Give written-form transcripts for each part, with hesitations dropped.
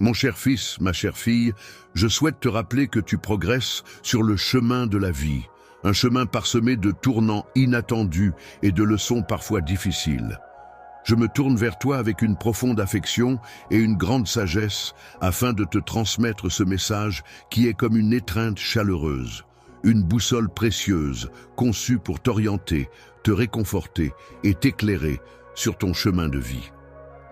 Mon cher fils, ma chère fille, je souhaite te rappeler que tu progresses sur le chemin de la vie, un chemin parsemé de tournants inattendus et de leçons parfois difficiles. Je me tourne vers toi avec une profonde affection et une grande sagesse afin de te transmettre ce message qui est comme une étreinte chaleureuse, une boussole précieuse conçue pour t'orienter, te réconforter et t'éclairer sur ton chemin de vie.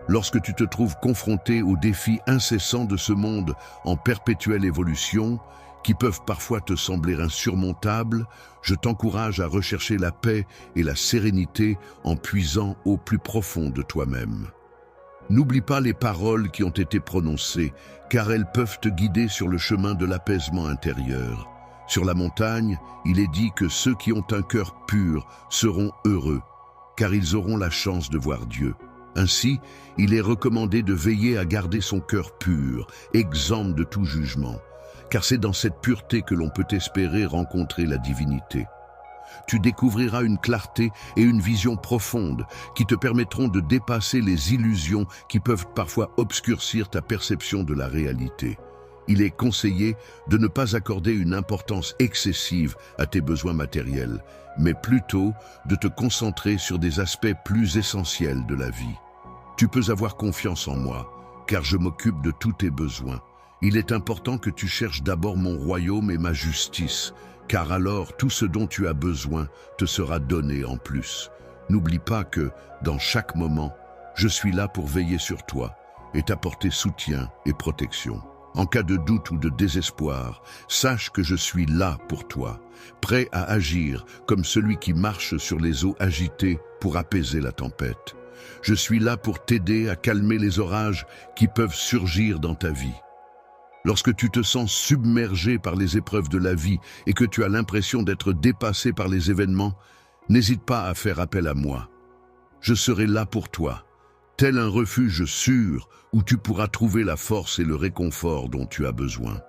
Lorsque tu te trouves confronté aux défis incessants de ce monde en perpétuelle évolution, qui peuvent parfois te sembler insurmontables, je t'encourage à rechercher la paix et la sérénité en puisant au plus profond de toi-même. N'oublie pas les paroles qui ont été prononcées, car elles peuvent te guider sur le chemin de l'apaisement intérieur. Sur la montagne, il est dit que ceux qui ont un cœur pur seront heureux, car ils auront la chance de voir Dieu. Ainsi, il est recommandé de veiller à garder son cœur pur, exempt de tout jugement, car c'est dans cette pureté que l'on peut espérer rencontrer la divinité. Tu découvriras une clarté et une vision profonde qui te permettront de dépasser les illusions qui peuvent parfois obscurcir ta perception de la réalité. Il est conseillé de ne pas accorder une importance excessive à tes besoins matériels, mais plutôt de te concentrer sur des aspects plus essentiels de la vie. Tu peux avoir confiance en moi, car je m'occupe de tous tes besoins. Il est important que tu cherches d'abord mon royaume et ma justice, car alors tout ce dont tu as besoin te sera donné en plus. N'oublie pas que, dans chaque moment, je suis là pour veiller sur toi et t'apporter soutien et protection. En cas de doute ou de désespoir, sache que je suis là pour toi, prêt à agir comme celui qui marche sur les eaux agitées pour apaiser la tempête. Je suis là pour t'aider à calmer les orages qui peuvent surgir dans ta vie. Lorsque tu te sens submergé par les épreuves de la vie et que tu as l'impression d'être dépassé par les événements, n'hésite pas à faire appel à moi. Je serai là pour toi, tel un refuge sûr où tu pourras trouver la force et le réconfort dont tu as besoin.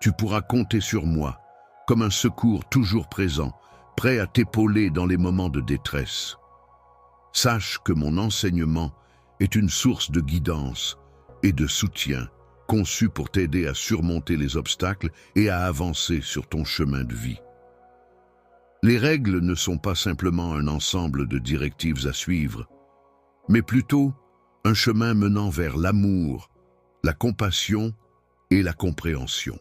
Tu pourras compter sur moi, comme un secours toujours présent, prêt à t'épauler dans les moments de détresse. Sache que mon enseignement est une source de guidance et de soutien, conçu pour t'aider à surmonter les obstacles et à avancer sur ton chemin de vie. Les règles ne sont pas simplement un ensemble de directives à suivre, mais plutôt un chemin menant vers l'amour, la compassion et la compréhension.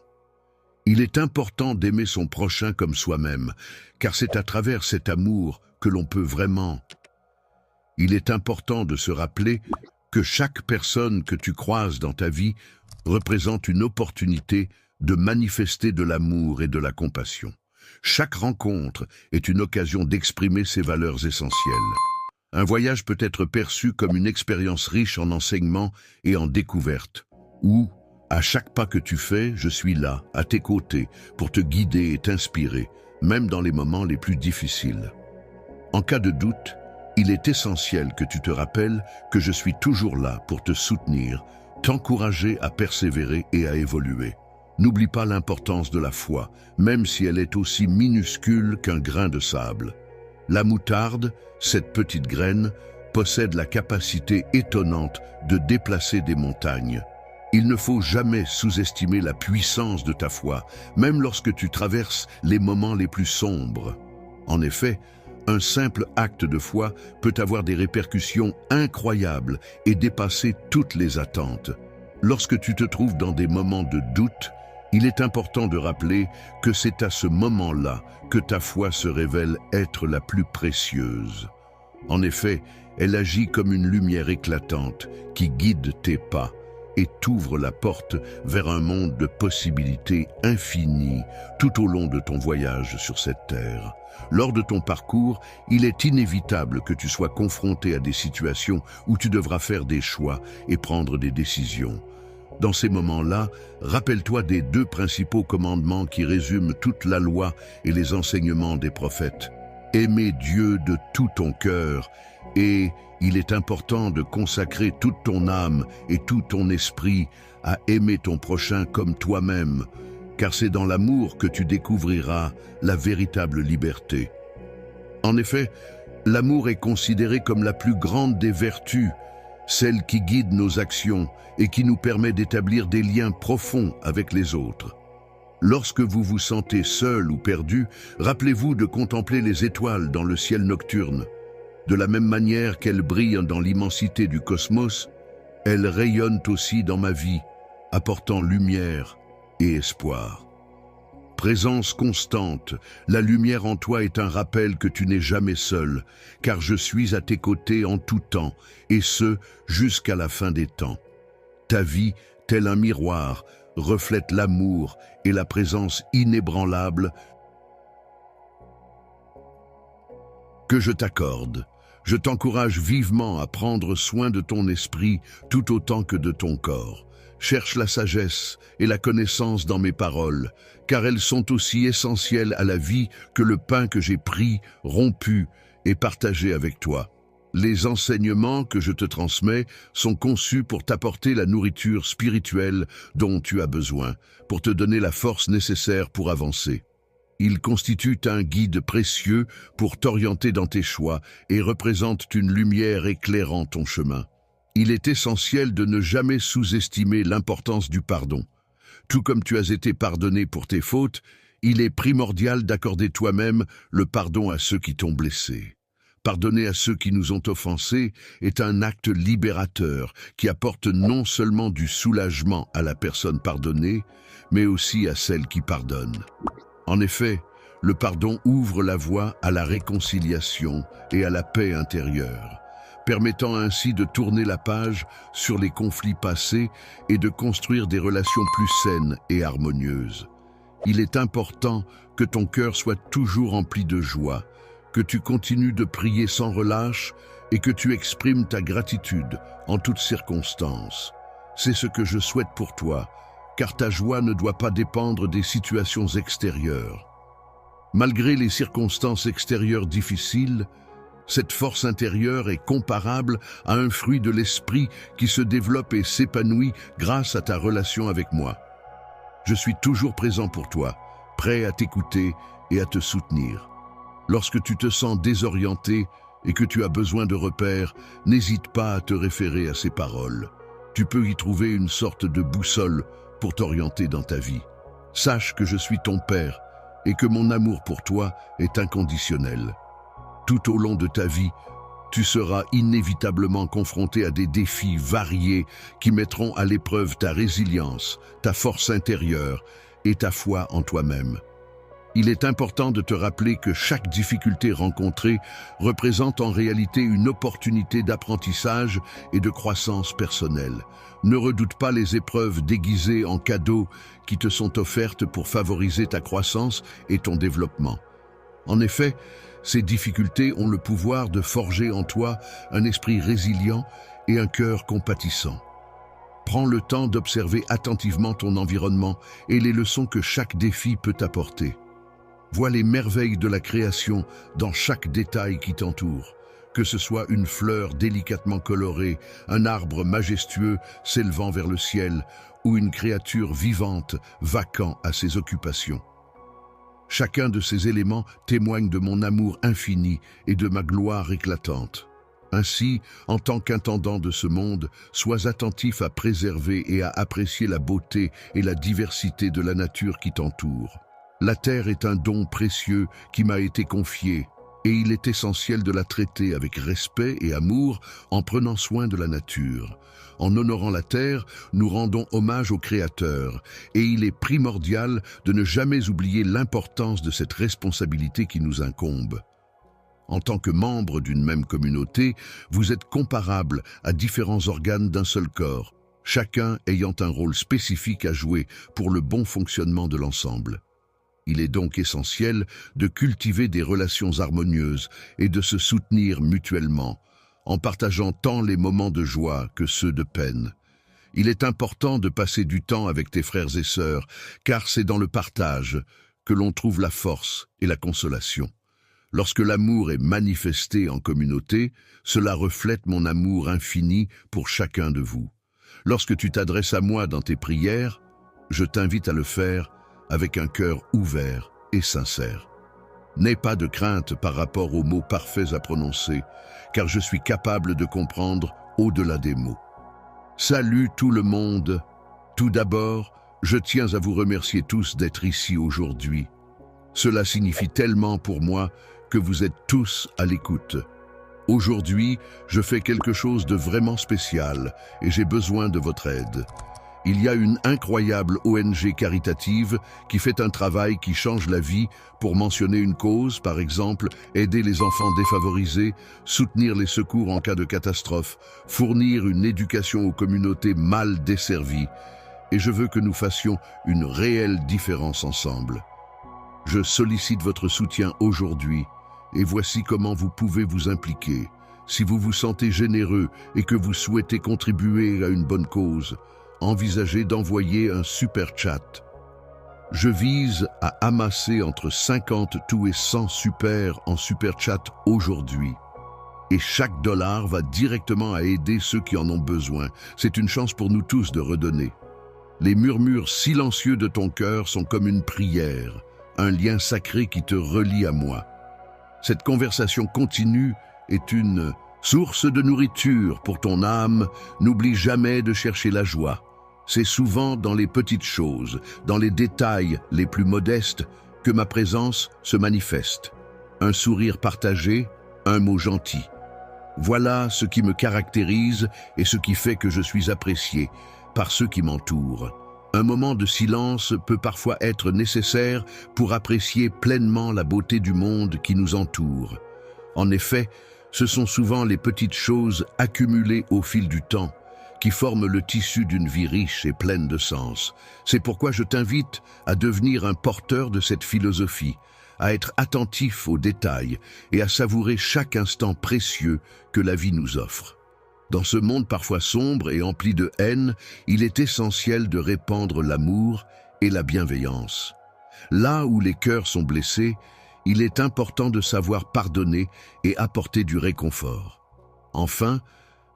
Il est important d'aimer son prochain comme soi-même, car c'est à travers cet amour que l'on peut vraiment. Il est important de se rappeler que chaque personne que tu croises dans ta vie représente une opportunité de manifester de l'amour et de la compassion. Chaque rencontre est une occasion d'exprimer ces valeurs essentielles. Un voyage peut être perçu comme une expérience riche en enseignements et en découvertes, où, à chaque pas que tu fais, je suis là, à tes côtés, pour te guider et t'inspirer, même dans les moments les plus difficiles. En cas de doute, il est essentiel que tu te rappelles que je suis toujours là pour te soutenir, t'encourager à persévérer et à évoluer. N'oublie pas l'importance de la foi, même si elle est aussi minuscule qu'un grain de sable. La moutarde, cette petite graine, possède la capacité étonnante de déplacer des montagnes. Il ne faut jamais sous-estimer la puissance de ta foi, même lorsque tu traverses les moments les plus sombres. En effet, un simple acte de foi peut avoir des répercussions incroyables et dépasser toutes les attentes. Lorsque tu te trouves dans des moments de doute, il est important de rappeler que c'est à ce moment-là que ta foi se révèle être la plus précieuse. En effet, elle agit comme une lumière éclatante qui guide tes pas et t'ouvre la porte vers un monde de possibilités infinies tout au long de ton voyage sur cette terre. Lors de ton parcours, il est inévitable que tu sois confronté à des situations où tu devras faire des choix et prendre des décisions. Dans ces moments-là, rappelle-toi des 2 principaux commandements qui résument toute la loi et les enseignements des prophètes. Aimer Dieu de tout ton cœur et il est important de consacrer toute ton âme et tout ton esprit à aimer ton prochain comme toi-même, car c'est dans l'amour que tu découvriras la véritable liberté. En effet, l'amour est considéré comme la plus grande des vertus. celle qui guide nos actions et qui nous permet d'établir des liens profonds avec les autres. Lorsque vous vous sentez seul ou perdu, rappelez-vous de contempler les étoiles dans le ciel nocturne. De la même manière qu'elles brillent dans l'immensité du cosmos, elles rayonnent aussi dans ma vie, apportant lumière et espoir. Présence constante, la lumière en toi est un rappel que tu n'es jamais seul, car je suis à tes côtés en tout temps, et ce, jusqu'à la fin des temps. Ta vie, tel un miroir, reflète l'amour et la présence inébranlable que je t'accorde. Je t'encourage vivement à prendre soin de ton esprit tout autant que de ton corps. Cherche la sagesse et la connaissance dans mes paroles, car elles sont aussi essentielles à la vie que le pain que j'ai pris, rompu et partagé avec toi. Les enseignements que je te transmets sont conçus pour t'apporter la nourriture spirituelle dont tu as besoin, pour te donner la force nécessaire pour avancer. Ils constituent un guide précieux pour t'orienter dans tes choix et représentent une lumière éclairant ton chemin. Il est essentiel de ne jamais sous-estimer l'importance du pardon. Tout comme tu as été pardonné pour tes fautes, il est primordial d'accorder toi-même le pardon à ceux qui t'ont blessé. Pardonner à ceux qui nous ont offensés est un acte libérateur qui apporte non seulement du soulagement à la personne pardonnée, mais aussi à celle qui pardonne. En effet, le pardon ouvre la voie à la réconciliation et à la paix intérieure, permettant ainsi de tourner la page sur les conflits passés et de construire des relations plus saines et harmonieuses. Il est important que ton cœur soit toujours rempli de joie, que tu continues de prier sans relâche et que tu exprimes ta gratitude en toutes circonstances. C'est ce que je souhaite pour toi, car ta joie ne doit pas dépendre des situations extérieures. Malgré les circonstances extérieures difficiles, cette force intérieure est comparable à un fruit de l'esprit qui se développe et s'épanouit grâce à ta relation avec moi. Je suis toujours présent pour toi, prêt à t'écouter et à te soutenir. Lorsque tu te sens désorienté et que tu as besoin de repères, n'hésite pas à te référer à ces paroles. Tu peux y trouver une sorte de boussole pour t'orienter dans ta vie. Sache que je suis ton Père et que mon amour pour toi est inconditionnel. Tout au long de ta vie, tu seras inévitablement confronté à des défis variés qui mettront à l'épreuve ta résilience, ta force intérieure et ta foi en toi-même. Il est important de te rappeler que chaque difficulté rencontrée représente en réalité une opportunité d'apprentissage et de croissance personnelle. Ne redoute pas les épreuves déguisées en cadeaux qui te sont offertes pour favoriser ta croissance et ton développement. En effet, ces difficultés ont le pouvoir de forger en toi un esprit résilient et un cœur compatissant. Prends le temps d'observer attentivement ton environnement et les leçons que chaque défi peut t'apporter. Vois les merveilles de la création dans chaque détail qui t'entoure, que ce soit une fleur délicatement colorée, un arbre majestueux s'élevant vers le ciel ou une créature vivante vaquant à ses occupations. Chacun de ces éléments témoigne de mon amour infini et de ma gloire éclatante. Ainsi, en tant qu'intendant de ce monde, sois attentif à préserver et à apprécier la beauté et la diversité de la nature qui t'entoure. La terre est un don précieux qui m'a été confié, et il est essentiel de la traiter avec respect et amour en prenant soin de la nature. En honorant la terre, nous rendons hommage au Créateur, et il est primordial de ne jamais oublier l'importance de cette responsabilité qui nous incombe. En tant que membre d'une même communauté, vous êtes comparables à différents organes d'un seul corps, chacun ayant un rôle spécifique à jouer pour le bon fonctionnement de l'ensemble. Il est donc essentiel de cultiver des relations harmonieuses et de se soutenir mutuellement, en partageant tant les moments de joie que ceux de peine. Il est important de passer du temps avec tes frères et sœurs, car c'est dans le partage que l'on trouve la force et la consolation. Lorsque l'amour est manifesté en communauté, cela reflète mon amour infini pour chacun de vous. Lorsque tu t'adresses à moi dans tes prières, je t'invite à le faire avec un cœur ouvert et sincère. N'aie pas de crainte par rapport aux mots parfaits à prononcer, car je suis capable de comprendre au-delà des mots. Salut tout le monde. Tout d'abord, je tiens à vous remercier tous d'être ici aujourd'hui. Cela signifie tellement pour moi que vous êtes tous à l'écoute. Aujourd'hui, je fais quelque chose de vraiment spécial et j'ai besoin de votre aide. Il y a une incroyable ONG caritative qui fait un travail qui change la vie pour mentionner une cause, par exemple, aider les enfants défavorisés, soutenir les secours en cas de catastrophe, fournir une éducation aux communautés mal desservies. Et je veux que nous fassions une réelle différence ensemble. Je sollicite votre soutien aujourd'hui et voici comment vous pouvez vous impliquer. Si vous vous sentez généreux et que vous souhaitez contribuer à une bonne cause, envisagez d'envoyer un super chat. Je vise à amasser entre 50 tout et 100 super en super chat aujourd'hui. Et chaque dollar va directement à aider ceux qui en ont besoin. C'est une chance pour nous tous de redonner. Les murmures silencieux de ton cœur sont comme une prière, un lien sacré qui te relie à moi. Cette conversation continue est une source de nourriture pour ton âme. N'oublie jamais de chercher la joie. C'est souvent dans les petites choses, dans les détails les plus modestes, que ma présence se manifeste. Un sourire partagé, un mot gentil. Voilà ce qui me caractérise et ce qui fait que je suis apprécié par ceux qui m'entourent. Un moment de silence peut parfois être nécessaire pour apprécier pleinement la beauté du monde qui nous entoure. En effet, ce sont souvent les petites choses accumulées au fil du temps qui forment le tissu d'une vie riche et pleine de sens. C'est pourquoi je t'invite à devenir un porteur de cette philosophie, à être attentif aux détails et à savourer chaque instant précieux que la vie nous offre. Dans ce monde parfois sombre et empli de haine, il est essentiel de répandre l'amour et la bienveillance. Là où les cœurs sont blessés, il est important de savoir pardonner et apporter du réconfort. Enfin,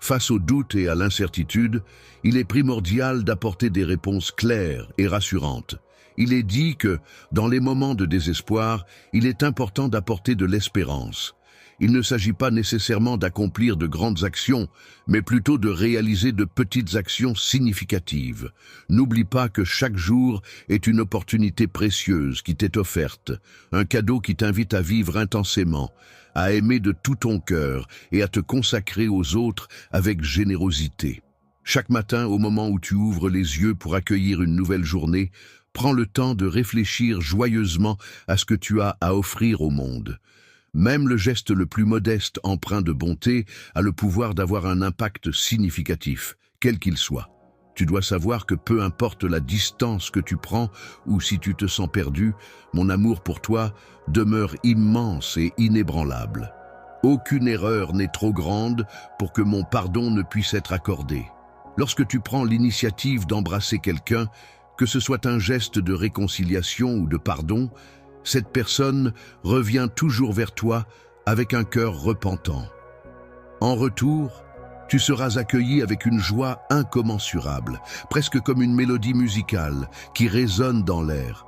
face aux doutes et à l'incertitude, il est primordial d'apporter des réponses claires et rassurantes. Il est dit que, dans les moments de désespoir, il est important d'apporter de l'espérance. Il ne s'agit pas nécessairement d'accomplir de grandes actions, mais plutôt de réaliser de petites actions significatives. N'oublie pas que chaque jour est une opportunité précieuse qui t'est offerte, un cadeau qui t'invite à vivre intensément, à aimer de tout ton cœur et à te consacrer aux autres avec générosité. Chaque matin, au moment où tu ouvres les yeux pour accueillir une nouvelle journée, prends le temps de réfléchir joyeusement à ce que tu as à offrir au monde. Même le geste le plus modeste empreint de bonté a le pouvoir d'avoir un impact significatif, quel qu'il soit. Tu dois savoir que peu importe la distance que tu prends ou si tu te sens perdu, mon amour pour toi demeure immense et inébranlable. Aucune erreur n'est trop grande pour que mon pardon ne puisse être accordé. Lorsque tu prends l'initiative d'embrasser quelqu'un, que ce soit un geste de réconciliation ou de pardon, cette personne revient toujours vers toi avec un cœur repentant. En retour, tu seras accueilli avec une joie incommensurable, presque comme une mélodie musicale qui résonne dans l'air.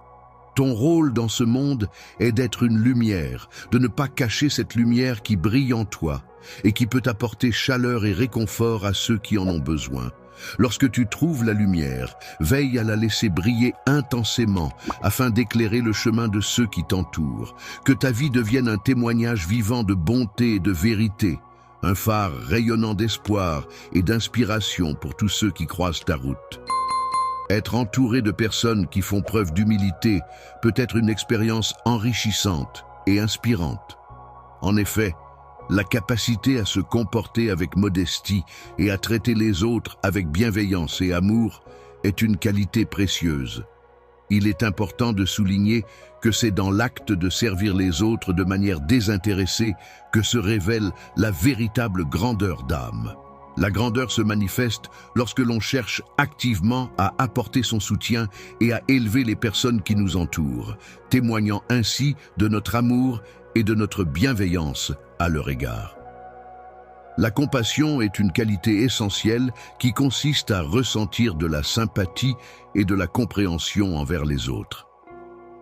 Ton rôle dans ce monde est d'être une lumière, de ne pas cacher cette lumière qui brille en toi et qui peut apporter chaleur et réconfort à ceux qui en ont besoin. Lorsque tu trouves la lumière, veille à la laisser briller intensément afin d'éclairer le chemin de ceux qui t'entourent. Que ta vie devienne un témoignage vivant de bonté et de vérité, un phare rayonnant d'espoir et d'inspiration pour tous ceux qui croisent ta route. Être entouré de personnes qui font preuve d'humilité peut être une expérience enrichissante et inspirante. En effet, la capacité à se comporter avec modestie et à traiter les autres avec bienveillance et amour est une qualité précieuse. Il est important de souligner que c'est dans l'acte de servir les autres de manière désintéressée que se révèle la véritable grandeur d'âme. La grandeur se manifeste lorsque l'on cherche activement à apporter son soutien et à élever les personnes qui nous entourent, témoignant ainsi de notre amour et de notre bienveillance à leur égard. La compassion est une qualité essentielle qui consiste à ressentir de la sympathie et de la compréhension envers les autres.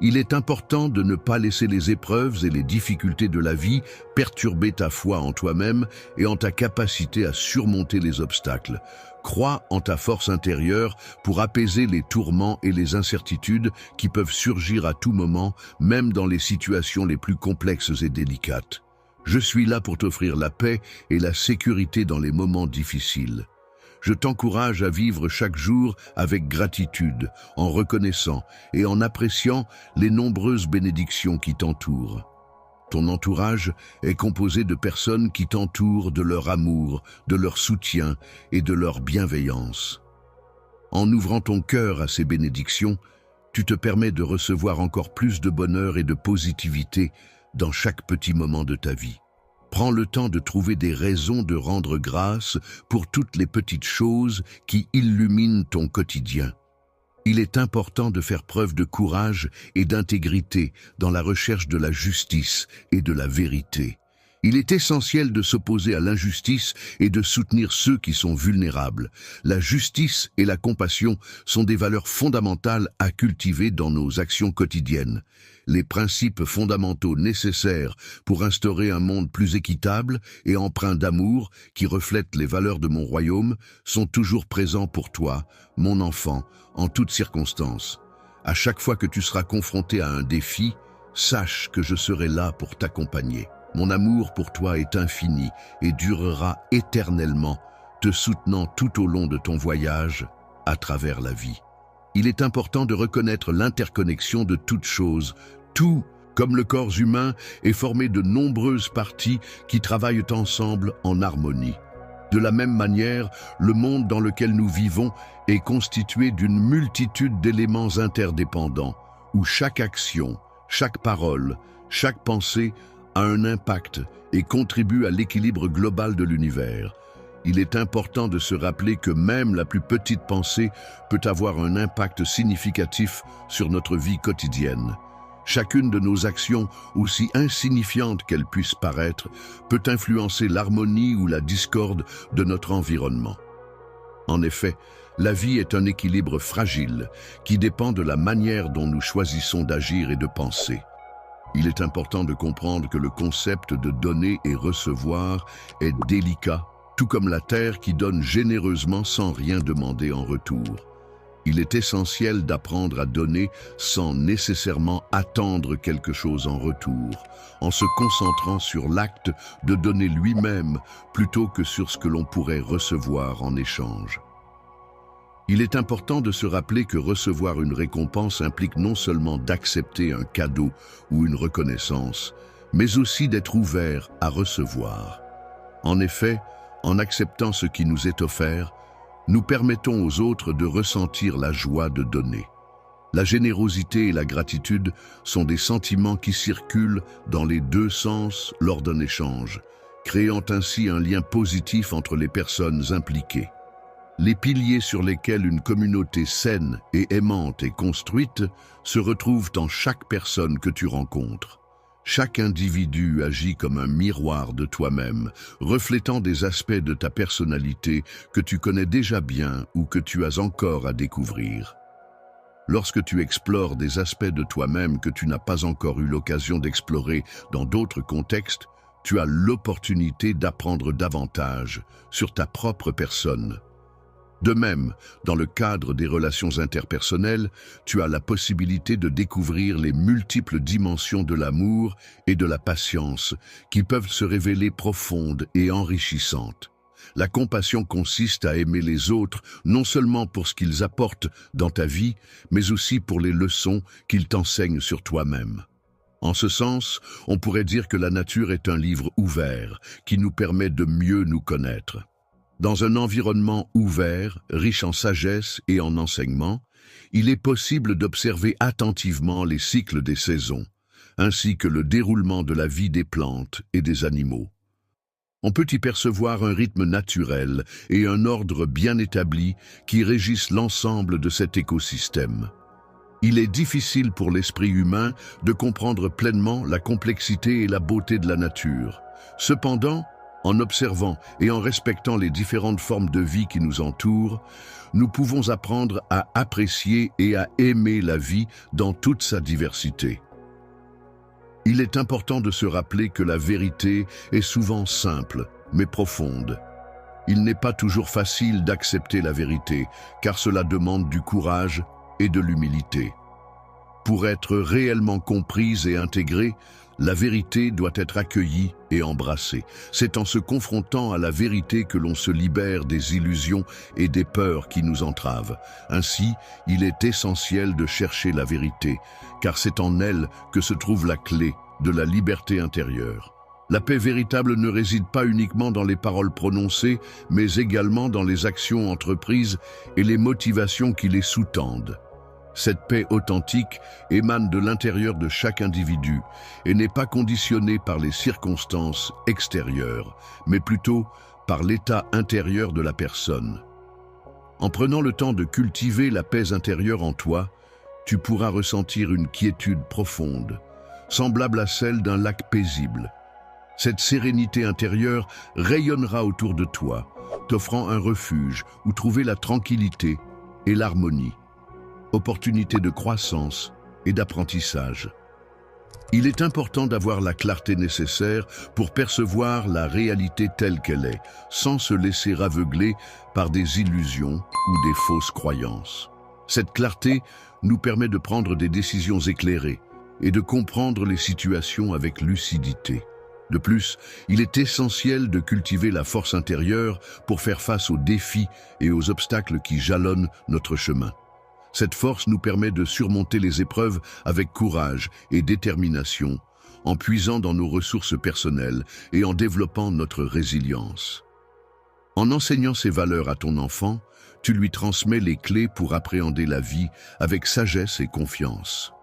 Il est important de ne pas laisser les épreuves et les difficultés de la vie perturber ta foi en toi-même et en ta capacité à surmonter les obstacles. Crois en ta force intérieure pour apaiser les tourments et les incertitudes qui peuvent surgir à tout moment, même dans les situations les plus complexes et délicates. Je suis là pour t'offrir la paix et la sécurité dans les moments difficiles. Je t'encourage à vivre chaque jour avec gratitude, en reconnaissant et en appréciant les nombreuses bénédictions qui t'entourent. Ton entourage est composé de personnes qui t'entourent de leur amour, de leur soutien et de leur bienveillance. En ouvrant ton cœur à ces bénédictions, tu te permets de recevoir encore plus de bonheur et de positivité dans chaque petit moment de ta vie. Prends le temps de trouver des raisons de rendre grâce pour toutes les petites choses qui illuminent ton quotidien. Il est important de faire preuve de courage et d'intégrité dans la recherche de la justice et de la vérité. Il est essentiel de s'opposer à l'injustice et de soutenir ceux qui sont vulnérables. La justice et la compassion sont des valeurs fondamentales à cultiver dans nos actions quotidiennes. Les principes fondamentaux nécessaires pour instaurer un monde plus équitable et empreint d'amour qui reflète les valeurs de mon royaume sont toujours présents pour toi, mon enfant, en toutes circonstances. À chaque fois que tu seras confronté à un défi, sache que je serai là pour t'accompagner. Mon amour pour toi est infini et durera éternellement, te soutenant tout au long de ton voyage à travers la vie. Il est important de reconnaître l'interconnexion de toutes choses. Tout, comme le corps humain, est formé de nombreuses parties qui travaillent ensemble en harmonie. De la même manière, le monde dans lequel nous vivons est constitué d'une multitude d'éléments interdépendants, où chaque action, chaque parole, chaque pensée a un impact et contribue à l'équilibre global de l'univers. Il est important de se rappeler que même la plus petite pensée peut avoir un impact significatif sur notre vie quotidienne. Chacune de nos actions, aussi insignifiantes qu'elles puissent paraître, peut influencer l'harmonie ou la discorde de notre environnement. En effet, la vie est un équilibre fragile qui dépend de la manière dont nous choisissons d'agir et de penser. Il est important de comprendre que le concept de donner et recevoir est délicat, tout comme la terre qui donne généreusement sans rien demander en retour. Il est essentiel d'apprendre à donner sans nécessairement attendre quelque chose en retour, en se concentrant sur l'acte de donner lui-même plutôt que sur ce que l'on pourrait recevoir en échange. Il est important de se rappeler que recevoir une récompense implique non seulement d'accepter un cadeau ou une reconnaissance, mais aussi d'être ouvert à recevoir. En effet, en acceptant ce qui nous est offert, nous permettons aux autres de ressentir la joie de donner. La générosité et la gratitude sont des sentiments qui circulent dans les deux sens lors d'un échange, créant ainsi un lien positif entre les personnes impliquées. Les piliers sur lesquels une communauté saine et aimante est construite se retrouvent en chaque personne que tu rencontres. Chaque individu agit comme un miroir de toi-même, reflétant des aspects de ta personnalité que tu connais déjà bien ou que tu as encore à découvrir. Lorsque tu explores des aspects de toi-même que tu n'as pas encore eu l'occasion d'explorer dans d'autres contextes, tu as l'opportunité d'apprendre davantage sur ta propre personne. De même, dans le cadre des relations interpersonnelles, tu as la possibilité de découvrir les multiples dimensions de l'amour et de la patience qui peuvent se révéler profondes et enrichissantes. La compassion consiste à aimer les autres non seulement pour ce qu'ils apportent dans ta vie, mais aussi pour les leçons qu'ils t'enseignent sur toi-même. En ce sens, on pourrait dire que la nature est un livre ouvert qui nous permet de mieux nous connaître. Dans un environnement ouvert, riche en sagesse et en enseignement, il est possible d'observer attentivement les cycles des saisons, ainsi que le déroulement de la vie des plantes et des animaux. On peut y percevoir un rythme naturel et un ordre bien établi qui régissent l'ensemble de cet écosystème. Il est difficile pour l'esprit humain de comprendre pleinement la complexité et la beauté de la nature. Cependant, En observant et en respectant les différentes formes de vie qui nous entourent, nous pouvons apprendre à apprécier et à aimer la vie dans toute sa diversité. Il est important de se rappeler que la vérité est souvent simple, mais profonde. Il n'est pas toujours facile d'accepter la vérité, car cela demande du courage et de l'humilité. Pour être réellement comprise et intégrée, la vérité doit être accueillie et embrassée. C'est en se confrontant à la vérité que l'on se libère des illusions et des peurs qui nous entravent. Ainsi, il est essentiel de chercher la vérité, car c'est en elle que se trouve la clé de la liberté intérieure. La paix véritable ne réside pas uniquement dans les paroles prononcées, mais également dans les actions entreprises et les motivations qui les sous-tendent. Cette paix authentique émane de l'intérieur de chaque individu et n'est pas conditionnée par les circonstances extérieures, mais plutôt par l'état intérieur de la personne. En prenant le temps de cultiver la paix intérieure en toi, tu pourras ressentir une quiétude profonde, semblable à celle d'un lac paisible. Cette sérénité intérieure rayonnera autour de toi, t'offrant un refuge où trouver la tranquillité et l'harmonie. Opportunité de croissance et d'apprentissage. Il est important d'avoir la clarté nécessaire pour percevoir la réalité telle qu'elle est, sans se laisser aveugler par des illusions ou des fausses croyances. Cette clarté nous permet de prendre des décisions éclairées et de comprendre les situations avec lucidité. De plus, il est essentiel de cultiver la force intérieure pour faire face aux défis et aux obstacles qui jalonnent notre chemin. Cette force nous permet de surmonter les épreuves avec courage et détermination, en puisant dans nos ressources personnelles et en développant notre résilience. En enseignant ces valeurs à ton enfant, tu lui transmets les clés pour appréhender la vie avec sagesse et confiance.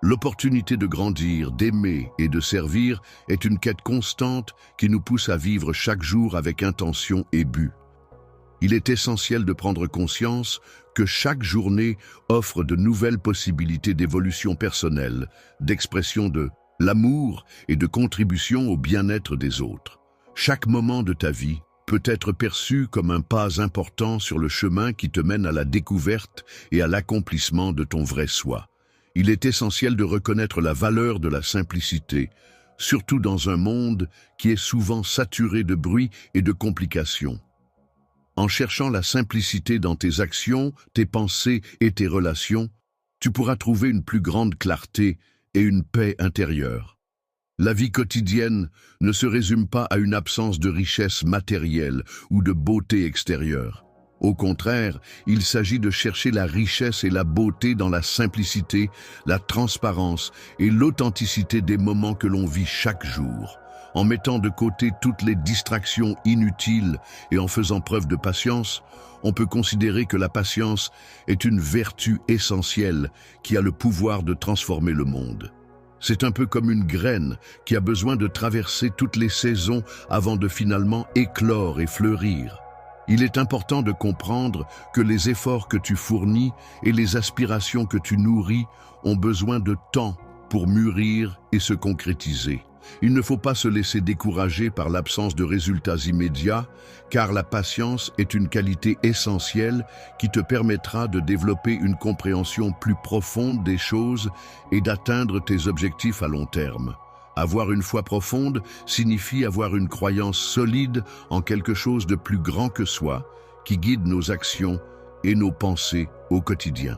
L'opportunité de grandir, d'aimer et de servir est une quête constante qui nous pousse à vivre chaque jour avec intention et but. Il est essentiel de prendre conscience que chaque journée offre de nouvelles possibilités d'évolution personnelle, d'expression de l'amour et de contribution au bien-être des autres. Chaque moment de ta vie peut être perçu comme un pas important sur le chemin qui te mène à la découverte et à l'accomplissement de ton vrai soi. Il est essentiel de reconnaître la valeur de la simplicité, surtout dans un monde qui est souvent saturé de bruit et de complications. En cherchant la simplicité dans tes actions, tes pensées et tes relations, tu pourras trouver une plus grande clarté et une paix intérieure. La vie quotidienne ne se résume pas à une absence de richesse matérielle ou de beauté extérieure. Au contraire, il s'agit de chercher la richesse et la beauté dans la simplicité, la transparence et l'authenticité des moments que l'on vit chaque jour. En mettant de côté toutes les distractions inutiles et en faisant preuve de patience, on peut considérer que la patience est une vertu essentielle qui a le pouvoir de transformer le monde. C'est un peu comme une graine qui a besoin de traverser toutes les saisons avant de finalement éclore et fleurir. Il est important de comprendre que les efforts que tu fournis et les aspirations que tu nourris ont besoin de temps pour mûrir et se concrétiser. Il ne faut pas se laisser décourager par l'absence de résultats immédiats, car la patience est une qualité essentielle qui te permettra de développer une compréhension plus profonde des choses et d'atteindre tes objectifs à long terme. Avoir une foi profonde signifie avoir une croyance solide en quelque chose de plus grand que soi, qui guide nos actions et nos pensées au quotidien.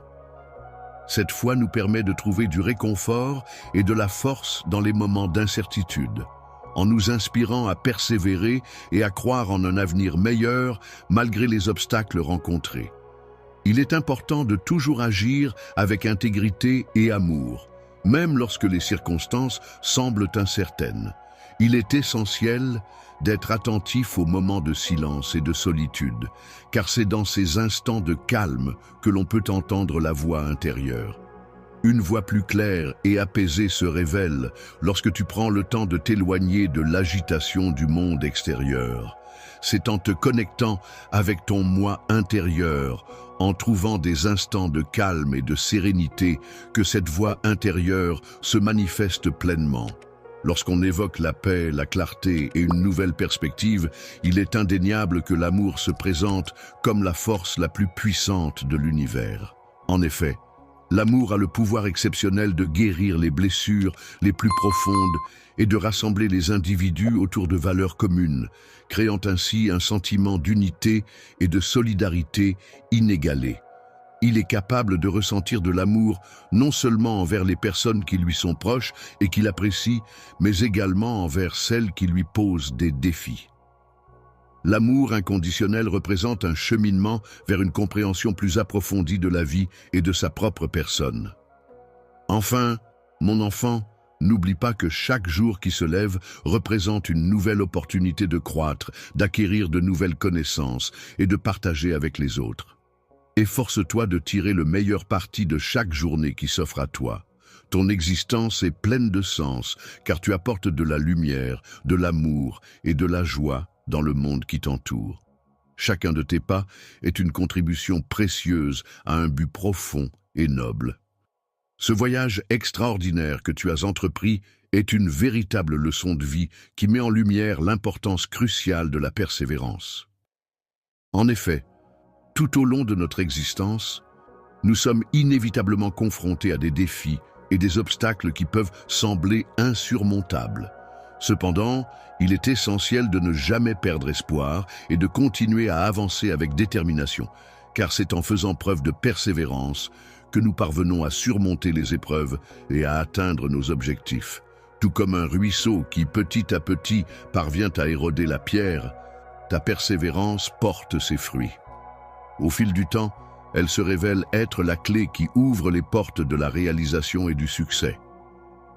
Cette foi nous permet de trouver du réconfort et de la force dans les moments d'incertitude, en nous inspirant à persévérer et à croire en un avenir meilleur malgré les obstacles rencontrés. Il est important de toujours agir avec intégrité et amour, même lorsque les circonstances semblent incertaines. Il est essentiel d'être attentif aux moments de silence et de solitude, car c'est dans ces instants de calme que l'on peut entendre la voix intérieure. Une voix plus claire et apaisée se révèle lorsque tu prends le temps de t'éloigner de l'agitation du monde extérieur. C'est en te connectant avec ton moi intérieur, en trouvant des instants de calme et de sérénité, que cette voix intérieure se manifeste pleinement. Lorsqu'on évoque la paix, la clarté et une nouvelle perspective, il est indéniable que l'amour se présente comme la force la plus puissante de l'univers. En effet, l'amour a le pouvoir exceptionnel de guérir les blessures les plus profondes et de rassembler les individus autour de valeurs communes, créant ainsi un sentiment d'unité et de solidarité inégalé. Il est capable de ressentir de l'amour non seulement envers les personnes qui lui sont proches et qu'il apprécie, mais également envers celles qui lui posent des défis. L'amour inconditionnel représente un cheminement vers une compréhension plus approfondie de la vie et de sa propre personne. Enfin, mon enfant, n'oublie pas que chaque jour qui se lève représente une nouvelle opportunité de croître, d'acquérir de nouvelles connaissances et de partager avec les autres. Efforce-toi de tirer le meilleur parti de chaque journée qui s'offre à toi. Ton existence est pleine de sens, car tu apportes de la lumière, de l'amour et de la joie dans le monde qui t'entoure. Chacun de tes pas est une contribution précieuse à un but profond et noble. Ce voyage extraordinaire que tu as entrepris est une véritable leçon de vie qui met en lumière l'importance cruciale de la persévérance. En effet, tout au long de notre existence, nous sommes inévitablement confrontés à des défis et des obstacles qui peuvent sembler insurmontables. Cependant, il est essentiel de ne jamais perdre espoir et de continuer à avancer avec détermination, car c'est en faisant preuve de persévérance que nous parvenons à surmonter les épreuves et à atteindre nos objectifs. Tout comme un ruisseau qui, petit à petit, parvient à éroder la pierre, ta persévérance porte ses fruits. Au fil du temps, elle se révèle être la clé qui ouvre les portes de la réalisation et du succès.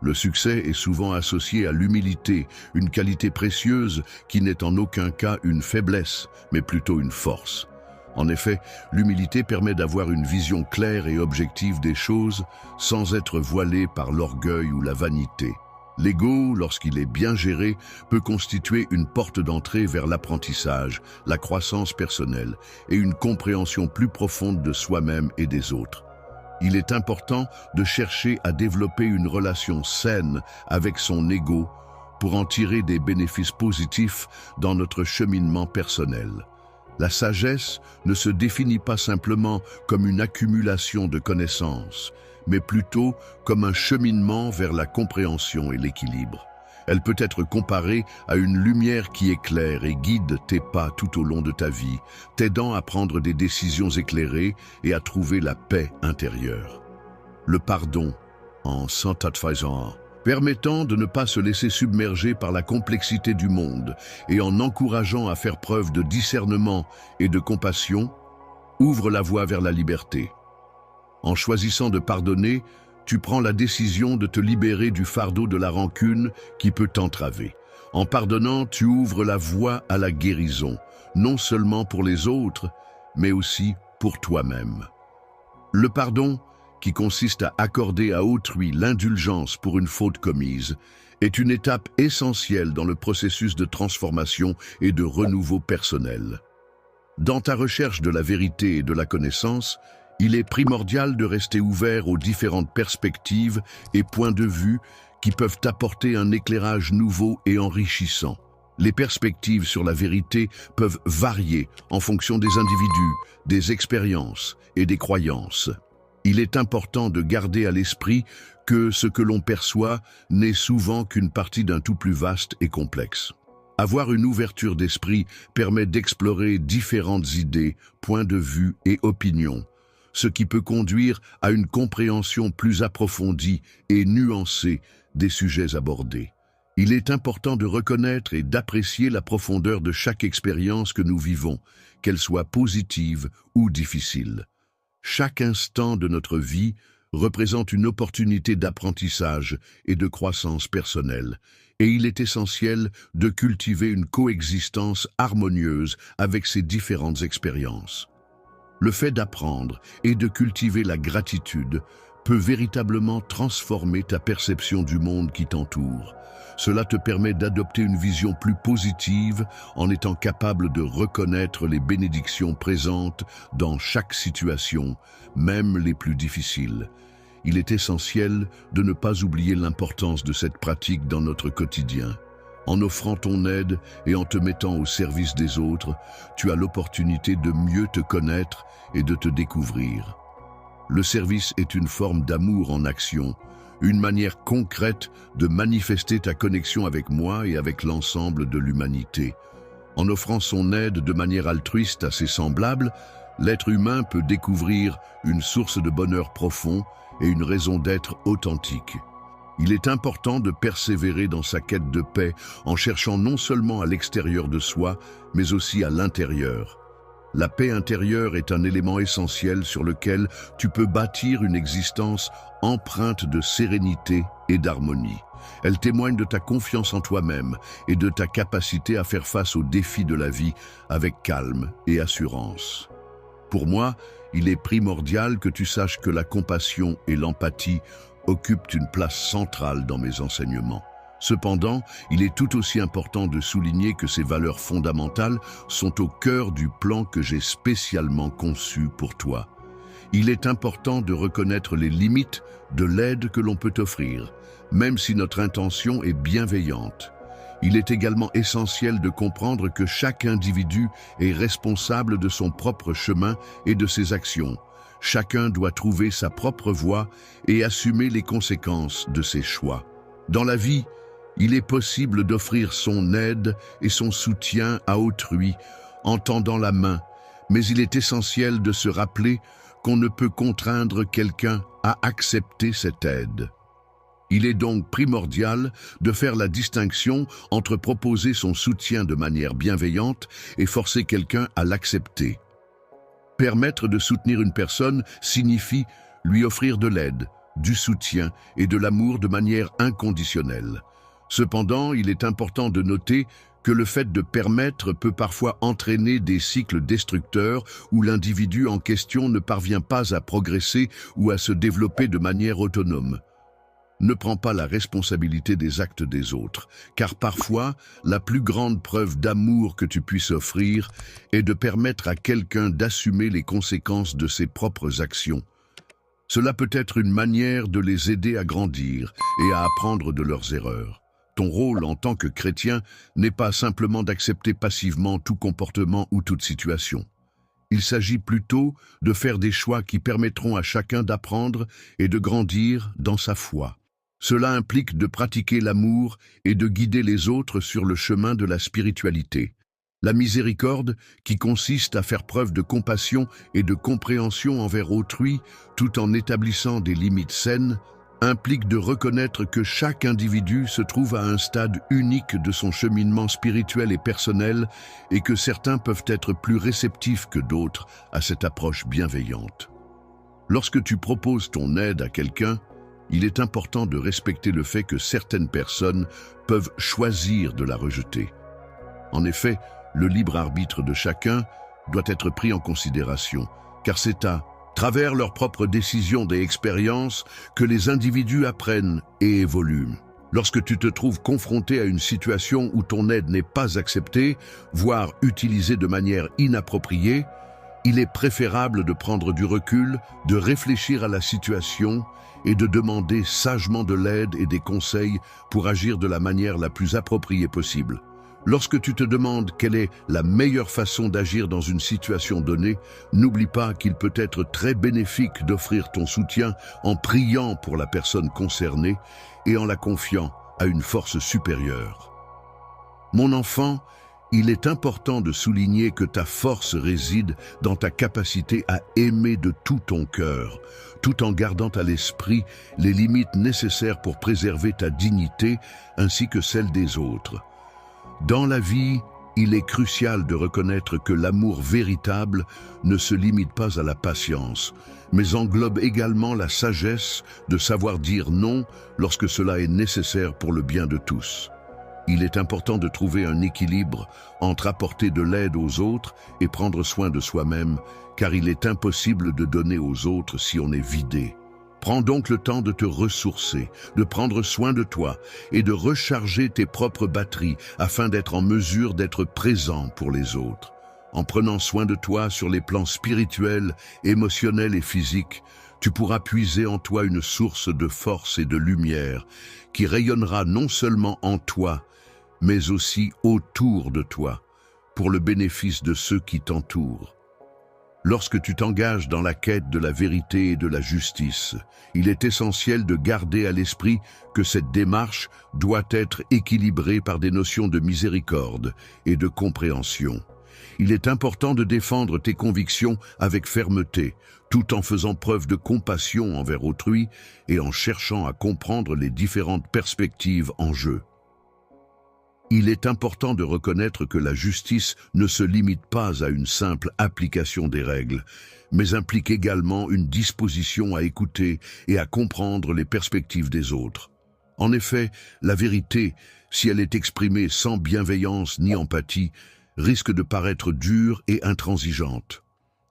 Le succès est souvent associé à l'humilité, une qualité précieuse qui n'est en aucun cas une faiblesse, mais plutôt une force. En effet, l'humilité permet d'avoir une vision claire et objective des choses sans être voilée par l'orgueil ou la vanité. L'ego, lorsqu'il est bien géré, peut constituer une porte d'entrée vers l'apprentissage, la croissance personnelle et une compréhension plus profonde de soi-même et des autres. Il est important de chercher à développer une relation saine avec son ego pour en tirer des bénéfices positifs dans notre cheminement personnel. La sagesse ne se définit pas simplement comme une accumulation de connaissances, mais plutôt comme un cheminement vers la compréhension et l'équilibre. Elle peut être comparée à une lumière qui éclaire et guide tes pas tout au long de ta vie, t'aidant à prendre des décisions éclairées et à trouver la paix intérieure. Le pardon, en sanctifiant, permettant de ne pas se laisser submerger par la complexité du monde et en encourageant à faire preuve de discernement et de compassion, ouvre la voie vers la liberté. En choisissant de pardonner, tu prends la décision de te libérer du fardeau de la rancune qui peut t'entraver. En pardonnant, tu ouvres la voie à la guérison, non seulement pour les autres, mais aussi pour toi-même. Le pardon, qui consiste à accorder à autrui l'indulgence pour une faute commise, est une étape essentielle dans le processus de transformation et de renouveau personnel. Dans ta recherche de la vérité et de la connaissance, il est primordial de rester ouvert aux différentes perspectives et points de vue qui peuvent apporter un éclairage nouveau et enrichissant. Les perspectives sur la vérité peuvent varier en fonction des individus, des expériences et des croyances. Il est important de garder à l'esprit que ce que l'on perçoit n'est souvent qu'une partie d'un tout plus vaste et complexe. Avoir une ouverture d'esprit permet d'explorer différentes idées, points de vue et opinions, ce qui peut conduire à une compréhension plus approfondie et nuancée des sujets abordés. Il est important de reconnaître et d'apprécier la profondeur de chaque expérience que nous vivons, qu'elle soit positive ou difficile. Chaque instant de notre vie représente une opportunité d'apprentissage et de croissance personnelle, et il est essentiel de cultiver une coexistence harmonieuse avec ces différentes expériences. Le fait d'apprendre et de cultiver la gratitude peut véritablement transformer ta perception du monde qui t'entoure. Cela te permet d'adopter une vision plus positive en étant capable de reconnaître les bénédictions présentes dans chaque situation, même les plus difficiles. il est essentiel de ne pas oublier l'importance de cette pratique dans notre quotidien. En offrant ton aide et en te mettant au service des autres, tu as l'opportunité de mieux te connaître et de te découvrir. Le service est une forme d'amour en action, une manière concrète de manifester ta connexion avec moi et avec l'ensemble de l'humanité. En offrant son aide de manière altruiste à ses semblables, l'être humain peut découvrir une source de bonheur profond et une raison d'être authentique. Il est important de persévérer dans sa quête de paix en cherchant non seulement à l'extérieur de soi, mais aussi à l'intérieur. La paix intérieure est un élément essentiel sur lequel tu peux bâtir une existence empreinte de sérénité et d'harmonie. Elle témoigne de ta confiance en toi-même et de ta capacité à faire face aux défis de la vie avec calme et assurance. Pour moi, il est primordial que tu saches que la compassion et l'empathie occupent une place centrale dans mes enseignements. Cependant, il est tout aussi important de souligner que ces valeurs fondamentales sont au cœur du plan que j'ai spécialement conçu pour toi. Il est important de reconnaître les limites de l'aide que l'on peut offrir, même si notre intention est bienveillante. Il est également essentiel de comprendre que chaque individu est responsable de son propre chemin et de ses actions. Chacun doit trouver sa propre voie et assumer les conséquences de ses choix. Dans la vie, il est possible d'offrir son aide et son soutien à autrui en tendant la main, mais il est essentiel de se rappeler qu'on ne peut contraindre quelqu'un à accepter cette aide. Il est donc primordial de faire la distinction entre proposer son soutien de manière bienveillante et forcer quelqu'un à l'accepter. Permettre de soutenir une personne signifie lui offrir de l'aide, du soutien et de l'amour de manière inconditionnelle. Cependant, il est important de noter que le fait de permettre peut parfois entraîner des cycles destructeurs où l'individu en question ne parvient pas à progresser ou à se développer de manière autonome. Ne prends pas la responsabilité des actes des autres, car parfois, la plus grande preuve d'amour que tu puisses offrir est de permettre à quelqu'un d'assumer les conséquences de ses propres actions. Cela peut être une manière de les aider à grandir et à apprendre de leurs erreurs. Ton rôle en tant que chrétien n'est pas simplement d'accepter passivement tout comportement ou toute situation. Il s'agit plutôt de faire des choix qui permettront à chacun d'apprendre et de grandir dans sa foi. Cela implique de pratiquer l'amour et de guider les autres sur le chemin de la spiritualité. La miséricorde, qui consiste à faire preuve de compassion et de compréhension envers autrui, tout en établissant des limites saines, implique de reconnaître que chaque individu se trouve à un stade unique de son cheminement spirituel et personnel et que certains peuvent être plus réceptifs que d'autres à cette approche bienveillante. Lorsque tu proposes ton aide à quelqu'un, il est important de respecter le fait que certaines personnes peuvent choisir de la rejeter. En effet, le libre arbitre de chacun doit être pris en considération, car c'est à travers leurs propres décisions et expériences que les individus apprennent et évoluent. Lorsque tu te trouves confronté à une situation où ton aide n'est pas acceptée, voire utilisée de manière inappropriée, il est préférable de prendre du recul, de réfléchir à la situation et de demander sagement de l'aide et des conseils pour agir de la manière la plus appropriée possible. Lorsque tu te demandes quelle est la meilleure façon d'agir dans une situation donnée, n'oublie pas qu'il peut être très bénéfique d'offrir ton soutien en priant pour la personne concernée et en la confiant à une force supérieure. Mon enfant, il est important de souligner que ta force réside dans ta capacité à aimer de tout ton cœur, tout en gardant à l'esprit les limites nécessaires pour préserver ta dignité ainsi que celle des autres. Dans la vie, il est crucial de reconnaître que l'amour véritable ne se limite pas à la patience, mais englobe également la sagesse de savoir dire non lorsque cela est nécessaire pour le bien de tous. Il est important de trouver un équilibre entre apporter de l'aide aux autres et prendre soin de soi-même, car il est impossible de donner aux autres si on est vidé. Prends donc le temps de te ressourcer, de prendre soin de toi et de recharger tes propres batteries afin d'être en mesure d'être présent pour les autres. En prenant soin de toi sur les plans spirituels, émotionnels et physiques, tu pourras puiser en toi une source de force et de lumière qui rayonnera non seulement en toi, mais aussi autour de toi, pour le bénéfice de ceux qui t'entourent. Lorsque tu t'engages dans la quête de la vérité et de la justice, il est essentiel de garder à l'esprit que cette démarche doit être équilibrée par des notions de miséricorde et de compréhension. Il est important de défendre tes convictions avec fermeté, tout en faisant preuve de compassion envers autrui et en cherchant à comprendre les différentes perspectives en jeu. Il est important de reconnaître que la justice ne se limite pas à une simple application des règles, mais implique également une disposition à écouter et à comprendre les perspectives des autres. En effet, la vérité, si elle est exprimée sans bienveillance ni empathie, risque de paraître dure et intransigeante.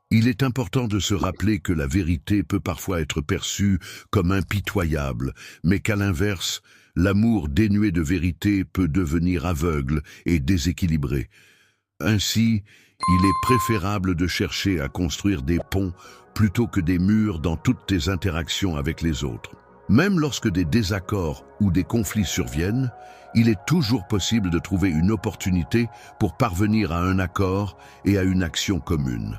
Il est important de se rappeler que la vérité peut parfois être perçue comme impitoyable, mais qu'à l'inverse, l'amour dénué de vérité peut devenir aveugle et déséquilibré. Ainsi, il est préférable de chercher à construire des ponts plutôt que des murs dans toutes tes interactions avec les autres. Même lorsque des désaccords ou des conflits surviennent, il est toujours possible de trouver une opportunité pour parvenir à un accord et à une action commune.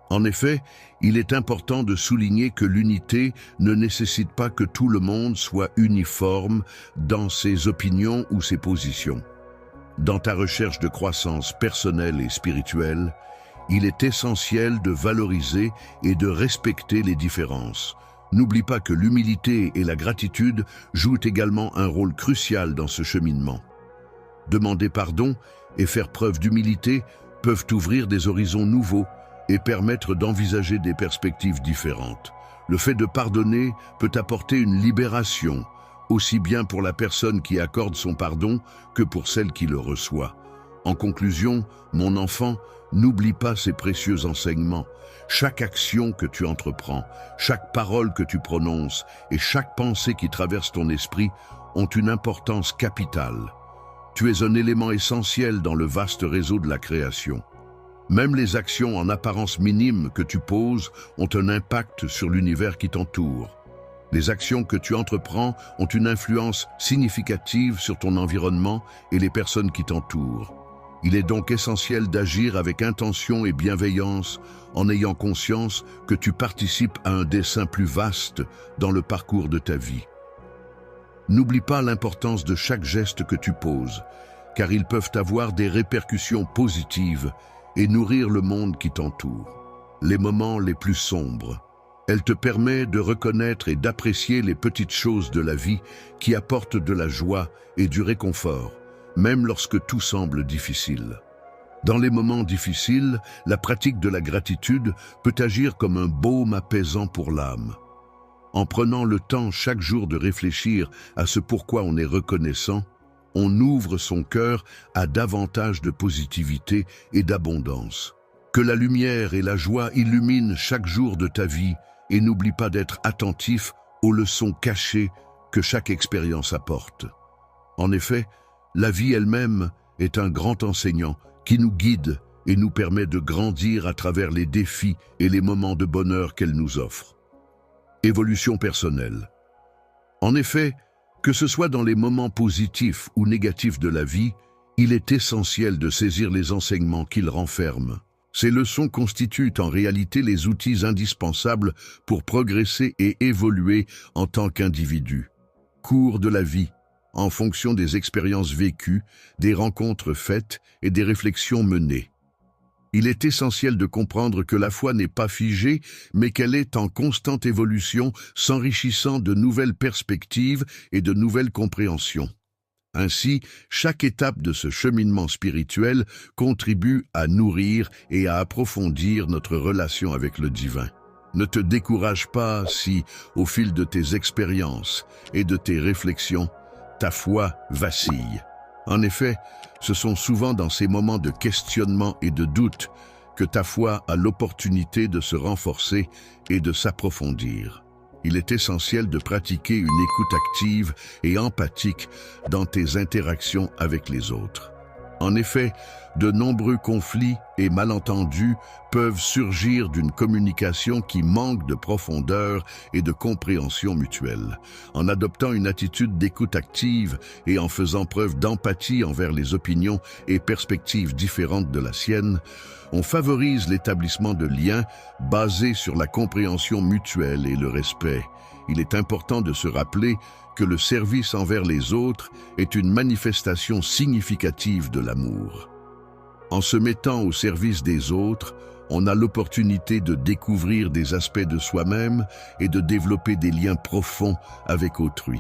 En effet, il est important de souligner que l'unité ne nécessite pas que tout le monde soit uniforme dans ses opinions ou ses positions. Dans ta recherche de croissance personnelle et spirituelle, il est essentiel de valoriser et de respecter les différences. N'oublie pas que l'humilité et la gratitude jouent également un rôle crucial dans ce cheminement. Demander pardon et faire preuve d'humilité peuvent ouvrir des horizons nouveaux et permettre d'envisager des perspectives différentes. Le fait de pardonner peut apporter une libération, aussi bien pour la personne qui accorde son pardon que pour celle qui le reçoit. En conclusion, mon enfant, n'oublie pas ces précieux enseignements. Chaque action que tu entreprends, chaque parole que tu prononces et chaque pensée qui traverse ton esprit ont une importance capitale. Tu es un élément essentiel dans le vaste réseau de la création. Même les actions en apparence minimes que tu poses ont un impact sur l'univers qui t'entoure. Les actions que tu entreprends ont une influence significative sur ton environnement et les personnes qui t'entourent. Il est donc essentiel d'agir avec intention et bienveillance en ayant conscience que tu participes à un dessein plus vaste dans le parcours de ta vie. N'oublie pas l'importance de chaque geste que tu poses, car ils peuvent avoir des répercussions positives et nourrir le monde qui t'entoure. Les moments les plus sombres. Elle te permet de reconnaître et d'apprécier les petites choses de la vie qui apportent de la joie et du réconfort, même lorsque tout semble difficile. Dans les moments difficiles, la pratique de la gratitude peut agir comme un baume apaisant pour l'âme. En prenant le temps chaque jour de réfléchir à ce pourquoi on est reconnaissant, on ouvre son cœur à davantage de positivité et d'abondance. Que la lumière et la joie illuminent chaque jour de ta vie et n'oublie pas d'être attentif aux leçons cachées que chaque expérience apporte. En effet, la vie elle-même est un grand enseignant qui nous guide et nous permet de grandir à travers les défis et les moments de bonheur qu'elle nous offre. Évolution personnelle. En effet, que ce soit dans les moments positifs ou négatifs de la vie, il est essentiel de saisir les enseignements qu'ils renferment. Ces leçons constituent en réalité les outils indispensables pour progresser et évoluer en tant qu'individu. Cours de la vie, en fonction des expériences vécues, des rencontres faites et des réflexions menées. Il est essentiel de comprendre que la foi n'est pas figée, mais qu'elle est en constante évolution, s'enrichissant de nouvelles perspectives et de nouvelles compréhensions. Ainsi, chaque étape de ce cheminement spirituel contribue à nourrir et à approfondir notre relation avec le divin. Ne te décourage pas si, au fil de tes expériences et de tes réflexions, ta foi vacille. En effet, ce sont souvent dans ces moments de questionnement et de doute que ta foi a l'opportunité de se renforcer et de s'approfondir. Il est essentiel de pratiquer une écoute active et empathique dans tes interactions avec les autres. En effet, de nombreux conflits et malentendus peuvent surgir d'une communication qui manque de profondeur et de compréhension mutuelle. En adoptant une attitude d'écoute active et en faisant preuve d'empathie envers les opinions et perspectives différentes de la sienne, on favorise l'établissement de liens basés sur la compréhension mutuelle et le respect. Il est important de se rappeler que le service envers les autres est une manifestation significative de l'amour. En se mettant au service des autres, on a l'opportunité de découvrir des aspects de soi-même et de développer des liens profonds avec autrui.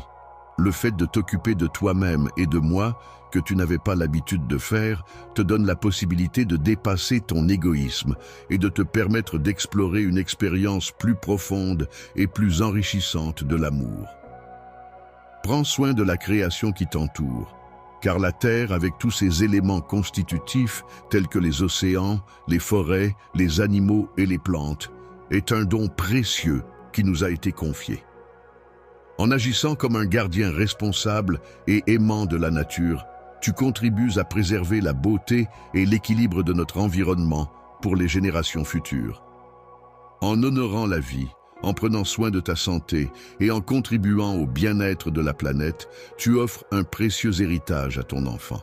Le fait de t'occuper de toi-même et de moi, que tu n'avais pas l'habitude de faire, te donne la possibilité de dépasser ton égoïsme et de te permettre d'explorer une expérience plus profonde et plus enrichissante de l'amour. Prends soin de la création qui t'entoure, car la Terre, avec tous ses éléments constitutifs, tels que les océans, les forêts, les animaux et les plantes, est un don précieux qui nous a été confié. En agissant comme un gardien responsable et aimant de la nature, tu contribues à préserver la beauté et l'équilibre de notre environnement pour les générations futures. En honorant la vie, en prenant soin de ta santé et en contribuant au bien-être de la planète, tu offres un précieux héritage à ton enfant.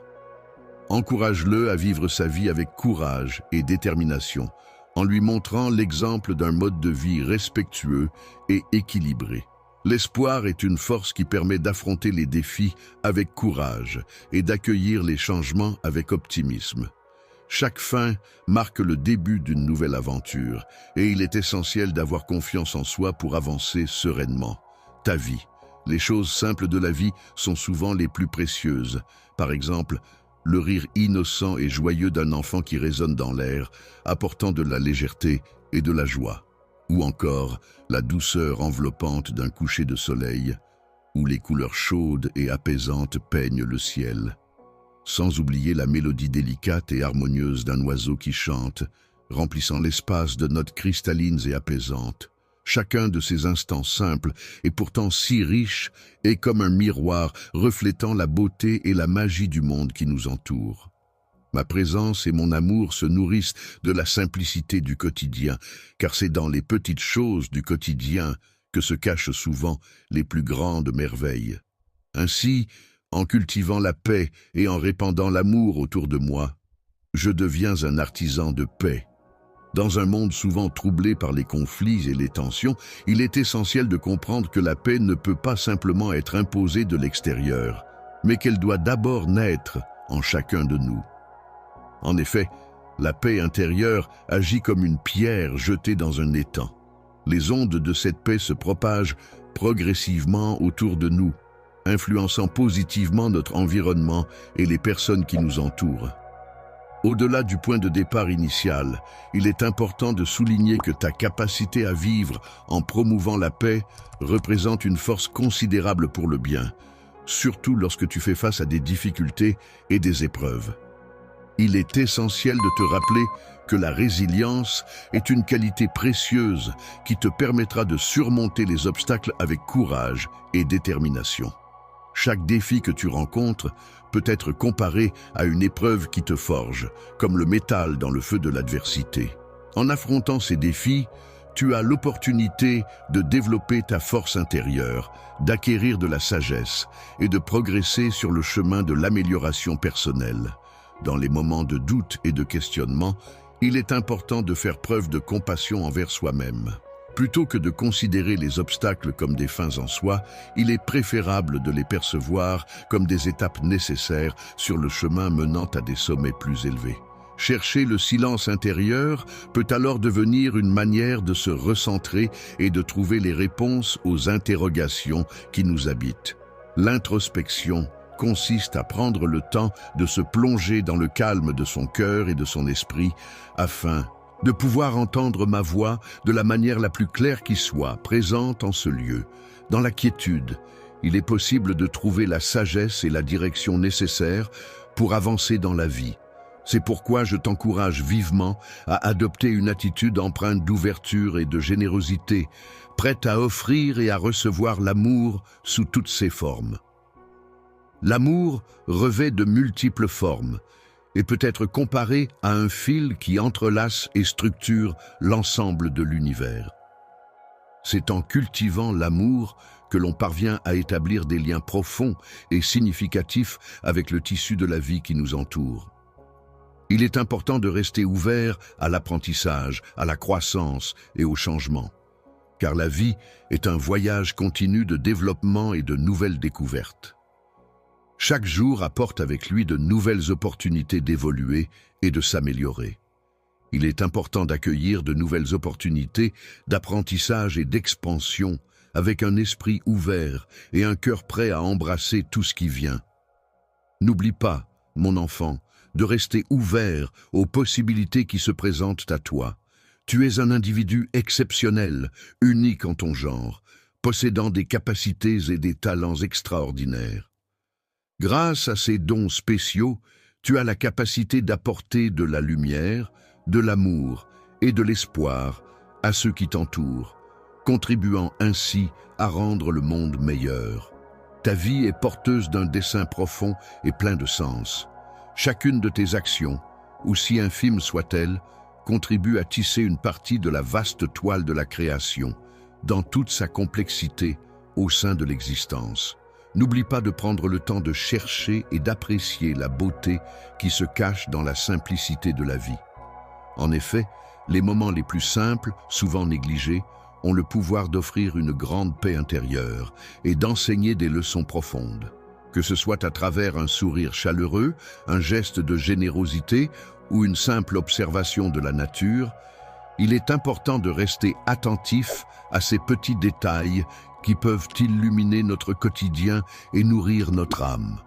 Encourage-le à vivre sa vie avec courage et détermination, en lui montrant l'exemple d'un mode de vie respectueux et équilibré. L'espoir est une force qui permet d'affronter les défis avec courage et d'accueillir les changements avec optimisme. Chaque fin marque le début d'une nouvelle aventure et il est essentiel d'avoir confiance en soi pour avancer sereinement. Ta vie. Les choses simples de la vie sont souvent les plus précieuses. Par exemple, le rire innocent et joyeux d'un enfant qui résonne dans l'air, apportant de la légèreté et de la joie. Ou encore, la douceur enveloppante d'un coucher de soleil, où les couleurs chaudes et apaisantes peignent le ciel. Sans oublier la mélodie délicate et harmonieuse d'un oiseau qui chante, remplissant l'espace de notes cristallines et apaisantes. Chacun de ces instants simples et pourtant si riches est comme un miroir reflétant la beauté et la magie du monde qui nous entoure. Ma présence et mon amour se nourrissent de la simplicité du quotidien, car c'est dans les petites choses du quotidien que se cachent souvent les plus grandes merveilles. Ainsi, en cultivant la paix et en répandant l'amour autour de moi, je deviens un artisan de paix. Dans un monde souvent troublé par les conflits et les tensions, il est essentiel de comprendre que la paix ne peut pas simplement être imposée de l'extérieur, mais qu'elle doit d'abord naître en chacun de nous. En effet, la paix intérieure agit comme une pierre jetée dans un étang. Les ondes de cette paix se propagent progressivement autour de nous, influençant positivement notre environnement et les personnes qui nous entourent. Au-delà du point de départ initial, il est important de souligner que ta capacité à vivre en promouvant la paix représente une force considérable pour le bien, surtout lorsque tu fais face à des difficultés et des épreuves. Il est essentiel de te rappeler que la résilience est une qualité précieuse qui te permettra de surmonter les obstacles avec courage et détermination. Chaque défi que tu rencontres peut être comparé à une épreuve qui te forge, comme le métal dans le feu de l'adversité. En affrontant ces défis, tu as l'opportunité de développer ta force intérieure, d'acquérir de la sagesse et de progresser sur le chemin de l'amélioration personnelle. Dans les moments de doute et de questionnement, il est important de faire preuve de compassion envers soi-même. Plutôt que de considérer les obstacles comme des fins en soi, il est préférable de les percevoir comme des étapes nécessaires sur le chemin menant à des sommets plus élevés. Chercher le silence intérieur peut alors devenir une manière de se recentrer et de trouver les réponses aux interrogations qui nous habitent. L'introspection consiste à prendre le temps de se plonger dans le calme de son cœur et de son esprit afin de pouvoir entendre ma voix de la manière la plus claire qui soit, présente en ce lieu. Dans la quiétude, il est possible de trouver la sagesse et la direction nécessaires pour avancer dans la vie. C'est pourquoi je t'encourage vivement à adopter une attitude empreinte d'ouverture et de générosité, prête à offrir et à recevoir l'amour sous toutes ses formes. L'amour revêt de multiples formes, et peut être comparé à un fil qui entrelace et structure l'ensemble de l'univers. C'est en cultivant l'amour que l'on parvient à établir des liens profonds et significatifs avec le tissu de la vie qui nous entoure. Il est important de rester ouvert à l'apprentissage, à la croissance et au changement, car la vie est un voyage continu de développement et de nouvelles découvertes. Chaque jour apporte avec lui de nouvelles opportunités d'évoluer et de s'améliorer. Il est important d'accueillir de nouvelles opportunités d'apprentissage et d'expansion avec un esprit ouvert et un cœur prêt à embrasser tout ce qui vient. N'oublie pas, mon enfant, de rester ouvert aux possibilités qui se présentent à toi. Tu es un individu exceptionnel, unique en ton genre, possédant des capacités et des talents extraordinaires. Grâce à ces dons spéciaux, tu as la capacité d'apporter de la lumière, de l'amour et de l'espoir à ceux qui t'entourent, contribuant ainsi à rendre le monde meilleur. Ta vie est porteuse d'un dessein profond et plein de sens. Chacune de tes actions, aussi infime soit-elle, contribue à tisser une partie de la vaste toile de la création, dans toute sa complexité au sein de l'existence. N'oublie pas de prendre le temps de chercher et d'apprécier la beauté qui se cache dans la simplicité de la vie. En effet, les moments les plus simples, souvent négligés, ont le pouvoir d'offrir une grande paix intérieure et d'enseigner des leçons profondes. Que ce soit à travers un sourire chaleureux, un geste de générosité ou une simple observation de la nature, il est important de rester attentif à ces petits détails qui peuvent illuminer notre quotidien et nourrir notre âme.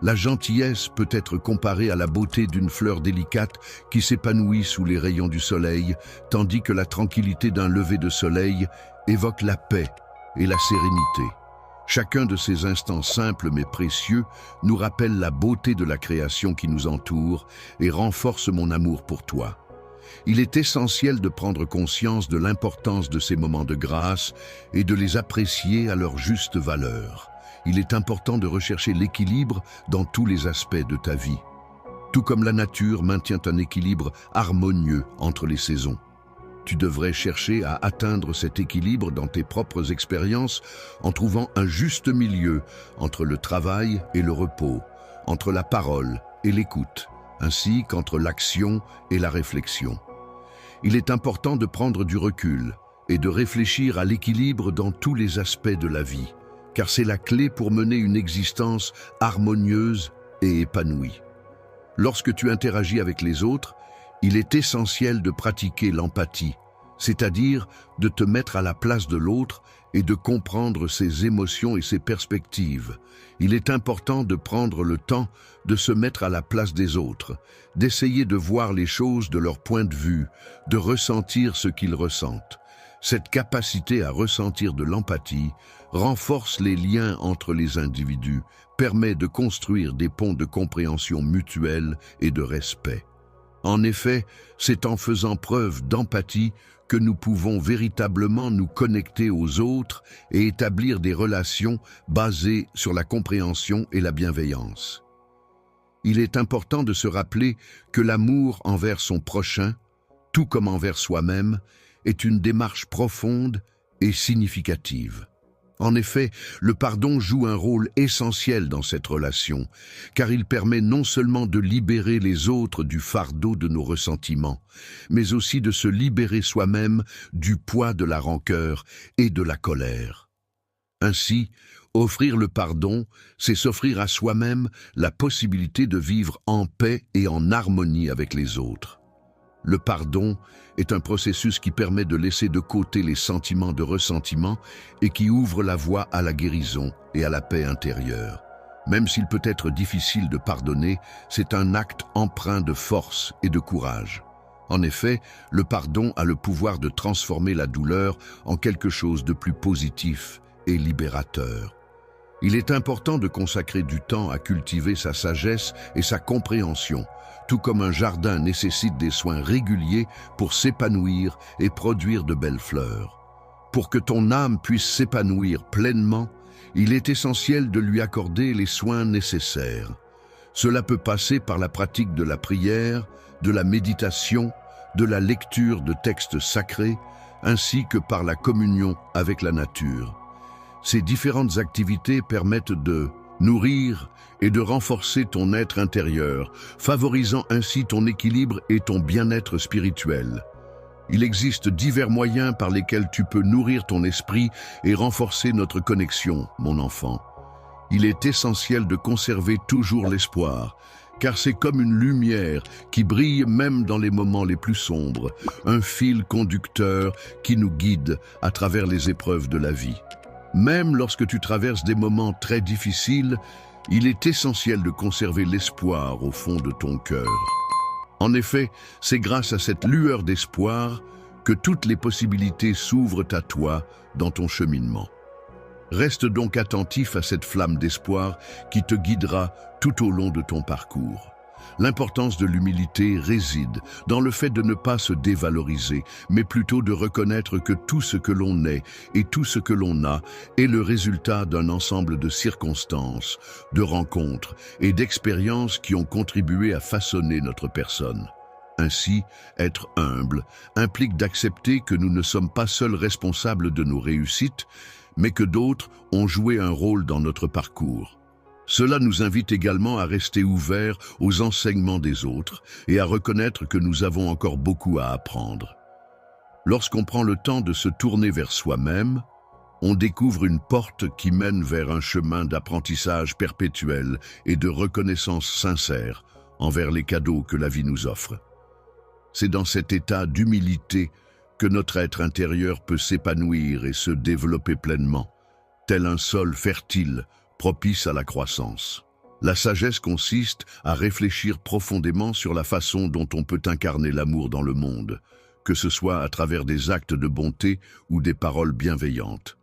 La gentillesse peut être comparée à la beauté d'une fleur délicate qui s'épanouit sous les rayons du soleil, tandis que la tranquillité d'un lever de soleil évoque la paix et la sérénité. Chacun de ces instants simples mais précieux nous rappelle la beauté de la création qui nous entoure et renforce mon amour pour toi. Il est essentiel de prendre conscience de l'importance de ces moments de grâce et de les apprécier à leur juste valeur. Il est important de rechercher l'équilibre dans tous les aspects de ta vie. Tout comme la nature maintient un équilibre harmonieux entre les saisons. Tu devrais chercher à atteindre cet équilibre dans tes propres expériences en trouvant un juste milieu entre le travail et le repos, entre la parole et l'écoute, ainsi qu'entre l'action et la réflexion. Il est important de prendre du recul et de réfléchir à l'équilibre dans tous les aspects de la vie, car c'est la clé pour mener une existence harmonieuse et épanouie. Lorsque tu interagis avec les autres, il est essentiel de pratiquer l'empathie, c'est-à-dire de te mettre à la place de l'autre et de comprendre ses émotions et ses perspectives. Il est important de prendre le temps de se mettre à la place des autres, d'essayer de voir les choses de leur point de vue, de ressentir ce qu'ils ressentent. Cette capacité à ressentir de l'empathie renforce les liens entre les individus, permet de construire des ponts de compréhension mutuelle et de respect. En effet, c'est en faisant preuve d'empathie que nous pouvons véritablement nous connecter aux autres et établir des relations basées sur la compréhension et la bienveillance. Il est important de se rappeler que l'amour envers son prochain, tout comme envers soi-même, est une démarche profonde et significative. En effet, le pardon joue un rôle essentiel dans cette relation, car il permet non seulement de libérer les autres du fardeau de nos ressentiments, mais aussi de se libérer soi-même du poids de la rancœur et de la colère. Ainsi, offrir le pardon, c'est s'offrir à soi-même la possibilité de vivre en paix et en harmonie avec les autres. Le pardon est un processus qui permet de laisser de côté les sentiments de ressentiment et qui ouvre la voie à la guérison et à la paix intérieure. Même s'il peut être difficile de pardonner, c'est un acte empreint de force et de courage. En effet, le pardon a le pouvoir de transformer la douleur en quelque chose de plus positif et libérateur. Il est important de consacrer du temps à cultiver sa sagesse et sa compréhension, tout comme un jardin nécessite des soins réguliers pour s'épanouir et produire de belles fleurs. Pour que ton âme puisse s'épanouir pleinement, il est essentiel de lui accorder les soins nécessaires. Cela peut passer par la pratique de la prière, de la méditation, de la lecture de textes sacrés, ainsi que par la communion avec la nature. Ces différentes activités permettent de nourrir et de renforcer ton être intérieur, favorisant ainsi ton équilibre et ton bien-être spirituel. Il existe divers moyens par lesquels tu peux nourrir ton esprit et renforcer notre connexion, mon enfant. Il est essentiel de conserver toujours l'espoir, car c'est comme une lumière qui brille même dans les moments les plus sombres, un fil conducteur qui nous guide à travers les épreuves de la vie. Même lorsque tu traverses des moments très difficiles, il est essentiel de conserver l'espoir au fond de ton cœur. En effet, c'est grâce à cette lueur d'espoir que toutes les possibilités s'ouvrent à toi dans ton cheminement. Reste donc attentif à cette flamme d'espoir qui te guidera tout au long de ton parcours. L'importance de l'humilité réside dans le fait de ne pas se dévaloriser, mais plutôt de reconnaître que tout ce que l'on est et tout ce que l'on a est le résultat d'un ensemble de circonstances, de rencontres et d'expériences qui ont contribué à façonner notre personne. Ainsi, être humble implique d'accepter que nous ne sommes pas seuls responsables de nos réussites, mais que d'autres ont joué un rôle dans notre parcours. Cela nous invite également à rester ouverts aux enseignements des autres et à reconnaître que nous avons encore beaucoup à apprendre. Lorsqu'on prend le temps de se tourner vers soi-même, on découvre une porte qui mène vers un chemin d'apprentissage perpétuel et de reconnaissance sincère envers les cadeaux que la vie nous offre. C'est dans cet état d'humilité que notre être intérieur peut s'épanouir et se développer pleinement, tel un sol fertile, propice à la croissance. La sagesse consiste à réfléchir profondément sur la façon dont on peut incarner l'amour dans le monde, que ce soit à travers des actes de bonté ou des paroles bienveillantes.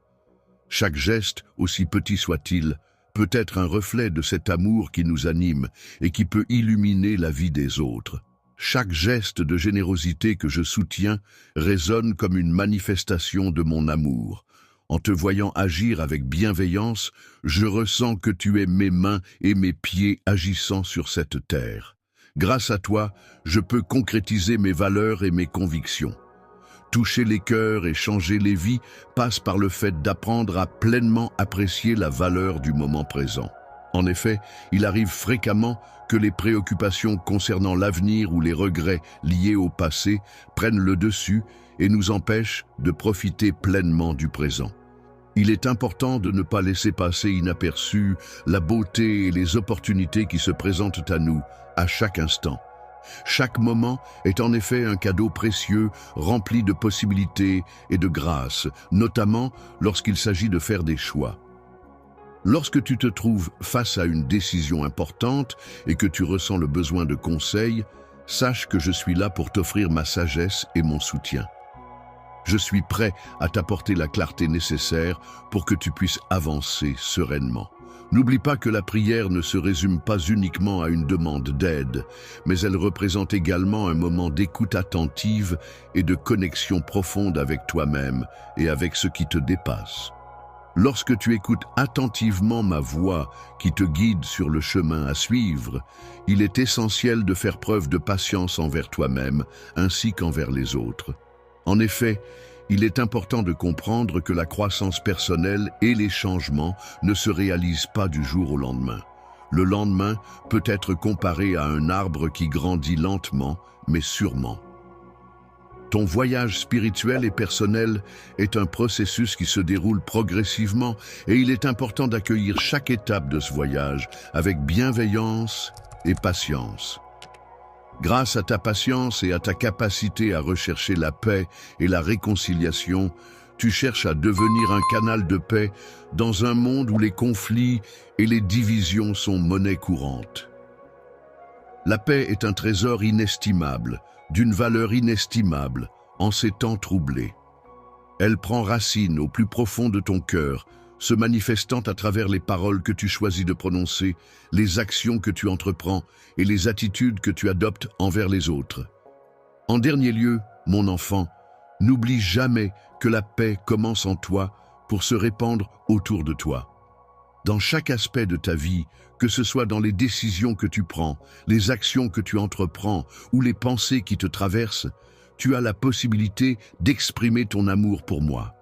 Chaque geste, aussi petit soit-il, peut être un reflet de cet amour qui nous anime et qui peut illuminer la vie des autres. Chaque geste de générosité que je soutiens résonne comme une manifestation de mon amour. En te voyant agir avec bienveillance, je ressens que tu es mes mains et mes pieds agissant sur cette terre. Grâce à toi, je peux concrétiser mes valeurs et mes convictions. Toucher les cœurs et changer les vies passe par le fait d'apprendre à pleinement apprécier la valeur du moment présent. En effet, il arrive fréquemment que les préoccupations concernant l'avenir ou les regrets liés au passé prennent le dessus et nous empêchent de profiter pleinement du présent. Il est important de ne pas laisser passer inaperçue la beauté et les opportunités qui se présentent à nous à chaque instant. Chaque moment est en effet un cadeau précieux rempli de possibilités et de grâce, notamment lorsqu'il s'agit de faire des choix. Lorsque tu te trouves face à une décision importante et que tu ressens le besoin de conseils, sache que je suis là pour t'offrir ma sagesse et mon soutien. Je suis prêt à t'apporter la clarté nécessaire pour que tu puisses avancer sereinement. N'oublie pas que la prière ne se résume pas uniquement à une demande d'aide, mais elle représente également un moment d'écoute attentive et de connexion profonde avec toi-même et avec ce qui te dépasse. Lorsque tu écoutes attentivement ma voix qui te guide sur le chemin à suivre, il est essentiel de faire preuve de patience envers toi-même ainsi qu'envers les autres. En effet, il est important de comprendre que la croissance personnelle et les changements ne se réalisent pas du jour au lendemain. Le lendemain peut être comparé à un arbre qui grandit lentement, mais sûrement. Ton voyage spirituel et personnel est un processus qui se déroule progressivement et il est important d'accueillir chaque étape de ce voyage avec bienveillance et patience. Grâce à ta patience et à ta capacité à rechercher la paix et la réconciliation, tu cherches à devenir un canal de paix dans un monde où les conflits et les divisions sont monnaie courante. La paix est un trésor inestimable, d'une valeur inestimable, en ces temps troublés. Elle prend racine au plus profond de ton cœur, se manifestant à travers les paroles que tu choisis de prononcer, les actions que tu entreprends et les attitudes que tu adoptes envers les autres. En dernier lieu, mon enfant, n'oublie jamais que la paix commence en toi pour se répandre autour de toi. Dans chaque aspect de ta vie, que ce soit dans les décisions que tu prends, les actions que tu entreprends ou les pensées qui te traversent, tu as la possibilité d'exprimer ton amour pour moi.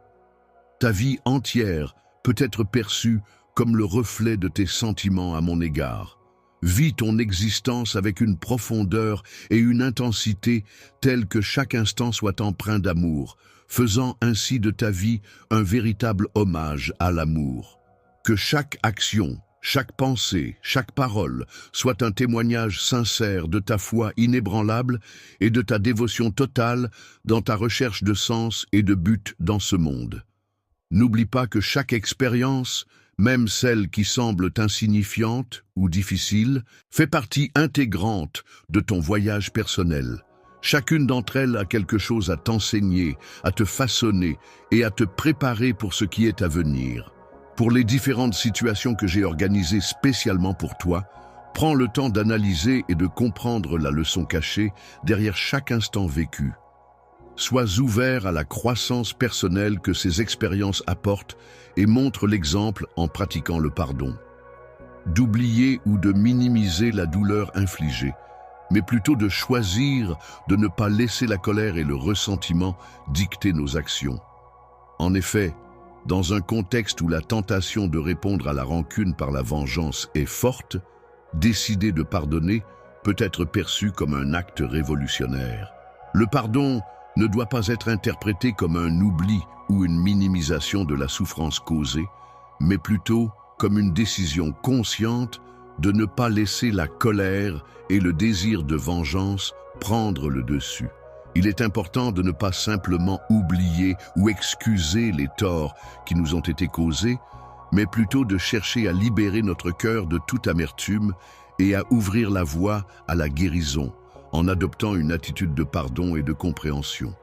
Ta vie entière peut être perçue comme le reflet de tes sentiments à mon égard. Vis ton existence avec une profondeur et une intensité telles que chaque instant soit empreint d'amour, faisant ainsi de ta vie un véritable hommage à l'amour. Que chaque action, chaque pensée, chaque parole soit un témoignage sincère de ta foi inébranlable et de ta dévotion totale dans ta recherche de sens et de but dans ce monde. N'oublie pas que chaque expérience, même celle qui semble insignifiante ou difficile, fait partie intégrante de ton voyage personnel. Chacune d'entre elles a quelque chose à t'enseigner, à te façonner et à te préparer pour ce qui est à venir. Pour les différentes situations que j'ai organisées spécialement pour toi, prends le temps d'analyser et de comprendre la leçon cachée derrière chaque instant vécu. Sois ouvert à la croissance personnelle que ces expériences apportent et montre l'exemple en pratiquant le pardon. D'oublier ou de minimiser la douleur infligée, mais plutôt de choisir de ne pas laisser la colère et le ressentiment dicter nos actions. En effet, dans un contexte où la tentation de répondre à la rancune par la vengeance est forte, décider de pardonner peut être perçu comme un acte révolutionnaire. Le pardon ne doit pas être interprété comme un oubli ou une minimisation de la souffrance causée, mais plutôt comme une décision consciente de ne pas laisser la colère et le désir de vengeance prendre le dessus. Il est important de ne pas simplement oublier ou excuser les torts qui nous ont été causés, mais plutôt de chercher à libérer notre cœur de toute amertume et à ouvrir la voie à la guérison, en adoptant une attitude de pardon et de compréhension.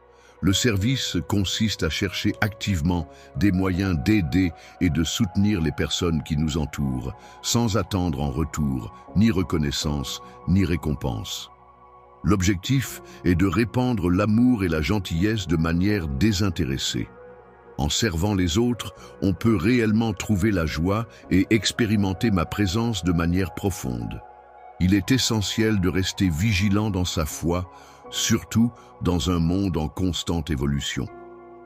Le service consiste à chercher activement des moyens d'aider et de soutenir les personnes qui nous entourent, sans attendre en retour ni reconnaissance ni récompense. L'objectif est de répandre l'amour et la gentillesse de manière désintéressée. En servant les autres, on peut réellement trouver la joie et expérimenter ma présence de manière profonde. Il est essentiel de rester vigilant dans sa foi, surtout dans un monde en constante évolution.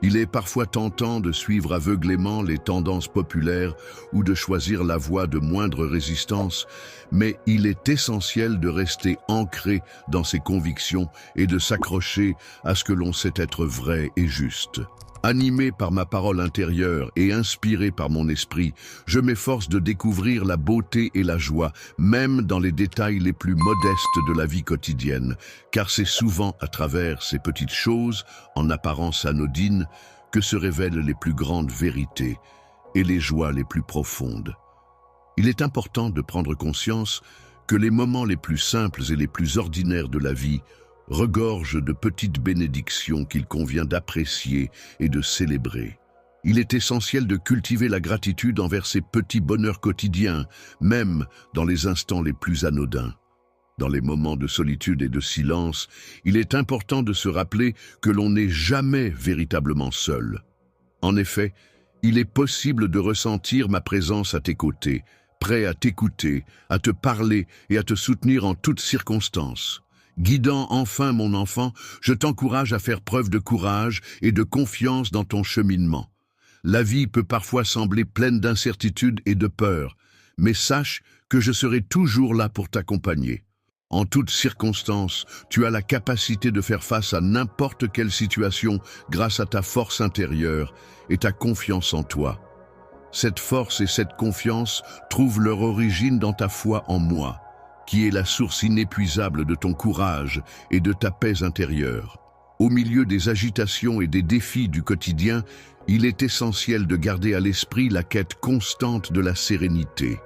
Il est parfois tentant de suivre aveuglément les tendances populaires ou de choisir la voie de moindre résistance, mais il est essentiel de rester ancré dans ses convictions et de s'accrocher à ce que l'on sait être vrai et juste. Animé par ma parole intérieure et inspiré par mon esprit, je m'efforce de découvrir la beauté et la joie, même dans les détails les plus modestes de la vie quotidienne, car c'est souvent à travers ces petites choses, en apparence anodines, que se révèlent les plus grandes vérités et les joies les plus profondes. Il est important de prendre conscience que les moments les plus simples et les plus ordinaires de la vie regorge de petites bénédictions qu'il convient d'apprécier et de célébrer. Il est essentiel de cultiver la gratitude envers ces petits bonheurs quotidiens, même dans les instants les plus anodins. Dans les moments de solitude et de silence, il est important de se rappeler que l'on n'est jamais véritablement seul. En effet, il est possible de ressentir ma présence à tes côtés, prêt à t'écouter, à te parler et à te soutenir en toutes circonstances. Guidant enfin mon enfant, je t'encourage à faire preuve de courage et de confiance dans ton cheminement. La vie peut parfois sembler pleine d'incertitudes et de peur, mais sache que je serai toujours là pour t'accompagner. En toutes circonstances, tu as la capacité de faire face à n'importe quelle situation grâce à ta force intérieure et ta confiance en toi. Cette force et cette confiance trouvent leur origine dans ta foi en moi, qui est la source inépuisable de ton courage et de ta paix intérieure. Au milieu des agitations et des défis du quotidien, il est essentiel de garder à l'esprit la quête constante de la sérénité.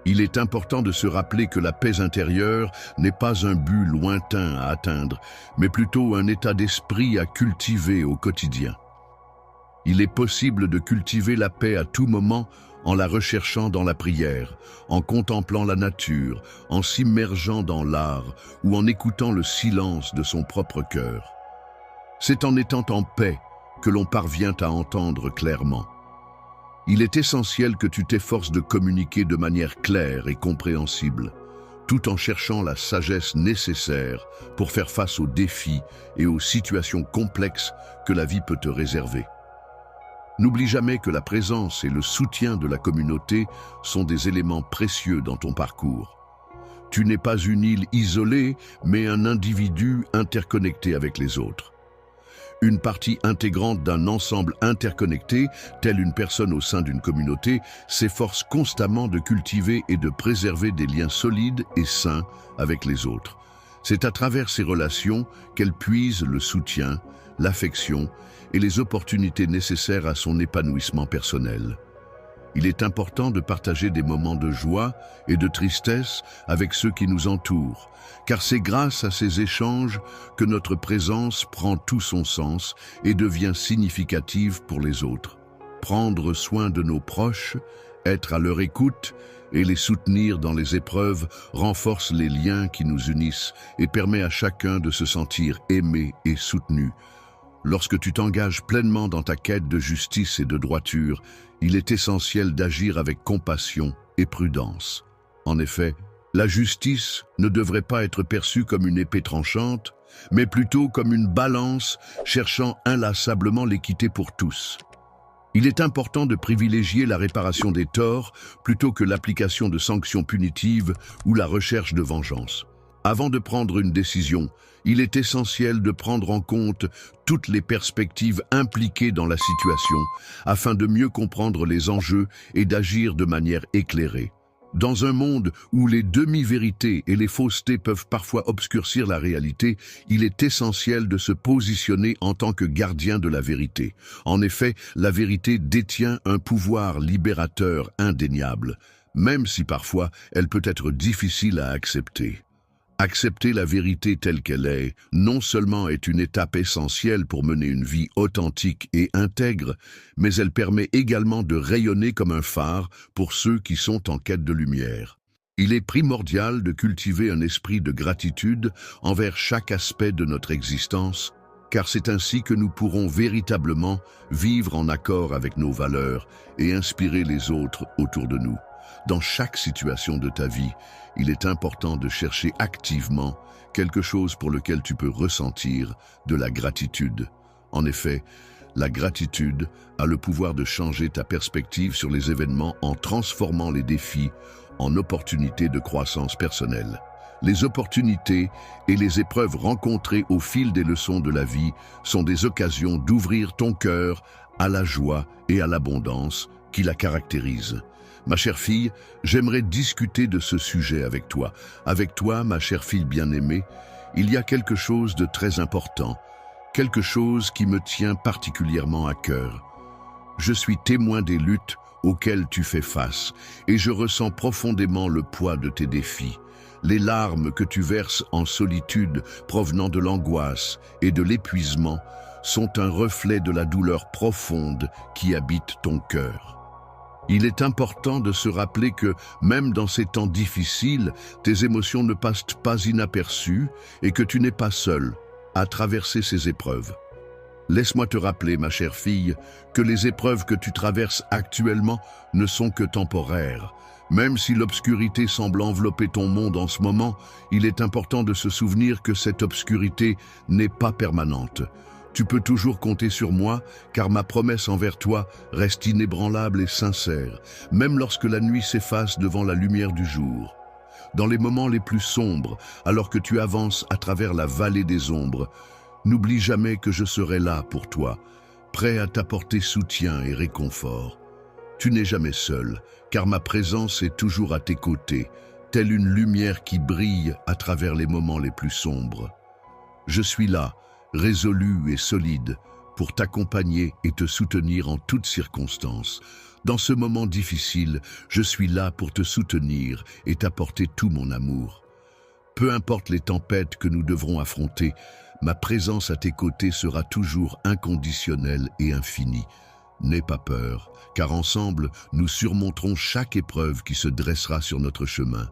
Il est important de se rappeler que la paix intérieure n'est pas un but lointain à atteindre, mais plutôt un état d'esprit à cultiver au quotidien. Il est possible de cultiver la paix à tout moment en la recherchant dans la prière, en contemplant la nature, en s'immergeant dans l'art ou en écoutant le silence de son propre cœur. C'est en étant en paix que l'on parvient à entendre clairement. Il est essentiel que tu t'efforces de communiquer de manière claire et compréhensible, tout en cherchant la sagesse nécessaire pour faire face aux défis et aux situations complexes que la vie peut te réserver. N'oublie jamais que la présence et le soutien de la communauté sont des éléments précieux dans ton parcours. Tu n'es pas une île isolée, mais un individu interconnecté avec les autres. Une partie intégrante d'un ensemble interconnecté, telle une personne au sein d'une communauté, s'efforce constamment de cultiver et de préserver des liens solides et sains avec les autres. C'est à travers ces relations qu'elle puise le soutien, l'affection et les opportunités nécessaires à son épanouissement personnel. Il est important de partager des moments de joie et de tristesse avec ceux qui nous entourent, car c'est grâce à ces échanges que notre présence prend tout son sens et devient significative pour les autres. Prendre soin de nos proches, être à leur écoute et les soutenir dans les épreuves renforce les liens qui nous unissent et permet à chacun de se sentir aimé et soutenu. Lorsque tu t'engages pleinement dans ta quête de justice et de droiture, il est essentiel d'agir avec compassion et prudence. En effet, la justice ne devrait pas être perçue comme une épée tranchante, mais plutôt comme une balance cherchant inlassablement l'équité pour tous. Il est important de privilégier la réparation des torts plutôt que l'application de sanctions punitives ou la recherche de vengeance. Avant de prendre une décision, il est essentiel de prendre en compte toutes les perspectives impliquées dans la situation afin de mieux comprendre les enjeux et d'agir de manière éclairée. Dans un monde où les demi-vérités et les faussetés peuvent parfois obscurcir la réalité, il est essentiel de se positionner en tant que gardien de la vérité. En effet, la vérité détient un pouvoir libérateur indéniable, même si parfois elle peut être difficile à accepter. Accepter la vérité telle qu'elle est, non seulement est une étape essentielle pour mener une vie authentique et intègre, mais elle permet également de rayonner comme un phare pour ceux qui sont en quête de lumière. Il est primordial de cultiver un esprit de gratitude envers chaque aspect de notre existence, car c'est ainsi que nous pourrons véritablement vivre en accord avec nos valeurs et inspirer les autres autour de nous. Dans chaque situation de ta vie, il est important de chercher activement quelque chose pour lequel tu peux ressentir de la gratitude. En effet, la gratitude a le pouvoir de changer ta perspective sur les événements en transformant les défis en opportunités de croissance personnelle. Les opportunités et les épreuves rencontrées au fil des leçons de la vie sont des occasions d'ouvrir ton cœur à la joie et à l'abondance qui la caractérisent. Ma chère fille, j'aimerais discuter de ce sujet avec toi. Avec toi, ma chère fille bien-aimée, il y a quelque chose de très important, quelque chose qui me tient particulièrement à cœur. Je suis témoin des luttes auxquelles tu fais face et je ressens profondément le poids de tes défis. Les larmes que tu verses en solitude provenant de l'angoisse et de l'épuisement sont un reflet de la douleur profonde qui habite ton cœur. Il est important de se rappeler que, même dans ces temps difficiles, tes émotions ne passent pas inaperçues et que tu n'es pas seule à traverser ces épreuves. Laisse-moi te rappeler, ma chère fille, que les épreuves que tu traverses actuellement ne sont que temporaires. Même si l'obscurité semble envelopper ton monde en ce moment, il est important de se souvenir que cette obscurité n'est pas permanente. Tu peux toujours compter sur moi, car ma promesse envers toi reste inébranlable et sincère, même lorsque la nuit s'efface devant la lumière du jour. Dans les moments les plus sombres, alors que tu avances à travers la vallée des ombres, n'oublie jamais que je serai là pour toi, prêt à t'apporter soutien et réconfort. Tu n'es jamais seul, car ma présence est toujours à tes côtés, telle une lumière qui brille à travers les moments les plus sombres. Je suis là, résolu et solide, pour t'accompagner et te soutenir en toutes circonstances. Dans ce moment difficile, je suis là pour te soutenir et t'apporter tout mon amour. Peu importe les tempêtes que nous devrons affronter, ma présence à tes côtés sera toujours inconditionnelle et infinie. N'aie pas peur, car ensemble, nous surmonterons chaque épreuve qui se dressera sur notre chemin.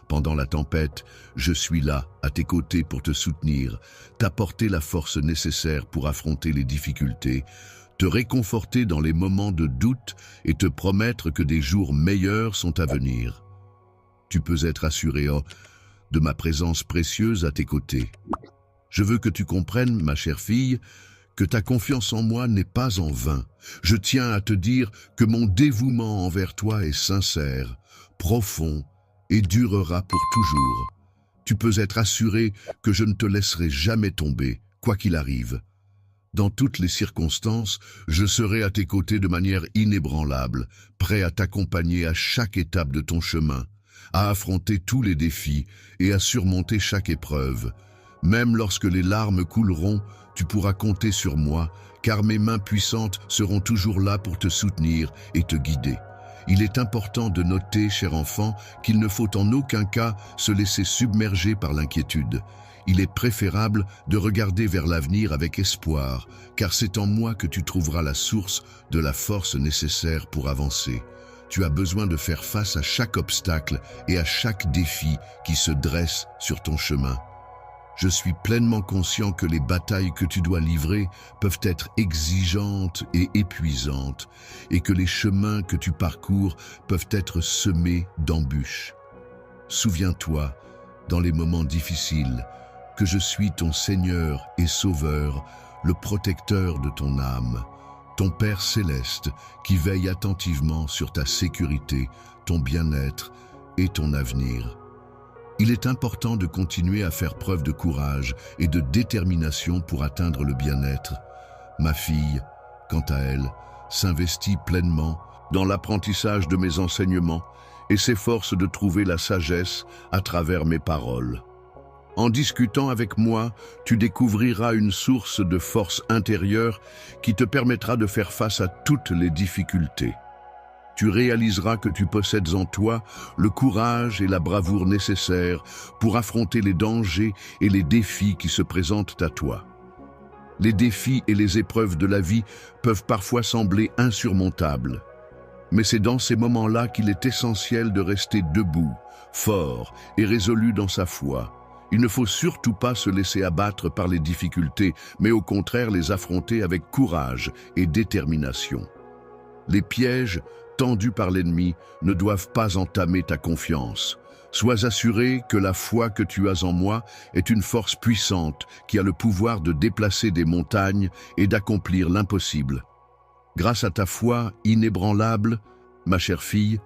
Pendant la tempête, je suis là, à tes côtés pour te soutenir, t'apporter la force nécessaire pour affronter les difficultés, te réconforter dans les moments de doute et te promettre que des jours meilleurs sont à venir. Tu peux être assuré de ma présence précieuse à tes côtés. Je veux que tu comprennes, ma chère fille, que ta confiance en moi n'est pas en vain. Je tiens à te dire que mon dévouement envers toi est sincère, profond et durera pour toujours. Tu peux être assuré que je ne te laisserai jamais tomber, quoi qu'il arrive. Dans toutes les circonstances, je serai à tes côtés de manière inébranlable, prêt à t'accompagner à chaque étape de ton chemin, à affronter tous les défis et à surmonter chaque épreuve. Même lorsque les larmes couleront, tu pourras compter sur moi, car mes mains puissantes seront toujours là pour te soutenir et te guider. Il est important de noter, cher enfant, qu'il ne faut en aucun cas se laisser submerger par l'inquiétude. Il est préférable de regarder vers l'avenir avec espoir, car c'est en moi que tu trouveras la source de la force nécessaire pour avancer. Tu as besoin de faire face à chaque obstacle et à chaque défi qui se dresse sur ton chemin. Je suis pleinement conscient que les batailles que tu dois livrer peuvent être exigeantes et épuisantes, et que les chemins que tu parcours peuvent être semés d'embûches. Souviens-toi, dans les moments difficiles, que je suis ton Seigneur et Sauveur, le protecteur de ton âme, ton Père céleste qui veille attentivement sur ta sécurité, ton bien-être et ton avenir. Il est important de continuer à faire preuve de courage et de détermination pour atteindre le bien-être. Ma fille, quant à elle, s'investit pleinement dans l'apprentissage de mes enseignements et s'efforce de trouver la sagesse à travers mes paroles. En discutant avec moi, tu découvriras une source de force intérieure qui te permettra de faire face à toutes les difficultés. Tu réaliseras que tu possèdes en toi le courage et la bravoure nécessaires pour affronter les dangers et les défis qui se présentent à toi. Les défis et les épreuves de la vie peuvent parfois sembler insurmontables, mais c'est dans ces moments-là qu'il est essentiel de rester debout, fort et résolu dans sa foi. Il ne faut surtout pas se laisser abattre par les difficultés, mais au contraire les affronter avec courage et détermination. Les pièges tendus par l'ennemi ne doivent pas entamer ta confiance. Sois assuré que la foi que tu as en moi est une force puissante qui a le pouvoir de déplacer des montagnes et d'accomplir l'impossible. Grâce à ta foi inébranlable, ma chère fille,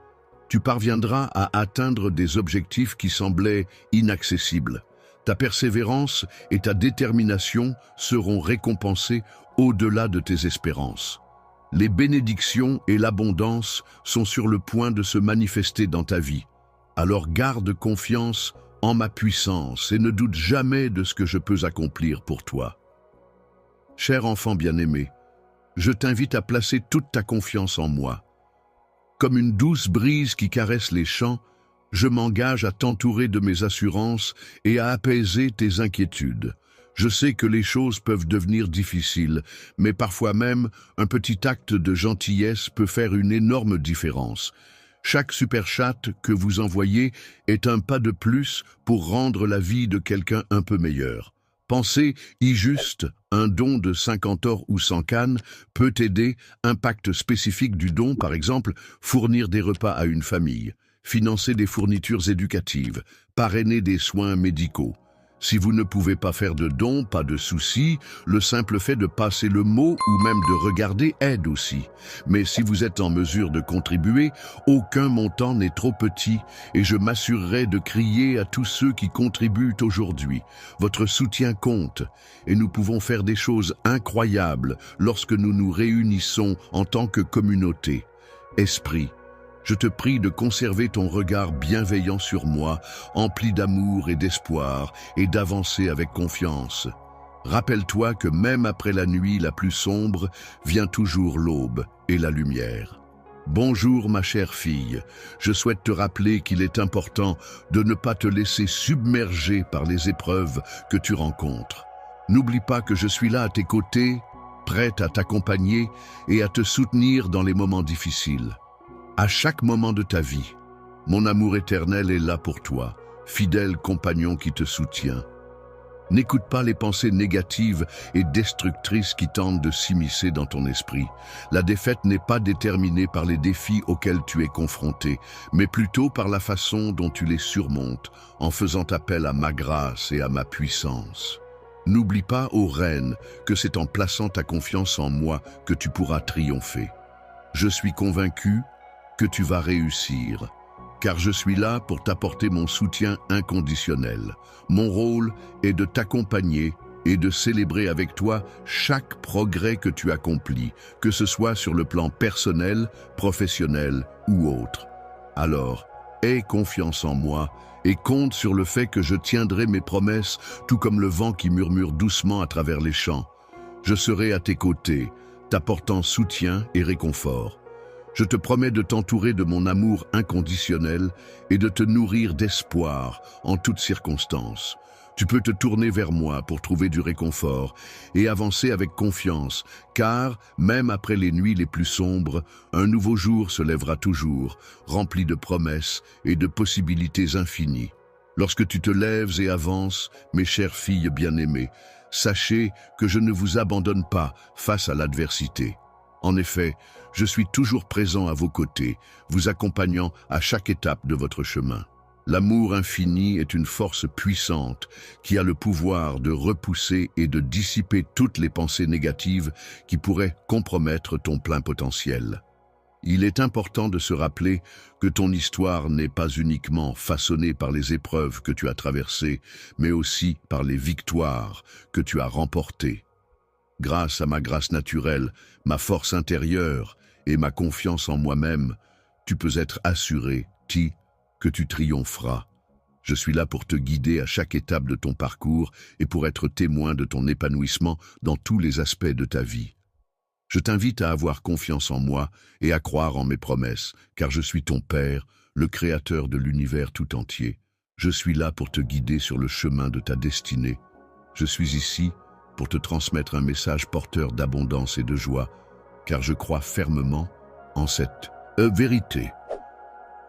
tu parviendras à atteindre des objectifs qui semblaient inaccessibles. Ta persévérance et ta détermination seront récompensées au-delà de tes espérances. Les bénédictions et l'abondance sont sur le point de se manifester dans ta vie. Alors garde confiance en ma puissance et ne doute jamais de ce que je peux accomplir pour toi. Cher enfant bien-aimé, je t'invite à placer toute ta confiance en moi. Comme une douce brise qui caresse les champs, je m'engage à t'entourer de mes assurances et à apaiser tes inquiétudes. Je sais que les choses peuvent devenir difficiles, mais parfois même, un petit acte de gentillesse peut faire une énorme différence. Chaque super chat que vous envoyez est un pas de plus pour rendre la vie de quelqu'un un peu meilleure. Pensez y juste, un don de 50 ors ou 100 cannes peut aider. Impact spécifique du don, par exemple, fournir des repas à une famille, financer des fournitures éducatives, parrainer des soins médicaux. Si vous ne pouvez pas faire de dons, pas de souci, le simple fait de passer le mot ou même de regarder aide aussi. Mais si vous êtes en mesure de contribuer, aucun montant n'est trop petit et je m'assurerai de crier à tous ceux qui contribuent aujourd'hui. Votre soutien compte et nous pouvons faire des choses incroyables lorsque nous nous réunissons en tant que communauté. Esprit, je te prie de conserver ton regard bienveillant sur moi, empli d'amour et d'espoir, et d'avancer avec confiance. Rappelle-toi que même après la nuit la plus sombre, vient toujours l'aube et la lumière. Bonjour ma chère fille, je souhaite te rappeler qu'il est important de ne pas te laisser submerger par les épreuves que tu rencontres. N'oublie pas que je suis là à tes côtés, prête à t'accompagner et à te soutenir dans les moments difficiles. À chaque moment de ta vie, mon amour éternel est là pour toi, fidèle compagnon qui te soutient. N'écoute pas les pensées négatives et destructrices qui tentent de s'immiscer dans ton esprit. La défaite n'est pas déterminée par les défis auxquels tu es confronté, mais plutôt par la façon dont tu les surmontes, en faisant appel à ma grâce et à ma puissance. N'oublie pas, ô reine, que c'est en plaçant ta confiance en moi que tu pourras triompher. Je suis convaincu que tu vas réussir, car je suis là pour t'apporter mon soutien inconditionnel. Mon rôle est de t'accompagner et de célébrer avec toi chaque progrès que tu accomplis, que ce soit sur le plan personnel, professionnel ou autre. Alors, aie confiance en moi et compte sur le fait que je tiendrai mes promesses, tout comme le vent qui murmure doucement à travers les champs. Je serai à tes côtés, t'apportant soutien et réconfort. Je te promets de t'entourer de mon amour inconditionnel et de te nourrir d'espoir en toutes circonstances. Tu peux te tourner vers moi pour trouver du réconfort et avancer avec confiance, car, même après les nuits les plus sombres, un nouveau jour se lèvera toujours, rempli de promesses et de possibilités infinies. Lorsque tu te lèves et avances, mes chères filles bien-aimées, sachez que je ne vous abandonne pas face à l'adversité. En effet, je suis toujours présent à vos côtés, vous accompagnant à chaque étape de votre chemin. L'amour infini est une force puissante qui a le pouvoir de repousser et de dissiper toutes les pensées négatives qui pourraient compromettre ton plein potentiel. Il est important de se rappeler que ton histoire n'est pas uniquement façonnée par les épreuves que tu as traversées, mais aussi par les victoires que tu as remportées. Grâce à ma grâce naturelle, ma force intérieure et ma confiance en moi-même, tu peux être assuré, que tu triompheras. Je suis là pour te guider à chaque étape de ton parcours et pour être témoin de ton épanouissement dans tous les aspects de ta vie. Je t'invite à avoir confiance en moi et à croire en mes promesses, car je suis ton Père, le Créateur de l'univers tout entier. Je suis là pour te guider sur le chemin de ta destinée. Je suis ici pour te transmettre un message porteur d'abondance et de joie, car je crois fermement en cette vérité.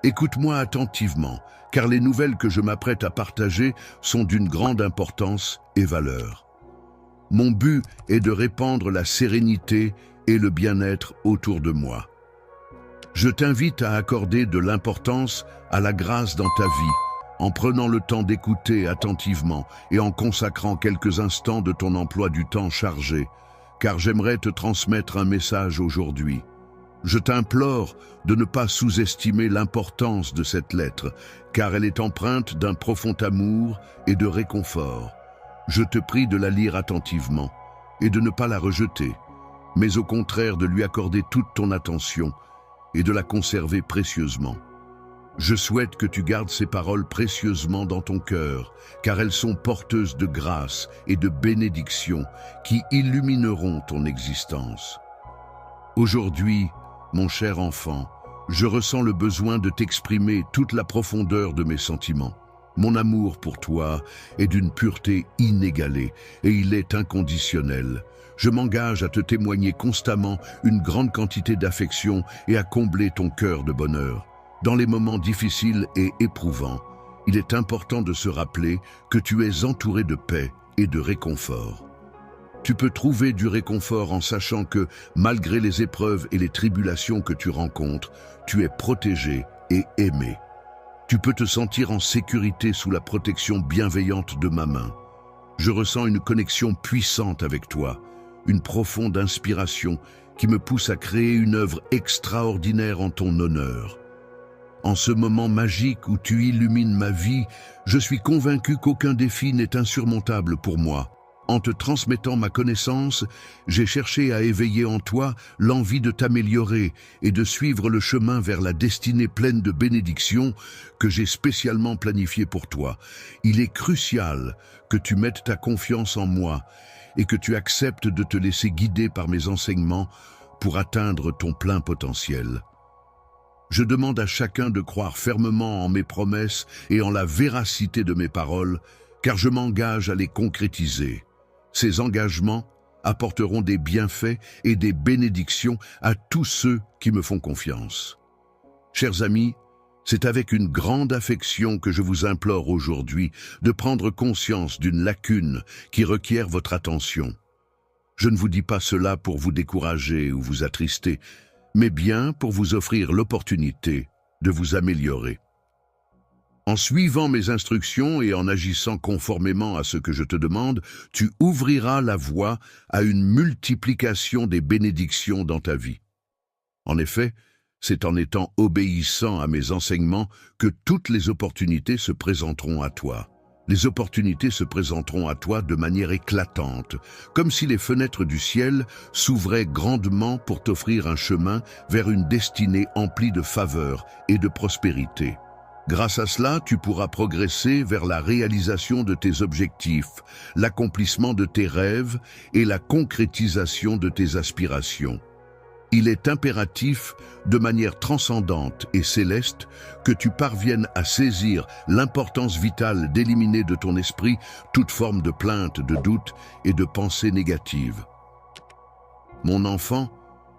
Écoute-moi attentivement, car les nouvelles que je m'apprête à partager sont d'une grande importance et valeur. Mon but est de répandre la sérénité et le bien-être autour de moi. Je t'invite à accorder de l'importance à la grâce dans ta vie, en prenant le temps d'écouter attentivement et en consacrant quelques instants de ton emploi du temps chargé, car j'aimerais te transmettre un message aujourd'hui. Je t'implore de ne pas sous-estimer l'importance de cette lettre, car elle est empreinte d'un profond amour et de réconfort. Je te prie de la lire attentivement et de ne pas la rejeter, mais au contraire de lui accorder toute ton attention et de la conserver précieusement. Je souhaite que tu gardes ces paroles précieusement dans ton cœur, car elles sont porteuses de grâce et de bénédiction qui illumineront ton existence. Aujourd'hui, mon cher enfant, je ressens le besoin de t'exprimer toute la profondeur de mes sentiments. Mon amour pour toi est d'une pureté inégalée et il est inconditionnel. Je m'engage à te témoigner constamment une grande quantité d'affection et à combler ton cœur de bonheur. Dans les moments difficiles et éprouvants, il est important de se rappeler que tu es entouré de paix et de réconfort. Tu peux trouver du réconfort en sachant que, malgré les épreuves et les tribulations que tu rencontres, tu es protégé et aimé. Tu peux te sentir en sécurité sous la protection bienveillante de ma main. Je ressens une connexion puissante avec toi, une profonde inspiration qui me pousse à créer une œuvre extraordinaire en ton honneur. En ce moment magique où tu illumines ma vie, je suis convaincu qu'aucun défi n'est insurmontable pour moi. En te transmettant ma connaissance, j'ai cherché à éveiller en toi l'envie de t'améliorer et de suivre le chemin vers la destinée pleine de bénédictions que j'ai spécialement planifiée pour toi. Il est crucial que tu mettes ta confiance en moi et que tu acceptes de te laisser guider par mes enseignements pour atteindre ton plein potentiel. Je demande à chacun de croire fermement en mes promesses et en la véracité de mes paroles, car je m'engage à les concrétiser. Ces engagements apporteront des bienfaits et des bénédictions à tous ceux qui me font confiance. Chers amis, C'est avec une grande affection que je vous implore aujourd'hui de prendre conscience d'une lacune qui requiert votre attention. Je ne vous dis pas cela pour vous décourager ou vous attrister, mais bien pour vous offrir l'opportunité de vous améliorer. En suivant mes instructions et en agissant conformément à ce que je te demande, tu ouvriras la voie à une multiplication des bénédictions dans ta vie. En effet, c'est en étant obéissant à mes enseignements que toutes les opportunités se présenteront à toi. Les opportunités se présenteront à toi de manière éclatante, comme si les fenêtres du ciel s'ouvraient grandement pour t'offrir un chemin vers une destinée emplie de faveur et de prospérité. Grâce à cela, tu pourras progresser vers la réalisation de tes objectifs, l'accomplissement de tes rêves et la concrétisation de tes aspirations. Il est impératif, de manière transcendante et céleste, que tu parviennes à saisir l'importance vitale d'éliminer de ton esprit toute forme de plainte, de doute et de pensée négative. Mon enfant,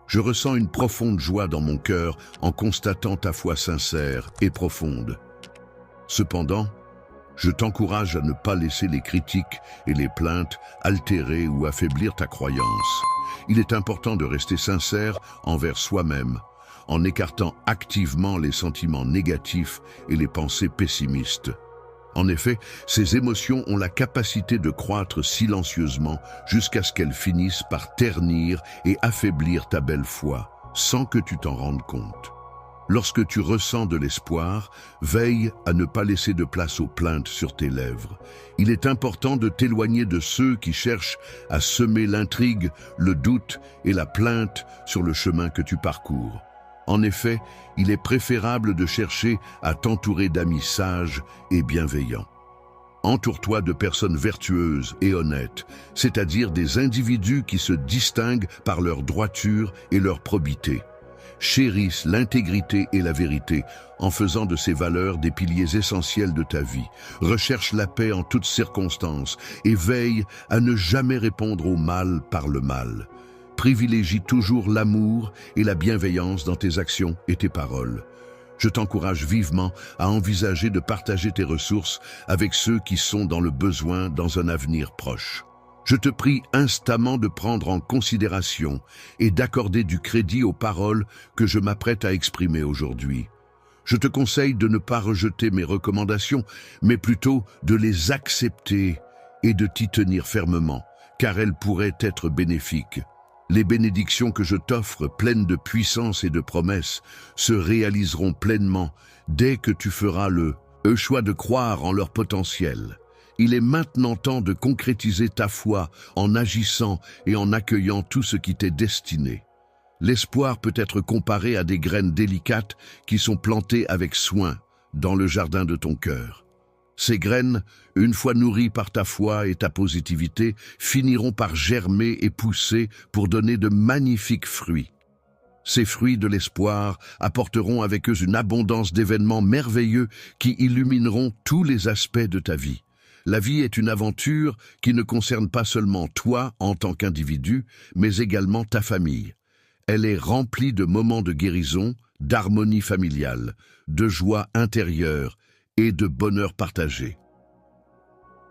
je ressens une profonde joie dans mon cœur en constatant ta foi sincère et profonde. Cependant, je t'encourage à ne pas laisser les critiques et les plaintes altérer ou affaiblir ta croyance. Il est important de rester sincère envers soi-même, en écartant activement les sentiments négatifs et les pensées pessimistes. En effet, ces émotions ont la capacité de croître silencieusement jusqu'à ce qu'elles finissent par ternir et affaiblir ta belle foi, sans que tu t'en rendes compte. Lorsque tu ressens de l'espoir, veille à ne pas laisser de place aux plaintes sur tes lèvres. Il est important de t'éloigner de ceux qui cherchent à semer l'intrigue, le doute et la plainte sur le chemin que tu parcours. En effet, il est préférable de chercher à t'entourer d'amis sages et bienveillants. Entoure-toi de personnes vertueuses et honnêtes, c'est-à-dire des individus qui se distinguent par leur droiture et leur probité. Chérisse l'intégrité et la vérité en faisant de ces valeurs des piliers essentiels de ta vie. Recherche la paix en toutes circonstances et veille à ne jamais répondre au mal par le mal. Privilégie toujours l'amour et la bienveillance dans tes actions et tes paroles. Je t'encourage vivement à envisager de partager tes ressources avec ceux qui sont dans le besoin dans un avenir proche. Je te prie instamment de prendre en considération et d'accorder du crédit aux paroles que je m'apprête à exprimer aujourd'hui. Je te conseille de ne pas rejeter mes recommandations, mais plutôt de les accepter et de t'y tenir fermement, car elles pourraient être bénéfiques. Les bénédictions que je t'offre, pleines de puissance et de promesses, se réaliseront pleinement dès que tu feras le choix de croire en leur potentiel. Il est maintenant temps de concrétiser ta foi en agissant et en accueillant tout ce qui t'est destiné. L'espoir peut être comparé à des graines délicates qui sont plantées avec soin dans le jardin de ton cœur. Ces graines, une fois nourries par ta foi et ta positivité, finiront par germer et pousser pour donner de magnifiques fruits. Ces fruits de l'espoir apporteront avec eux une abondance d'événements merveilleux qui illumineront tous les aspects de ta vie. La vie est une aventure qui ne concerne pas seulement toi en tant qu'individu, mais également ta famille. Elle est remplie de moments de guérison, d'harmonie familiale, de joie intérieure et de bonheur partagé.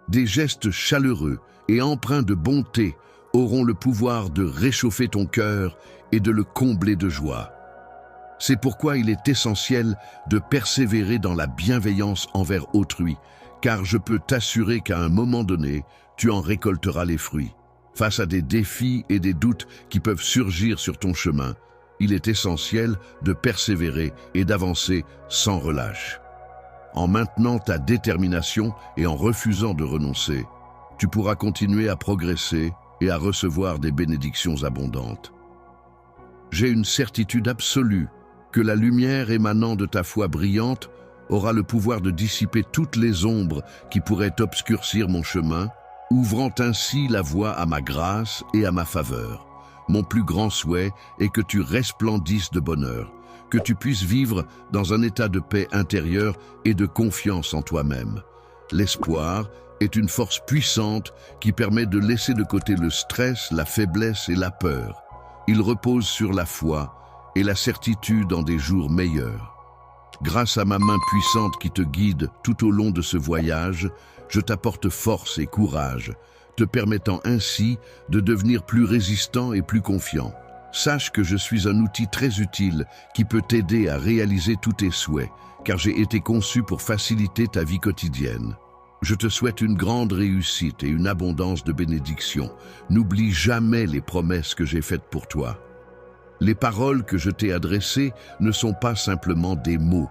Des gestes chaleureux et empreints de bonté auront le pouvoir de réchauffer ton cœur et de le combler de joie. C'est pourquoi il est essentiel de persévérer dans la bienveillance envers autrui, car je peux t'assurer qu'à un moment donné, tu en récolteras les fruits. Face à des défis et des doutes qui peuvent surgir sur ton chemin, il est essentiel de persévérer et d'avancer sans relâche. En maintenant ta détermination et en refusant de renoncer, tu pourras continuer à progresser et à recevoir des bénédictions abondantes. J'ai une certitude absolue que la lumière émanant de ta foi brillante aura le pouvoir de dissiper toutes les ombres qui pourraient obscurcir mon chemin, ouvrant ainsi la voie à ma grâce et à ma faveur. Mon plus grand souhait est que tu resplendisses de bonheur, que tu puisses vivre dans un état de paix intérieure et de confiance en toi-même. L'espoir est une force puissante qui permet de laisser de côté le stress, la faiblesse et la peur. Il repose sur la foi et la certitude en des jours meilleurs. Grâce à ma main puissante qui te guide tout au long de ce voyage, je t'apporte force et courage, te permettant ainsi de devenir plus résistant et plus confiant. Sache que je suis un outil très utile qui peut t'aider à réaliser tous tes souhaits, car j'ai été conçu pour faciliter ta vie quotidienne. Je te souhaite une grande réussite et une abondance de bénédictions. N'oublie jamais les promesses que j'ai faites pour toi. Les paroles que je t'ai adressées ne sont pas simplement des mots,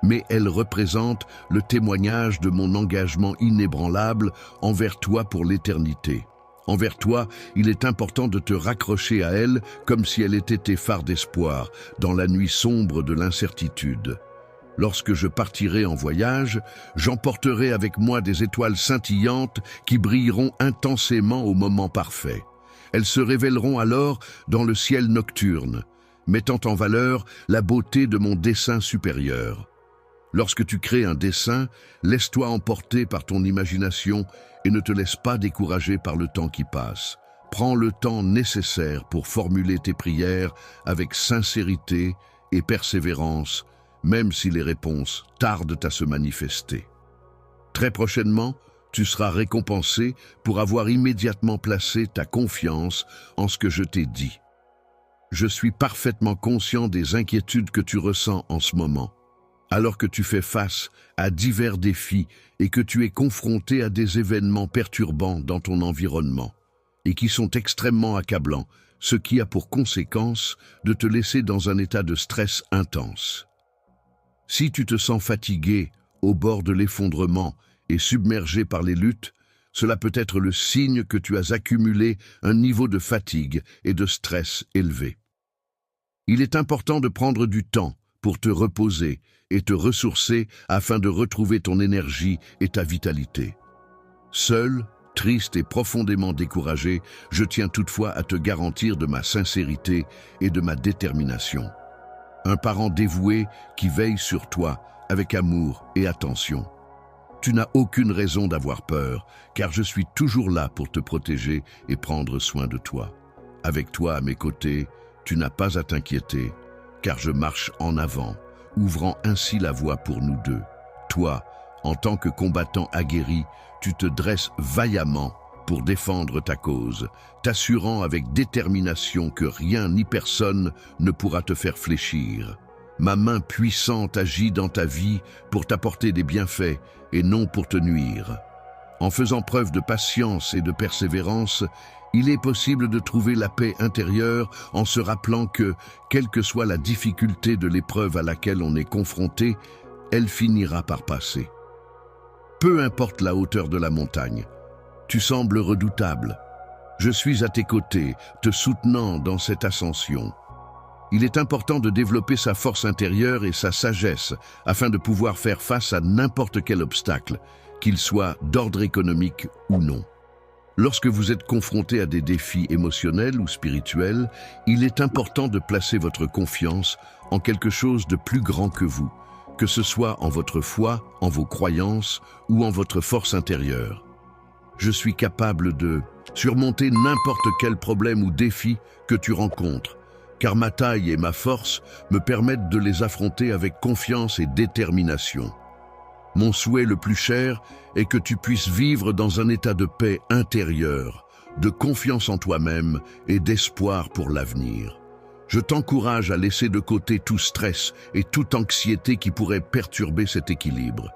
mais elles représentent le témoignage de mon engagement inébranlable envers toi pour l'éternité. Envers toi, il est important de te raccrocher à elles comme si elle était tes phares d'espoir dans la nuit sombre de l'incertitude. Lorsque je partirai en voyage, j'emporterai avec moi des étoiles scintillantes qui brilleront intensément au moment parfait. Elles se révéleront alors dans le ciel nocturne, mettant en valeur la beauté de mon dessein supérieur. Lorsque tu crées un dessein, laisse-toi emporter par ton imagination et ne te laisse pas décourager par le temps qui passe. Prends le temps nécessaire pour formuler tes prières avec sincérité et persévérance, même si les réponses tardent à se manifester. Très prochainement, tu seras récompensé pour avoir immédiatement placé ta confiance en ce que je t'ai dit. Je suis parfaitement conscient des inquiétudes que tu ressens en ce moment, alors que tu fais face à divers défis et que tu es confronté à des événements perturbants dans ton environnement et qui sont extrêmement accablants, ce qui a pour conséquence de te laisser dans un état de stress intense. Si tu te sens fatigué, au bord de l'effondrement et submergé par les luttes, cela peut être le signe que tu as accumulé un niveau de fatigue et de stress élevé. Il est important de prendre du temps pour te reposer et te ressourcer afin de retrouver ton énergie et ta vitalité. Seul, triste et profondément découragé, je tiens toutefois à te garantir de ma sincérité et de ma détermination. Un parent dévoué qui veille sur toi avec amour et attention. Tu n'as aucune raison d'avoir peur, car je suis toujours là pour te protéger et prendre soin de toi. Avec toi à mes côtés, tu n'as pas à t'inquiéter, car je marche en avant, ouvrant ainsi la voie pour nous deux. Toi, en tant que combattant aguerri, tu te dresses vaillamment pour défendre ta cause, t'assurant avec détermination que rien ni personne ne pourra te faire fléchir. Ma main puissante agit dans ta vie pour t'apporter des bienfaits et non pour te nuire. En faisant preuve de patience et de persévérance, il est possible de trouver la paix intérieure en se rappelant que, quelle que soit la difficulté de l'épreuve à laquelle on est confronté, elle finira par passer. Peu importe la hauteur de la montagne, tu sembles redoutable. Je suis à tes côtés, te soutenant dans cette ascension. Il est important de développer sa force intérieure et sa sagesse afin de pouvoir faire face à n'importe quel obstacle, qu'il soit d'ordre économique ou non. Lorsque vous êtes confronté à des défis émotionnels ou spirituels, il est important de placer votre confiance en quelque chose de plus grand que vous, que ce soit en votre foi, en vos croyances ou en votre force intérieure. Je suis capable de surmonter n'importe quel problème ou défi que tu rencontres, car ma taille et ma force me permettent de les affronter avec confiance et détermination. Mon souhait le plus cher est que tu puisses vivre dans un état de paix intérieure, de confiance en toi-même et d'espoir pour l'avenir. Je t'encourage à laisser de côté tout stress et toute anxiété qui pourrait perturber cet équilibre.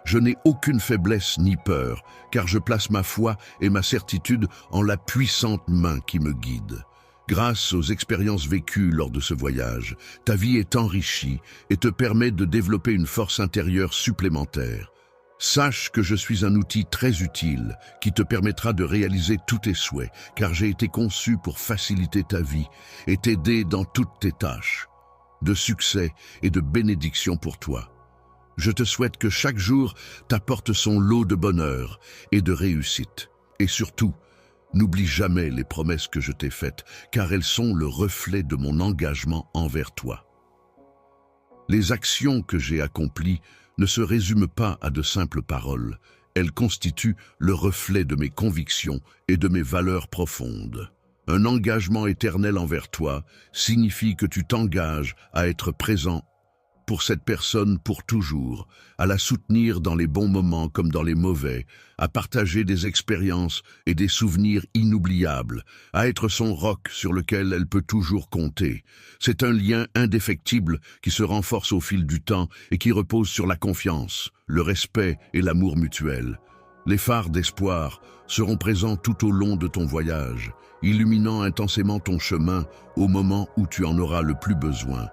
Je n'ai aucune faiblesse ni peur, car je place ma foi et ma certitude en la puissante main qui me guide. Grâce aux expériences vécues lors de ce voyage, ta vie est enrichie et te permet de développer une force intérieure supplémentaire. Sache que je suis un outil très utile qui te permettra de réaliser tous tes souhaits, car j'ai été conçu pour faciliter ta vie et t'aider dans toutes tes tâches. De succès et de bénédictions pour toi. Je te souhaite que chaque jour t'apporte son lot de bonheur et de réussite. Et surtout, n'oublie jamais les promesses que je t'ai faites, car elles sont le reflet de mon engagement envers toi. Les actions que j'ai accomplies ne se résument pas à de simples paroles. Elles constituent le reflet de mes convictions et de mes valeurs profondes. Un engagement éternel envers toi signifie que tu t'engages à être présent pour cette personne pour toujours, à la soutenir dans les bons moments comme dans les mauvais, à partager des expériences et des souvenirs inoubliables, à être son roc sur lequel elle peut toujours compter. C'est un lien indéfectible qui se renforce au fil du temps et qui repose sur la confiance, le respect et l'amour mutuel. Les phares d'espoir seront présents tout au long de ton voyage, illuminant intensément ton chemin au moment où tu en auras le plus besoin.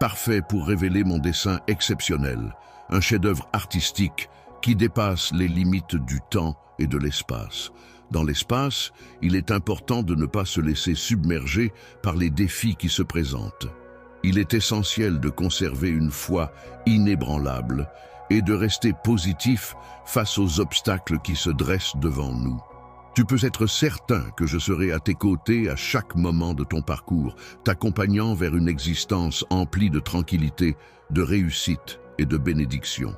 Parfait pour révéler mon dessin exceptionnel, un chef-d'œuvre artistique qui dépasse les limites du temps et de l'espace. Dans l'espace, il est important de ne pas se laisser submerger par les défis qui se présentent. Il est essentiel de conserver une foi inébranlable et de rester positif face aux obstacles qui se dressent devant nous. Tu peux être certain que je serai à tes côtés à chaque moment de ton parcours, t'accompagnant vers une existence emplie de tranquillité, de réussite et de bénédiction.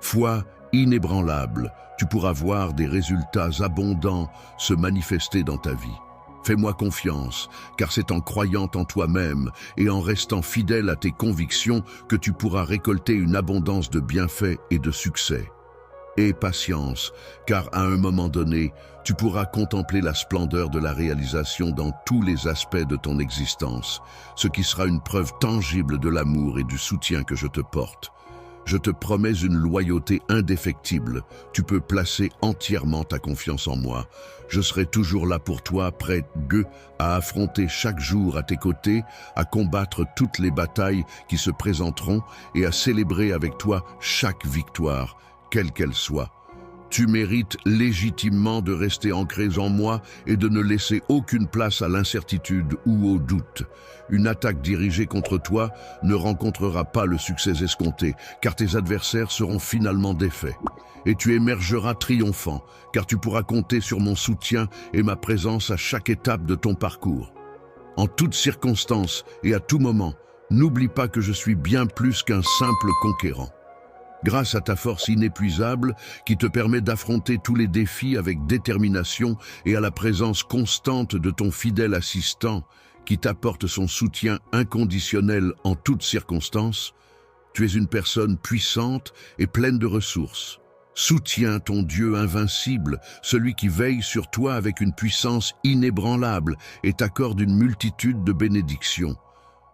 Foi inébranlable, tu pourras voir des résultats abondants se manifester dans ta vie. Fais-moi confiance, car c'est en croyant en toi-même et en restant fidèle à tes convictions que tu pourras récolter une abondance de bienfaits et de succès. Et patience, car à un moment donné, tu pourras contempler la splendeur de la réalisation dans tous les aspects de ton existence, ce qui sera une preuve tangible de l'amour et du soutien que je te porte. Je te promets une loyauté indéfectible. Tu peux placer entièrement ta confiance en moi. Je serai toujours là pour toi, prêt à affronter chaque jour à tes côtés, à combattre toutes les batailles qui se présenteront et à célébrer avec toi chaque victoire, quelle qu'elle soit. Tu mérites légitimement de rester ancré en moi et de ne laisser aucune place à l'incertitude ou au doute. Une attaque dirigée contre toi ne rencontrera pas le succès escompté, car tes adversaires seront finalement défaits. Et tu émergeras triomphant, car tu pourras compter sur mon soutien et ma présence à chaque étape de ton parcours. En toutes circonstances et à tout moment, n'oublie pas que je suis bien plus qu'un simple conquérant. Grâce à ta force inépuisable qui te permet d'affronter tous les défis avec détermination et à la présence constante de ton fidèle assistant qui t'apporte son soutien inconditionnel en toutes circonstances, tu es une personne puissante et pleine de ressources. Soutiens ton Dieu invincible, celui qui veille sur toi avec une puissance inébranlable et t'accorde une multitude de bénédictions.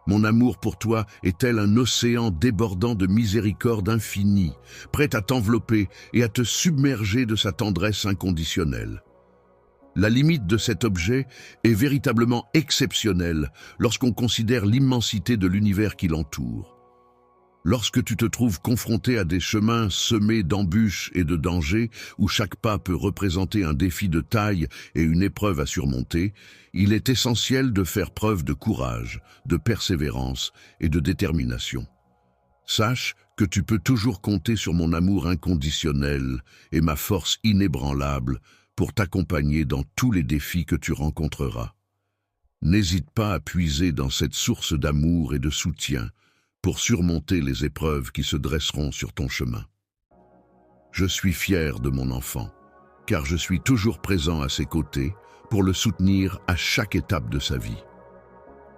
Mon amour pour toi est tel un océan débordant de miséricorde infinie, prêt à t'envelopper et à te submerger de sa tendresse inconditionnelle. La limite de cet objet est véritablement exceptionnelle lorsqu'on considère l'immensité de l'univers qui l'entoure. Lorsque tu te trouves confronté à des chemins semés d'embûches et de dangers, où chaque pas peut représenter un défi de taille et une épreuve à surmonter, il est essentiel de faire preuve de courage, de persévérance et de détermination. Sache que tu peux toujours compter sur mon amour inconditionnel et ma force inébranlable pour t'accompagner dans tous les défis que tu rencontreras. N'hésite pas à puiser dans cette source d'amour et de soutien pour surmonter les épreuves qui se dresseront sur ton chemin. Je suis fier de mon enfant, car je suis toujours présent à ses côtés pour le soutenir à chaque étape de sa vie.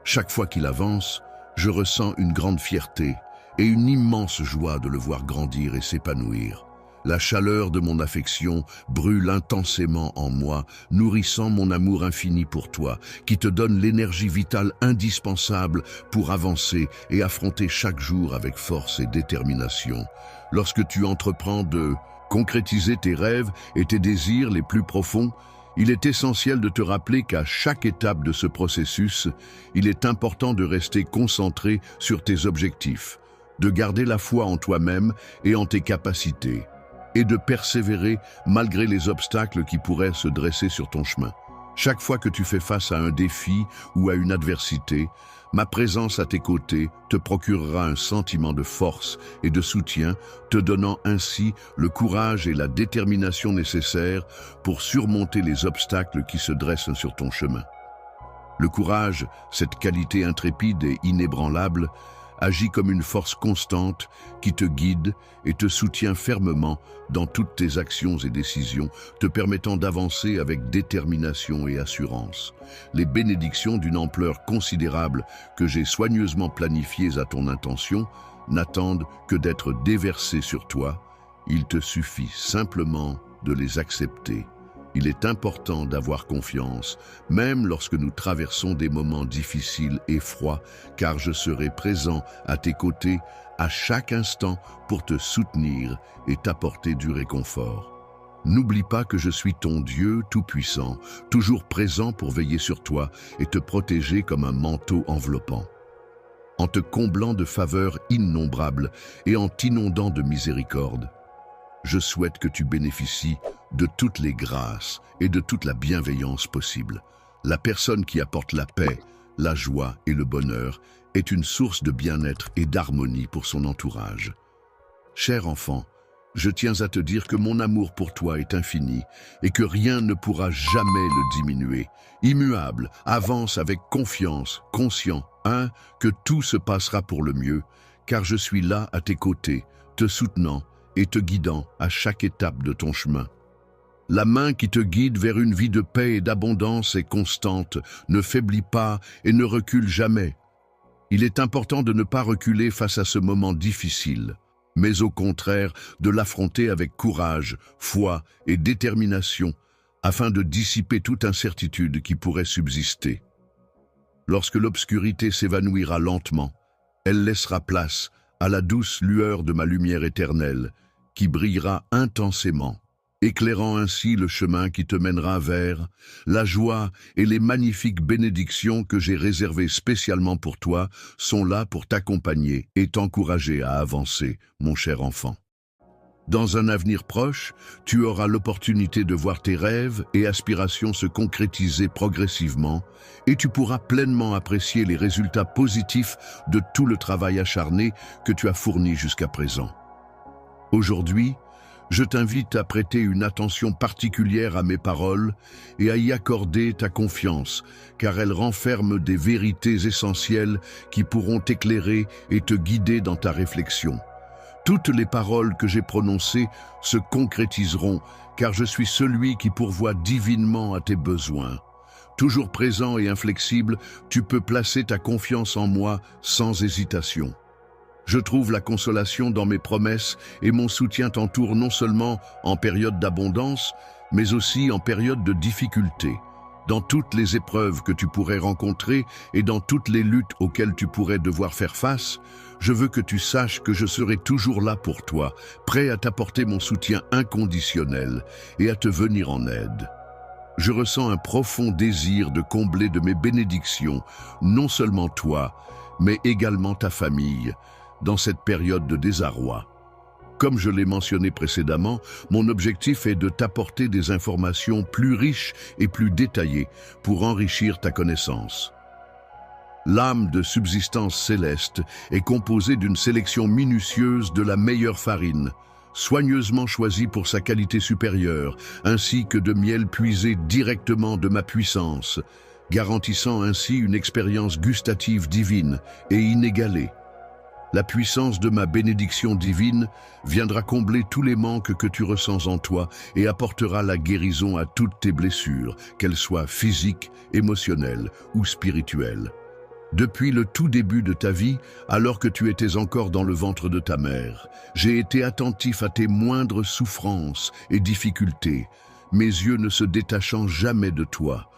Chaque fois qu'il avance, je ressens une grande fierté et une immense joie de le voir grandir et s'épanouir. La chaleur de mon affection brûle intensément en moi, nourrissant mon amour infini pour toi, qui te donne l'énergie vitale indispensable pour avancer et affronter chaque jour avec force et détermination. Lorsque tu entreprends de concrétiser tes rêves et tes désirs les plus profonds, il est essentiel de te rappeler qu'à chaque étape de ce processus, il est important de rester concentré sur tes objectifs, de garder la foi en toi-même et en tes capacités, et de persévérer malgré les obstacles qui pourraient se dresser sur ton chemin. Chaque fois que tu fais face à un défi ou à une adversité, ma présence à tes côtés te procurera un sentiment de force et de soutien, te donnant ainsi le courage et la détermination nécessaires pour surmonter les obstacles qui se dressent sur ton chemin. Le courage, cette qualité intrépide et inébranlable, agit comme une force constante qui te guide et te soutient fermement dans toutes tes actions et décisions, te permettant d'avancer avec détermination et assurance. Les bénédictions d'une ampleur considérable que j'ai soigneusement planifiées à ton intention n'attendent que d'être déversés sur toi. Il te suffit simplement de les accepter. Il est important d'avoir confiance, même lorsque nous traversons des moments difficiles et froids, car je serai présent à tes côtés à chaque instant pour te soutenir et t'apporter du réconfort. N'oublie pas que je suis ton Dieu tout-puissant, toujours présent pour veiller sur toi et te protéger comme un manteau enveloppant. En te comblant de faveurs innombrables et en t'inondant de miséricorde, je souhaite que tu bénéficies de toutes les grâces et de toute la bienveillance possible. La personne qui apporte la paix, la joie et le bonheur est une source de bien-être et d'harmonie pour son entourage. Cher enfant, je tiens à te dire que mon amour pour toi est infini et que rien ne pourra jamais le diminuer. Immuable, avance avec confiance, conscient, que tout se passera pour le mieux, car je suis là à tes côtés, te soutenant et te guidant à chaque étape de ton chemin. La main qui te guide vers une vie de paix et d'abondance est constante, ne faiblit pas et ne recule jamais. Il est important de ne pas reculer face à ce moment difficile, mais au contraire de l'affronter avec courage, foi et détermination, afin de dissiper toute incertitude qui pourrait subsister. Lorsque l'obscurité s'évanouira lentement, elle laissera place à la douce lueur de ma lumière éternelle, qui brillera intensément, éclairant ainsi le chemin qui te mènera vers la joie et les magnifiques bénédictions que j'ai réservées spécialement pour toi sont là pour t'accompagner et t'encourager à avancer, mon cher enfant. Dans un avenir proche, tu auras l'opportunité de voir tes rêves et aspirations se concrétiser progressivement et tu pourras pleinement apprécier les résultats positifs de tout le travail acharné que tu as fourni jusqu'à présent. Aujourd'hui, je t'invite à prêter une attention particulière à mes paroles et à y accorder ta confiance, car elles renferment des vérités essentielles qui pourront t'éclairer et te guider dans ta réflexion. Toutes les paroles que j'ai prononcées se concrétiseront, car je suis celui qui pourvoit divinement à tes besoins. Toujours présent et inflexible, tu peux placer ta confiance en moi sans hésitation. Je trouve la consolation dans mes promesses et mon soutien t'entoure non seulement en période d'abondance, mais aussi en période de difficulté. Dans toutes les épreuves que tu pourrais rencontrer et dans toutes les luttes auxquelles tu pourrais devoir faire face, je veux que tu saches que je serai toujours là pour toi, prêt à t'apporter mon soutien inconditionnel et à te venir en aide. Je ressens un profond désir de combler de mes bénédictions, non seulement toi, mais également ta famille, dans cette période de désarroi. Comme je l'ai mentionné précédemment, mon objectif est de t'apporter des informations plus riches et plus détaillées pour enrichir ta connaissance. L'âme de subsistance céleste est composée d'une sélection minutieuse de la meilleure farine, soigneusement choisie pour sa qualité supérieure, ainsi que de miel puisé directement de ma puissance, garantissant ainsi une expérience gustative divine et inégalée. La puissance de ma bénédiction divine viendra combler tous les manques que tu ressens en toi et apportera la guérison à toutes tes blessures, qu'elles soient physiques, émotionnelles ou spirituelles. Depuis le tout début de ta vie, alors que tu étais encore dans le ventre de ta mère, j'ai été attentif à tes moindres souffrances et difficultés, mes yeux ne se détachant jamais de toi.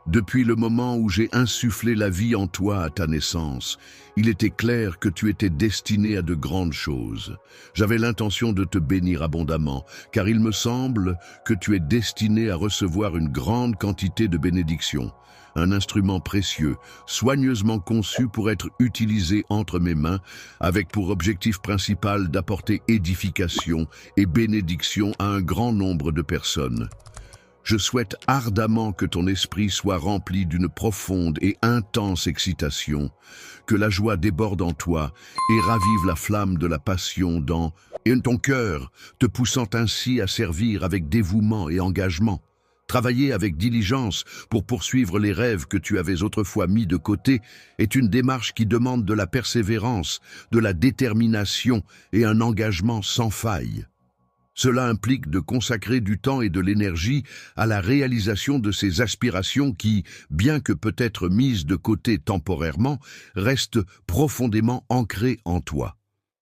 Depuis le moment où j'ai insufflé la vie en toi à ta naissance, il était clair que tu étais destiné à de grandes choses. J'avais l'intention de te bénir abondamment, car il me semble que tu es destiné à recevoir une grande quantité de bénédictions, un instrument précieux, soigneusement conçu pour être utilisé entre mes mains, avec pour objectif principal d'apporter édification et bénédiction à un grand nombre de personnes. Je souhaite ardemment que ton esprit soit rempli d'une profonde et intense excitation, que la joie déborde en toi et ravive la flamme de la passion dans ton cœur, te poussant ainsi à servir avec dévouement et engagement. Travailler avec diligence pour poursuivre les rêves que tu avais autrefois mis de côté est une démarche qui demande de la persévérance, de la détermination et un engagement sans faille. Cela implique de consacrer du temps et de l'énergie à la réalisation de ces aspirations qui, bien que peut-être mises de côté temporairement, restent profondément ancrées en toi.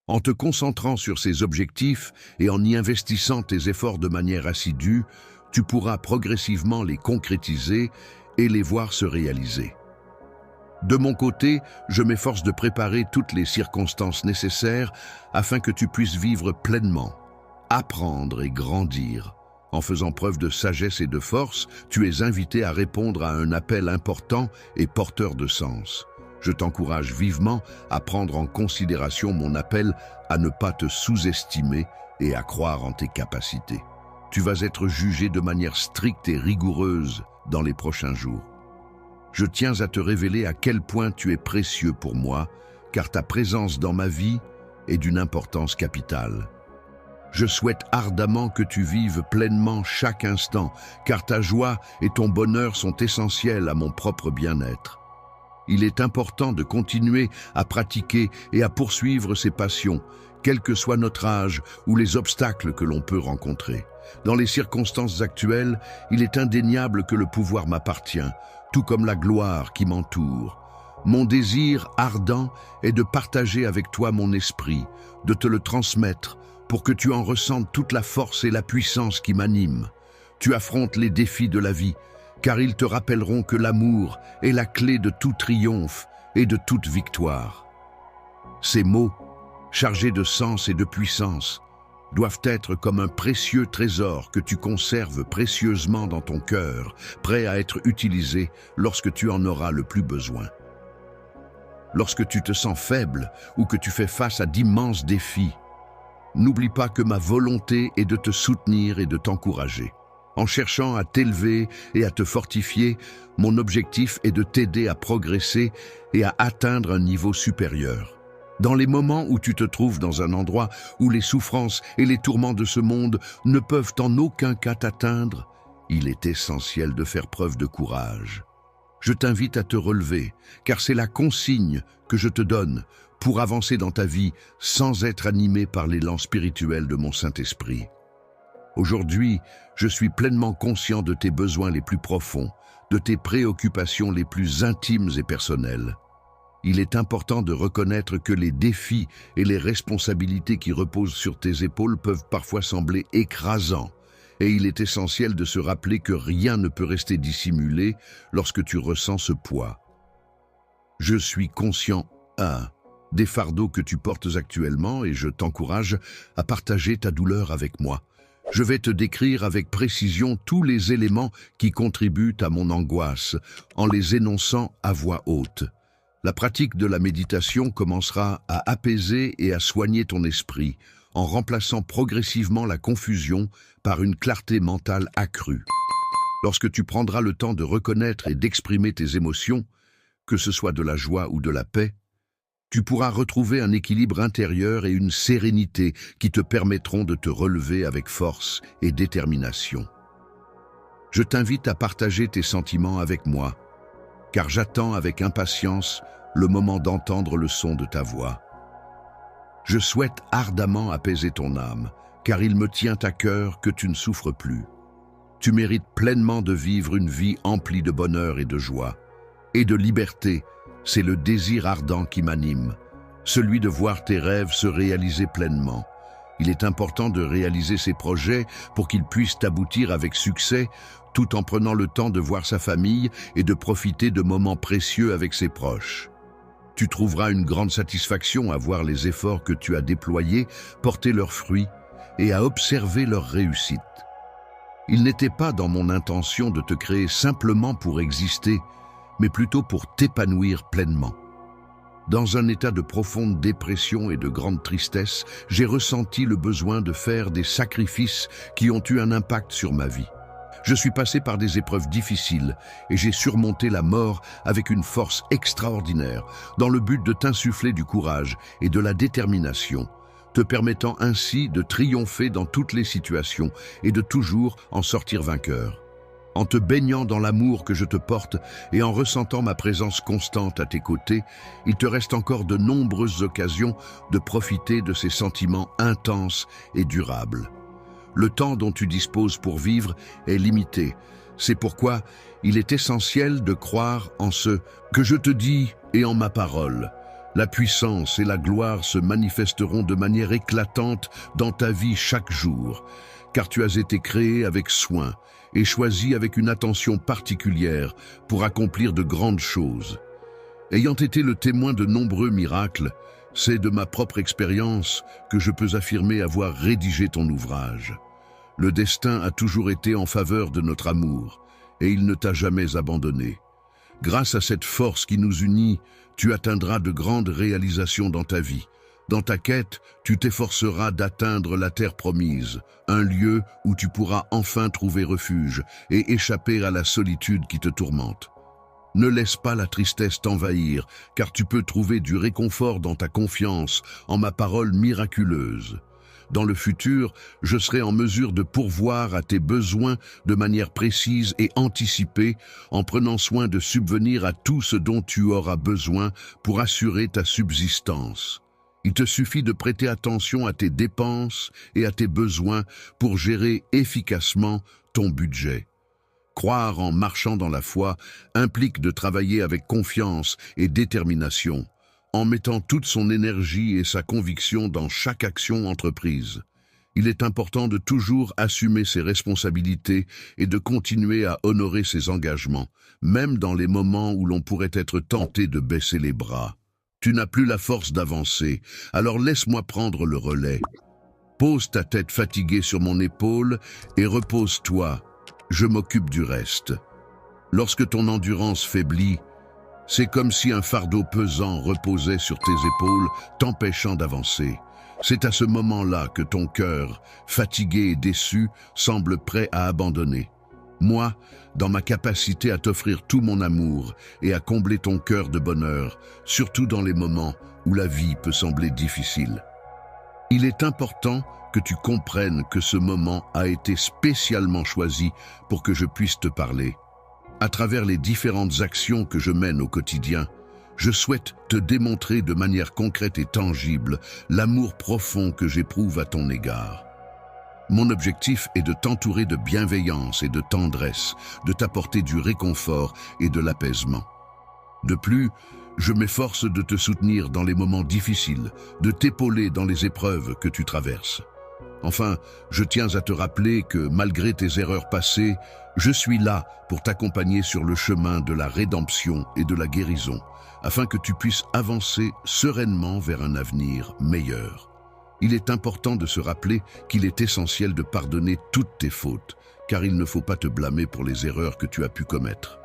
En te concentrant sur ces objectifs et en y investissant tes efforts de manière assidue, tu pourras progressivement les concrétiser et les voir se réaliser. De mon côté, je m'efforce de préparer toutes les circonstances nécessaires afin que tu puisses vivre pleinement, apprendre et grandir. En faisant preuve de sagesse et de force, tu es invité à répondre à un appel important et porteur de sens. Je t'encourage vivement à prendre en considération mon appel à ne pas te sous-estimer et à croire en tes capacités. Tu vas être jugé de manière stricte et rigoureuse dans les prochains jours. Je tiens à te révéler à quel point tu es précieux pour moi, car ta présence dans ma vie est d'une importance capitale. Je souhaite ardemment que tu vives pleinement chaque instant, car ta joie et ton bonheur sont essentiels à mon propre bien-être. Il est important de continuer à pratiquer et à poursuivre ses passions, quel que soit notre âge ou les obstacles que l'on peut rencontrer. Dans les circonstances actuelles, il est indéniable que le pouvoir m'appartient, tout comme la gloire qui m'entoure. Mon désir ardent est de partager avec toi mon esprit, de te le transmettre, pour que tu en ressentes toute la force et la puissance qui m'animent. Tu affrontes les défis de la vie, car ils te rappelleront que l'amour est la clé de tout triomphe et de toute victoire. Ces mots, chargés de sens et de puissance, doivent être comme un précieux trésor que tu conserves précieusement dans ton cœur, prêt à être utilisé lorsque tu en auras le plus besoin. Lorsque tu te sens faible ou que tu fais face à d'immenses défis, n'oublie pas que ma volonté est de te soutenir et de t'encourager. En cherchant à t'élever et à te fortifier, mon objectif est de t'aider à progresser et à atteindre un niveau supérieur. Dans les moments où tu te trouves dans un endroit où les souffrances et les tourments de ce monde ne peuvent en aucun cas t'atteindre, il est essentiel de faire preuve de courage. Je t'invite à te relever, car c'est la consigne que je te donne pour avancer dans ta vie sans être animé par l'élan spirituel de mon Saint-Esprit. Aujourd'hui, je suis pleinement conscient de tes besoins les plus profonds, de tes préoccupations les plus intimes et personnelles. Il est important de reconnaître que les défis et les responsabilités qui reposent sur tes épaules peuvent parfois sembler écrasants, et il est essentiel de se rappeler que rien ne peut rester dissimulé lorsque tu ressens ce poids. Je suis conscient, des fardeaux que tu portes actuellement et je t'encourage à partager ta douleur avec moi. Je vais te décrire avec précision tous les éléments qui contribuent à mon angoisse, en les énonçant à voix haute. La pratique de la méditation commencera à apaiser et à soigner ton esprit, en remplaçant progressivement la confusion par une clarté mentale accrue. Lorsque tu prendras le temps de reconnaître et d'exprimer tes émotions, que ce soit de la joie ou de la paix, tu pourras retrouver un équilibre intérieur et une sérénité qui te permettront de te relever avec force et détermination. Je t'invite à partager tes sentiments avec moi, car j'attends avec impatience le moment d'entendre le son de ta voix. Je souhaite ardemment apaiser ton âme, car il me tient à cœur que tu ne souffres plus. Tu mérites pleinement de vivre une vie emplie de bonheur et de joie, et de liberté. C'est le désir ardent qui m'anime, celui de voir tes rêves se réaliser pleinement. Il est important de réaliser ces projets pour qu'ils puissent aboutir avec succès, tout en prenant le temps de voir sa famille et de profiter de moments précieux avec ses proches. Tu trouveras une grande satisfaction à voir les efforts que tu as déployés porter leurs fruits et à observer leur réussite. Il n'était pas dans mon intention de te créer simplement pour exister, mais plutôt pour t'épanouir pleinement. Dans un état de profonde dépression et de grande tristesse, j'ai ressenti le besoin de faire des sacrifices qui ont eu un impact sur ma vie. Je suis passé par des épreuves difficiles et j'ai surmonté la mort avec une force extraordinaire, dans le but de t'insuffler du courage et de la détermination, te permettant ainsi de triompher dans toutes les situations et de toujours en sortir vainqueur. En te baignant dans l'amour que je te porte et en ressentant ma présence constante à tes côtés, il te reste encore de nombreuses occasions de profiter de ces sentiments intenses et durables. Le temps dont tu disposes pour vivre est limité. C'est pourquoi il est essentiel de croire en ce que je te dis et en ma parole. La puissance et la gloire se manifesteront de manière éclatante dans ta vie chaque jour, car tu as été créé avec soin et choisi avec une attention particulière pour accomplir de grandes choses. Ayant été le témoin de nombreux miracles, c'est de ma propre expérience que je peux affirmer avoir rédigé ton ouvrage. Le destin a toujours été en faveur de notre amour, et il ne t'a jamais abandonné. Grâce à cette force qui nous unit, tu atteindras de grandes réalisations dans ta vie. Dans ta quête, tu t'efforceras d'atteindre la terre promise, un lieu où tu pourras enfin trouver refuge et échapper à la solitude qui te tourmente. Ne laisse pas la tristesse t'envahir, car tu peux trouver du réconfort dans ta confiance en ma parole miraculeuse. Dans le futur, je serai en mesure de pourvoir à tes besoins de manière précise et anticipée, en prenant soin de subvenir à tout ce dont tu auras besoin pour assurer ta subsistance. Il te suffit de prêter attention à tes dépenses et à tes besoins pour gérer efficacement ton budget. Croire en marchant dans la foi implique de travailler avec confiance et détermination, en mettant toute son énergie et sa conviction dans chaque action entreprise. Il est important de toujours assumer ses responsabilités et de continuer à honorer ses engagements, même dans les moments où l'on pourrait être tenté de baisser les bras. Tu n'as plus la force d'avancer, alors laisse-moi prendre le relais. Pose ta tête fatiguée sur mon épaule et repose-toi. Je m'occupe du reste. Lorsque ton endurance faiblit, c'est comme si un fardeau pesant reposait sur tes épaules, t'empêchant d'avancer. C'est à ce moment-là que ton cœur, fatigué et déçu, semble prêt à abandonner. Moi, dans ma capacité à t'offrir tout mon amour et à combler ton cœur de bonheur, surtout dans les moments où la vie peut sembler difficile. Il est important que tu comprennes que ce moment a été spécialement choisi pour que je puisse te parler. À travers les différentes actions que je mène au quotidien, je souhaite te démontrer de manière concrète et tangible l'amour profond que j'éprouve à ton égard. Mon objectif est de t'entourer de bienveillance et de tendresse, de t'apporter du réconfort et de l'apaisement. De plus, je m'efforce de te soutenir dans les moments difficiles, de t'épauler dans les épreuves que tu traverses. Enfin, je tiens à te rappeler que, malgré tes erreurs passées, je suis là pour t'accompagner sur le chemin de la rédemption et de la guérison, afin que tu puisses avancer sereinement vers un avenir meilleur. Il est important de se rappeler qu'il est essentiel de pardonner toutes tes fautes, car il ne faut pas te blâmer pour les erreurs que tu as pu commettre.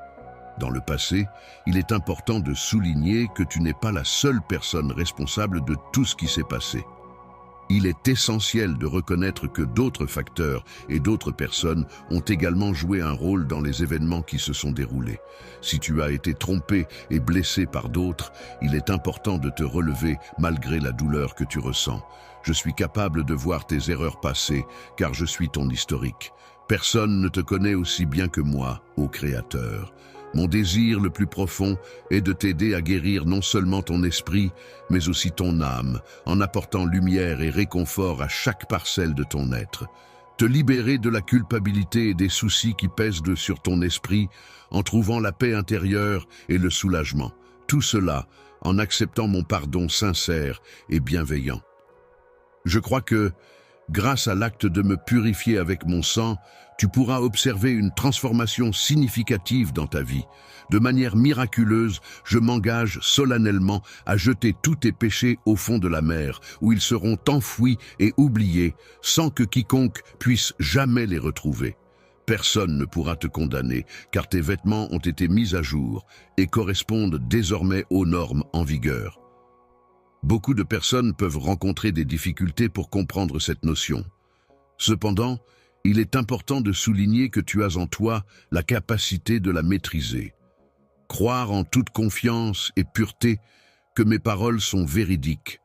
Dans le passé, il est important de souligner que tu n'es pas la seule personne responsable de tout ce qui s'est passé. Il est essentiel de reconnaître que d'autres facteurs et d'autres personnes ont également joué un rôle dans les événements qui se sont déroulés. Si tu as été trompé et blessé par d'autres, il est important de te relever malgré la douleur que tu ressens. Je suis capable de voir tes erreurs passées, car je suis ton historique. Personne ne te connaît aussi bien que moi, ô Créateur. Mon désir le plus profond est de t'aider à guérir non seulement ton esprit, mais aussi ton âme, en apportant lumière et réconfort à chaque parcelle de ton être. Te libérer de la culpabilité et des soucis qui pèsent sur ton esprit, en trouvant la paix intérieure et le soulagement. Tout cela en acceptant mon pardon sincère et bienveillant. Je crois que, grâce à l'acte de me purifier avec mon sang, tu pourras observer une transformation significative dans ta vie. De manière miraculeuse, je m'engage solennellement à jeter tous tes péchés au fond de la mer, où ils seront enfouis et oubliés, sans que quiconque puisse jamais les retrouver. Personne ne pourra te condamner, car tes vêtements ont été mis à jour et correspondent désormais aux normes en vigueur. Beaucoup de personnes peuvent rencontrer des difficultés pour comprendre cette notion. Cependant, il est important de souligner que tu as en toi la capacité de la maîtriser. Croire en toute confiance et pureté que mes paroles sont véridiques,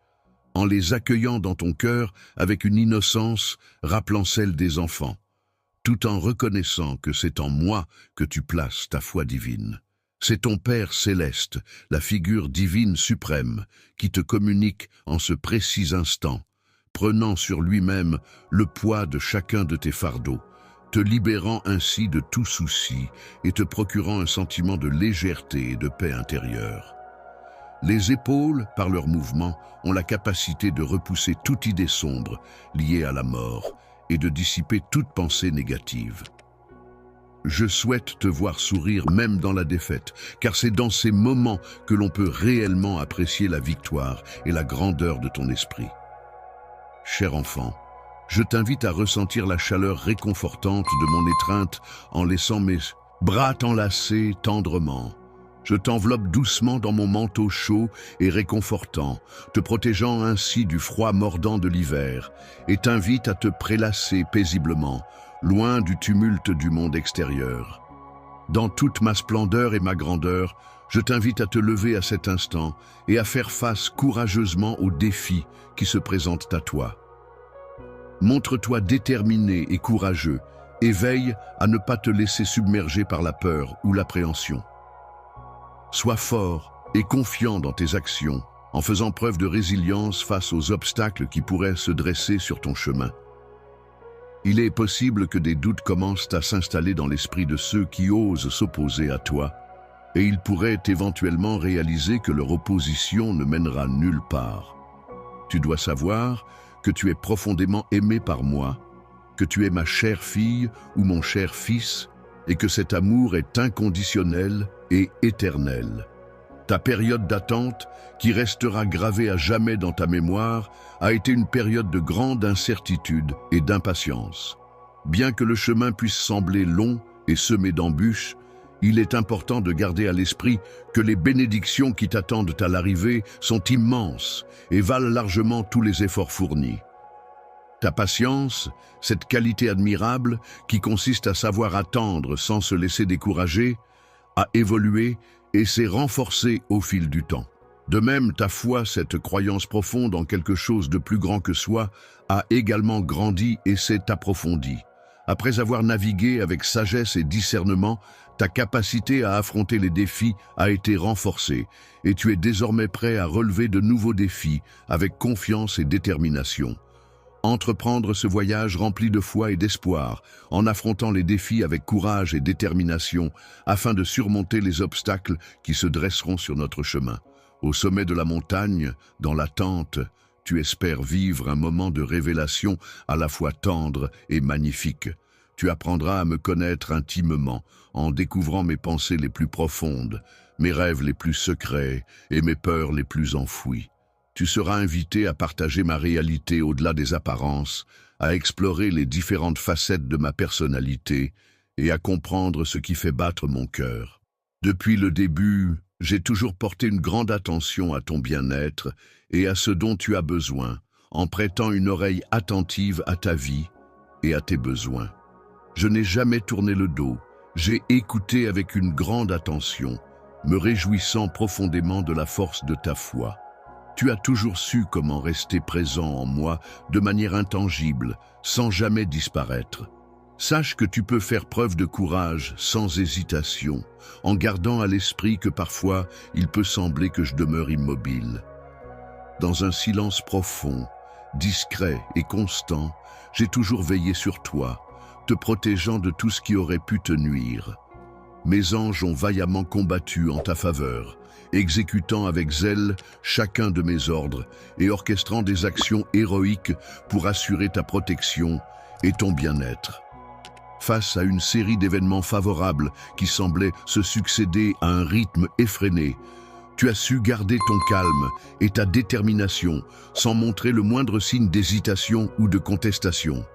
en les accueillant dans ton cœur avec une innocence rappelant celle des enfants, tout en reconnaissant que c'est en moi que tu places ta foi divine. C'est ton Père céleste, la figure divine suprême, qui te communique en ce précis instant, prenant sur lui-même le poids de chacun de tes fardeaux, te libérant ainsi de tout souci et te procurant un sentiment de légèreté et de paix intérieure. Les épaules, par leur mouvement, ont la capacité de repousser toute idée sombre liée à la mort et de dissiper toute pensée négative. Je souhaite te voir sourire même dans la défaite, car c'est dans ces moments que l'on peut réellement apprécier la victoire et la grandeur de ton esprit. Cher enfant, je t'invite à ressentir la chaleur réconfortante de mon étreinte en laissant mes bras t'enlacer tendrement. Je t'enveloppe doucement dans mon manteau chaud et réconfortant, te protégeant ainsi du froid mordant de l'hiver, et t'invite à te prélasser paisiblement, loin du tumulte du monde extérieur. Dans toute ma splendeur et ma grandeur, je t'invite à te lever à cet instant et à faire face courageusement aux défis qui se présentent à toi. Montre-toi déterminé et courageux, et veille à ne pas te laisser submerger par la peur ou l'appréhension. Sois fort et confiant dans tes actions, en faisant preuve de résilience face aux obstacles qui pourraient se dresser sur ton chemin. Il est possible que des doutes commencent à s'installer dans l'esprit de ceux qui osent s'opposer à toi, et ils pourraient éventuellement réaliser que leur opposition ne mènera nulle part. Tu dois savoir que tu es profondément aimé par moi, que tu es ma chère fille ou mon cher fils, et que cet amour est inconditionnel et éternel. Ta période d'attente, qui restera gravée à jamais dans ta mémoire, a été une période de grande incertitude et d'impatience. Bien que le chemin puisse sembler long et semé d'embûches, il est important de garder à l'esprit que les bénédictions qui t'attendent à l'arrivée sont immenses et valent largement tous les efforts fournis. Ta patience, cette qualité admirable qui consiste à savoir attendre sans se laisser décourager, a évolué et s'est renforcée au fil du temps. De même, ta foi, cette croyance profonde en quelque chose de plus grand que soi, a également grandi et s'est approfondie. Après avoir navigué avec sagesse et discernement, ta capacité à affronter les défis a été renforcée et tu es désormais prêt à relever de nouveaux défis avec confiance et détermination. Entreprendre ce voyage rempli de foi et d'espoir, en affrontant les défis avec courage et détermination, afin de surmonter les obstacles qui se dresseront sur notre chemin. Au sommet de la montagne, dans l'attente, tu espères vivre un moment de révélation à la fois tendre et magnifique. Tu apprendras à me connaître intimement, en découvrant mes pensées les plus profondes, mes rêves les plus secrets et mes peurs les plus enfouies. Tu seras invité à partager ma réalité au-delà des apparences, à explorer les différentes facettes de ma personnalité et à comprendre ce qui fait battre mon cœur. Depuis le début, j'ai toujours porté une grande attention à ton bien-être et à ce dont tu as besoin, en prêtant une oreille attentive à ta vie et à tes besoins. Je n'ai jamais tourné le dos, j'ai écouté avec une grande attention, me réjouissant profondément de la force de ta foi. Tu as toujours su comment rester présent en moi de manière intangible, sans jamais disparaître. Sache que tu peux faire preuve de courage sans hésitation, en gardant à l'esprit que parfois il peut sembler que je demeure immobile. Dans un silence profond, discret et constant, j'ai toujours veillé sur toi, te protégeant de tout ce qui aurait pu te nuire. Mes anges ont vaillamment combattu en ta faveur, exécutant avec zèle chacun de mes ordres et orchestrant des actions héroïques pour assurer ta protection et ton bien-être. Face à une série d'événements favorables qui semblaient se succéder à un rythme effréné, tu as su garder ton calme et ta détermination sans montrer le moindre signe d'hésitation ou de contestation.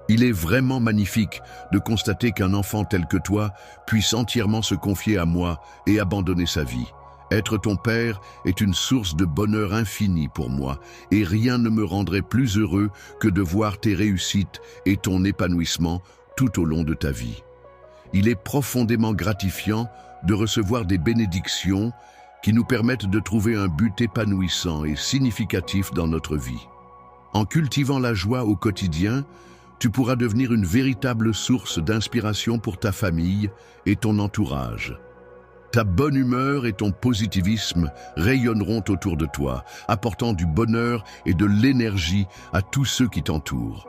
Il est vraiment magnifique de constater qu'un enfant tel que toi puisse entièrement se confier à moi et abandonner sa vie. Être ton père est une source de bonheur infini pour moi, et rien ne me rendrait plus heureux que de voir tes réussites et ton épanouissement tout au long de ta vie. Il est profondément gratifiant de recevoir des bénédictions qui nous permettent de trouver un but épanouissant et significatif dans notre vie. En cultivant la joie au quotidien, tu pourras devenir une véritable source d'inspiration pour ta famille et ton entourage. Ta bonne humeur et ton positivisme rayonneront autour de toi, apportant du bonheur et de l'énergie à tous ceux qui t'entourent.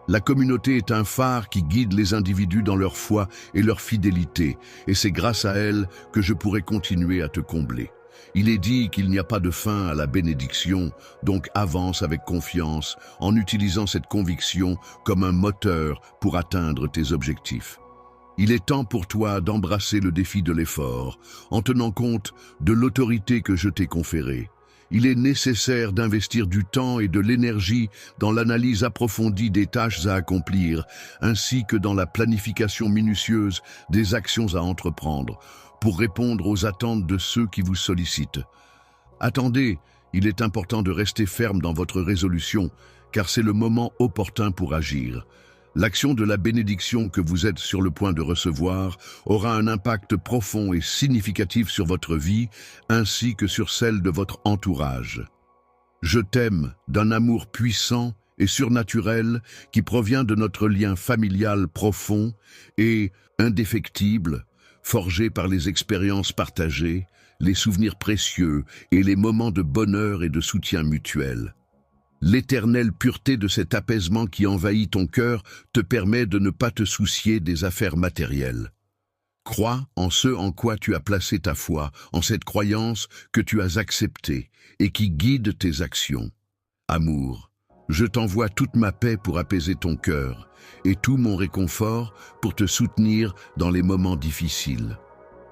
La communauté est un phare qui guide les individus dans leur foi et leur fidélité, et c'est grâce à elle que je pourrai continuer à te combler. Il est dit qu'il n'y a pas de fin à la bénédiction, donc avance avec confiance en utilisant cette conviction comme un moteur pour atteindre tes objectifs. Il est temps pour toi d'embrasser le défi de l'effort, en tenant compte de l'autorité que je t'ai conférée. Il est nécessaire d'investir du temps et de l'énergie dans l'analyse approfondie des tâches à accomplir, ainsi que dans la planification minutieuse des actions à entreprendre, pour répondre aux attentes de ceux qui vous sollicitent. Attendez, il est important de rester ferme dans votre résolution, car c'est le moment opportun pour agir. L'action de la bénédiction que vous êtes sur le point de recevoir aura un impact profond et significatif sur votre vie, ainsi que sur celle de votre entourage. Je t'aime d'un amour puissant et surnaturel qui provient de notre lien familial profond et indéfectible, forgé par les expériences partagées, les souvenirs précieux et les moments de bonheur et de soutien mutuel. L'éternelle pureté de cet apaisement qui envahit ton cœur te permet de ne pas te soucier des affaires matérielles. Crois en ce en quoi tu as placé ta foi, en cette croyance que tu as acceptée et qui guide tes actions. Amour, je t'envoie toute ma paix pour apaiser ton cœur et tout mon réconfort pour te soutenir dans les moments difficiles.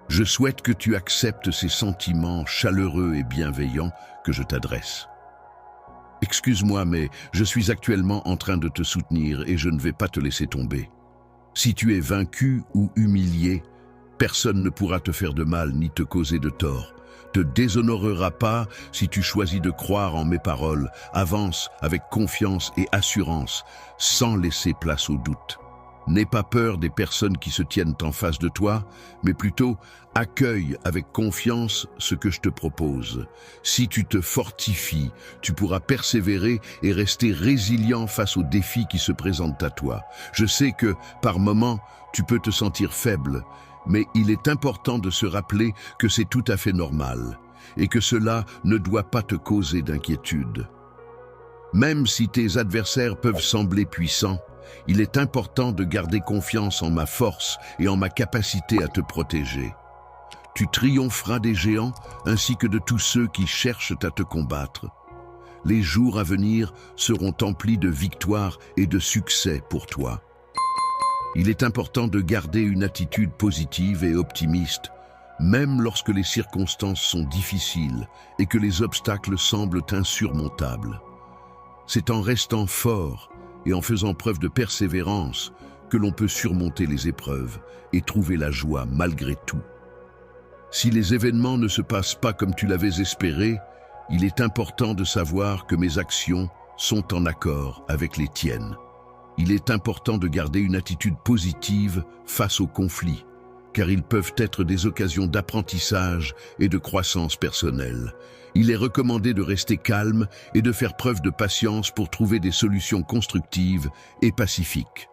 Je souhaite que tu acceptes ces sentiments chaleureux et bienveillants que je t'adresse. Excuse-moi, mais je suis actuellement en train de te soutenir et je ne vais pas te laisser tomber. Si tu es vaincu ou humilié, personne ne pourra te faire de mal ni te causer de tort. Te déshonorera pas si tu choisis de croire en mes paroles. Avance avec confiance et assurance, sans laisser place au doute. N'aie pas peur des personnes qui se tiennent en face de toi, mais plutôt accueille avec confiance ce que je te propose. Si tu te fortifies, tu pourras persévérer et rester résilient face aux défis qui se présentent à toi. Je sais que, par moments, tu peux te sentir faible, mais il est important de se rappeler que c'est tout à fait normal et que cela ne doit pas te causer d'inquiétude. Même si tes adversaires peuvent sembler puissants, il est important de garder confiance en ma force et en ma capacité à te protéger. Tu triompheras des géants ainsi que de tous ceux qui cherchent à te combattre. Les jours à venir seront emplis de victoires et de succès pour toi. Il est important de garder une attitude positive et optimiste, même lorsque les circonstances sont difficiles et que les obstacles semblent insurmontables. C'est en restant fort et en faisant preuve de persévérance que l'on peut surmonter les épreuves et trouver la joie malgré tout. Si les événements ne se passent pas comme tu l'avais espéré, il est important de savoir que mes actions sont en accord avec les tiennes. Il est important de garder une attitude positive face aux conflits, car ils peuvent être des occasions d'apprentissage et de croissance personnelle. Il est recommandé de rester calme et de faire preuve de patience pour trouver des solutions constructives et pacifiques.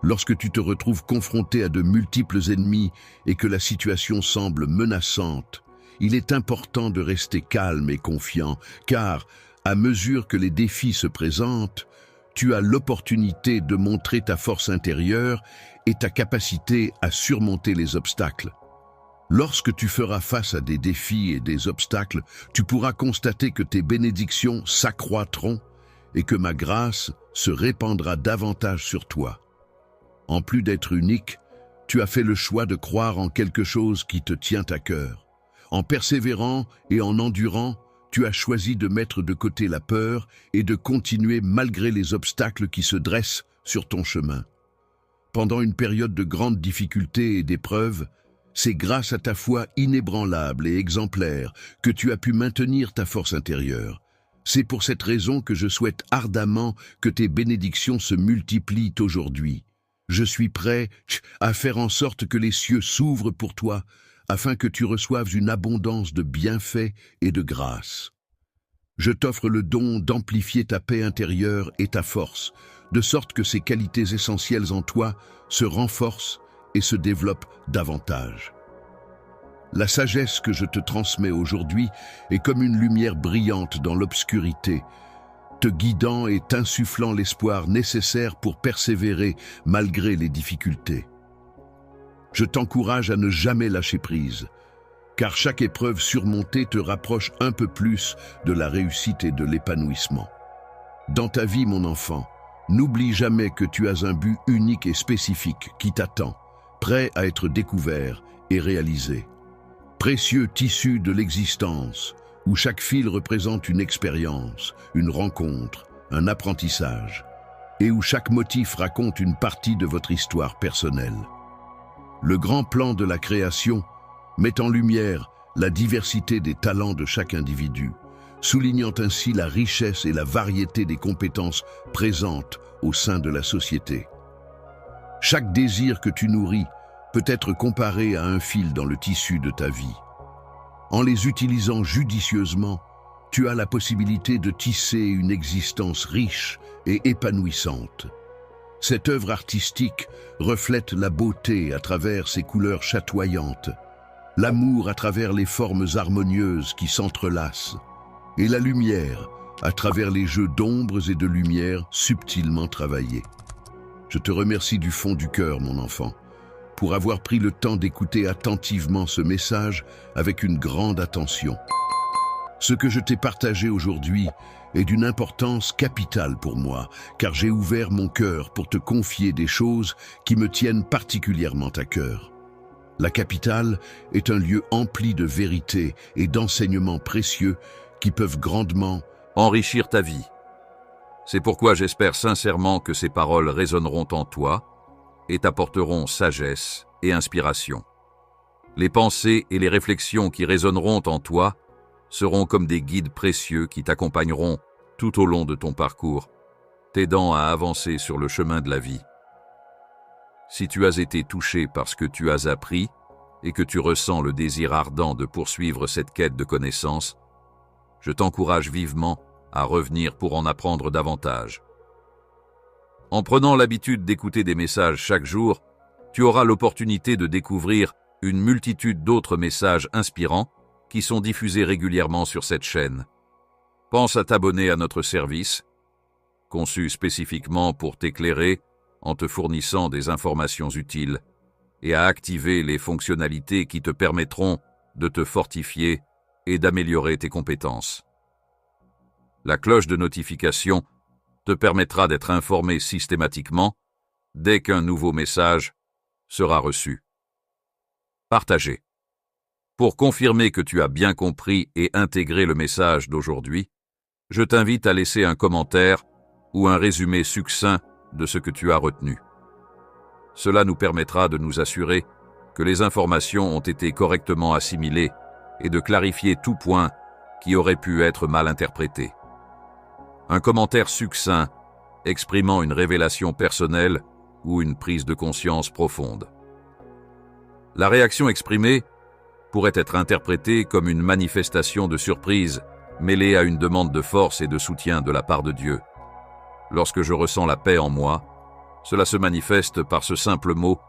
Lorsque tu te retrouves confronté à de multiples ennemis et que la situation semble menaçante, il est important de rester calme et confiant, car, à mesure que les défis se présentent, tu as l'opportunité de montrer ta force intérieure et ta capacité à surmonter les obstacles. Lorsque tu feras face à des défis et des obstacles, tu pourras constater que tes bénédictions s'accroîtront et que ma grâce se répandra davantage sur toi. En plus d'être unique, tu as fait le choix de croire en quelque chose qui te tient à cœur. En persévérant et en endurant, tu as choisi de mettre de côté la peur et de continuer malgré les obstacles qui se dressent sur ton chemin. Pendant une période de grandes difficultés et d'épreuves, c'est grâce à ta foi inébranlable et exemplaire que tu as pu maintenir ta force intérieure. C'est pour cette raison que je souhaite ardemment que tes bénédictions se multiplient aujourd'hui. Je suis prêt à faire en sorte que les cieux s'ouvrent pour toi, afin que tu reçoives une abondance de bienfaits et de grâce. Je t'offre le don d'amplifier ta paix intérieure et ta force, de sorte que ces qualités essentielles en toi se renforcent et se développent davantage. La sagesse que je te transmets aujourd'hui est comme une lumière brillante dans l'obscurité, te guidant et t'insufflant l'espoir nécessaire pour persévérer malgré les difficultés. Je t'encourage à ne jamais lâcher prise, car chaque épreuve surmontée te rapproche un peu plus de la réussite et de l'épanouissement. Dans ta vie, mon enfant, n'oublie jamais que tu as un but unique et spécifique qui t'attend, prêt à être découvert et réalisé. Précieux tissu de l'existence, où chaque fil représente une expérience, une rencontre, un apprentissage, et où chaque motif raconte une partie de votre histoire personnelle. Le grand plan de la création met en lumière la diversité des talents de chaque individu, soulignant ainsi la richesse et la variété des compétences présentes au sein de la société. Chaque désir que tu nourris peut être comparé à un fil dans le tissu de ta vie. En les utilisant judicieusement, tu as la possibilité de tisser une existence riche et épanouissante. Cette œuvre artistique reflète la beauté à travers ses couleurs chatoyantes, l'amour à travers les formes harmonieuses qui s'entrelacent, et la lumière à travers les jeux d'ombres et de lumière subtilement travaillés. Je te remercie du fond du cœur, mon enfant, pour avoir pris le temps d'écouter attentivement ce message avec une grande attention. Ce que je t'ai partagé aujourd'hui est d'une importance capitale pour moi, car j'ai ouvert mon cœur pour te confier des choses qui me tiennent particulièrement à cœur. La capitale est un lieu empli de vérité et d'enseignements précieux qui peuvent grandement enrichir ta vie. C'est pourquoi j'espère sincèrement que ces paroles résonneront en toi et t'apporteront sagesse et inspiration. Les pensées et les réflexions qui résonneront en toi seront comme des guides précieux qui t'accompagneront tout au long de ton parcours, t'aidant à avancer sur le chemin de la vie. Si tu as été touché par ce que tu as appris et que tu ressens le désir ardent de poursuivre cette quête de connaissances, je t'encourage vivement à revenir pour en apprendre davantage. En prenant l'habitude d'écouter des messages chaque jour, tu auras l'opportunité de découvrir une multitude d'autres messages inspirants qui sont diffusés régulièrement sur cette chaîne. Pense à t'abonner à notre service, conçu spécifiquement pour t'éclairer en te fournissant des informations utiles, et à activer les fonctionnalités qui te permettront de te fortifier et d'améliorer tes compétences. La cloche de notification te permettra d'être informé systématiquement dès qu'un nouveau message sera reçu. Partagez. Pour confirmer que tu as bien compris et intégré le message d'aujourd'hui, je t'invite à laisser un commentaire ou un résumé succinct de ce que tu as retenu. Cela nous permettra de nous assurer que les informations ont été correctement assimilées et de clarifier tout point qui aurait pu être mal interprété. Un commentaire succinct exprimant une révélation personnelle ou une prise de conscience profonde. La réaction exprimée pourrait être interprétée comme une manifestation de surprise mêlée à une demande de force et de soutien de la part de Dieu. Lorsque je ressens la paix en moi, cela se manifeste par ce simple mot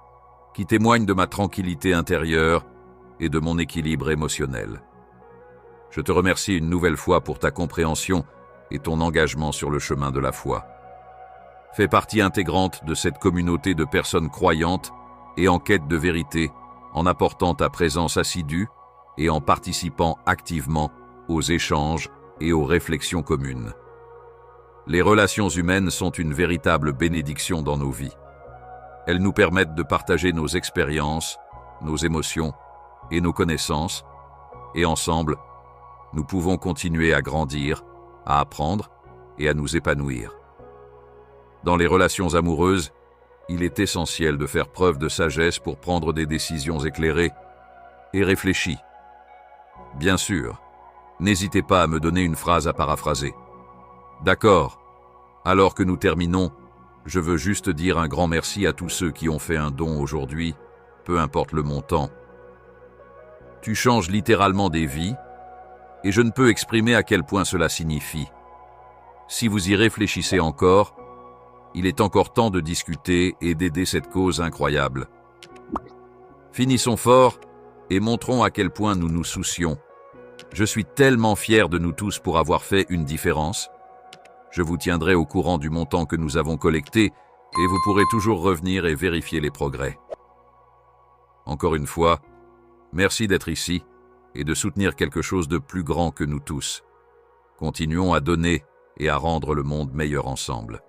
qui témoigne de ma tranquillité intérieure et de mon équilibre émotionnel. Je te remercie une nouvelle fois pour ta compréhension et ton engagement sur le chemin de la foi. Fais partie intégrante de cette communauté de personnes croyantes et en quête de vérité, en apportant ta présence assidue et en participant activement aux échanges et aux réflexions communes. Les relations humaines sont une véritable bénédiction dans nos vies. Elles nous permettent de partager nos expériences, nos émotions et nos connaissances, et ensemble, nous pouvons continuer à grandir, à apprendre et à nous épanouir. Dans les relations amoureuses, il est essentiel de faire preuve de sagesse pour prendre des décisions éclairées et réfléchies. Bien sûr, n'hésitez pas à me donner une phrase à paraphraser. D'accord, alors que nous terminons, je veux juste dire un grand merci à tous ceux qui ont fait un don aujourd'hui, peu importe le montant. Tu changes littéralement des vies, et je ne peux exprimer à quel point cela signifie. Si vous y réfléchissez encore, il est encore temps de discuter et d'aider cette cause incroyable. Finissons fort et montrons à quel point nous nous soucions. Je suis tellement fier de nous tous pour avoir fait une différence. Je vous tiendrai au courant du montant que nous avons collecté et vous pourrez toujours revenir et vérifier les progrès. Encore une fois, merci d'être ici et de soutenir quelque chose de plus grand que nous tous. Continuons à donner et à rendre le monde meilleur ensemble.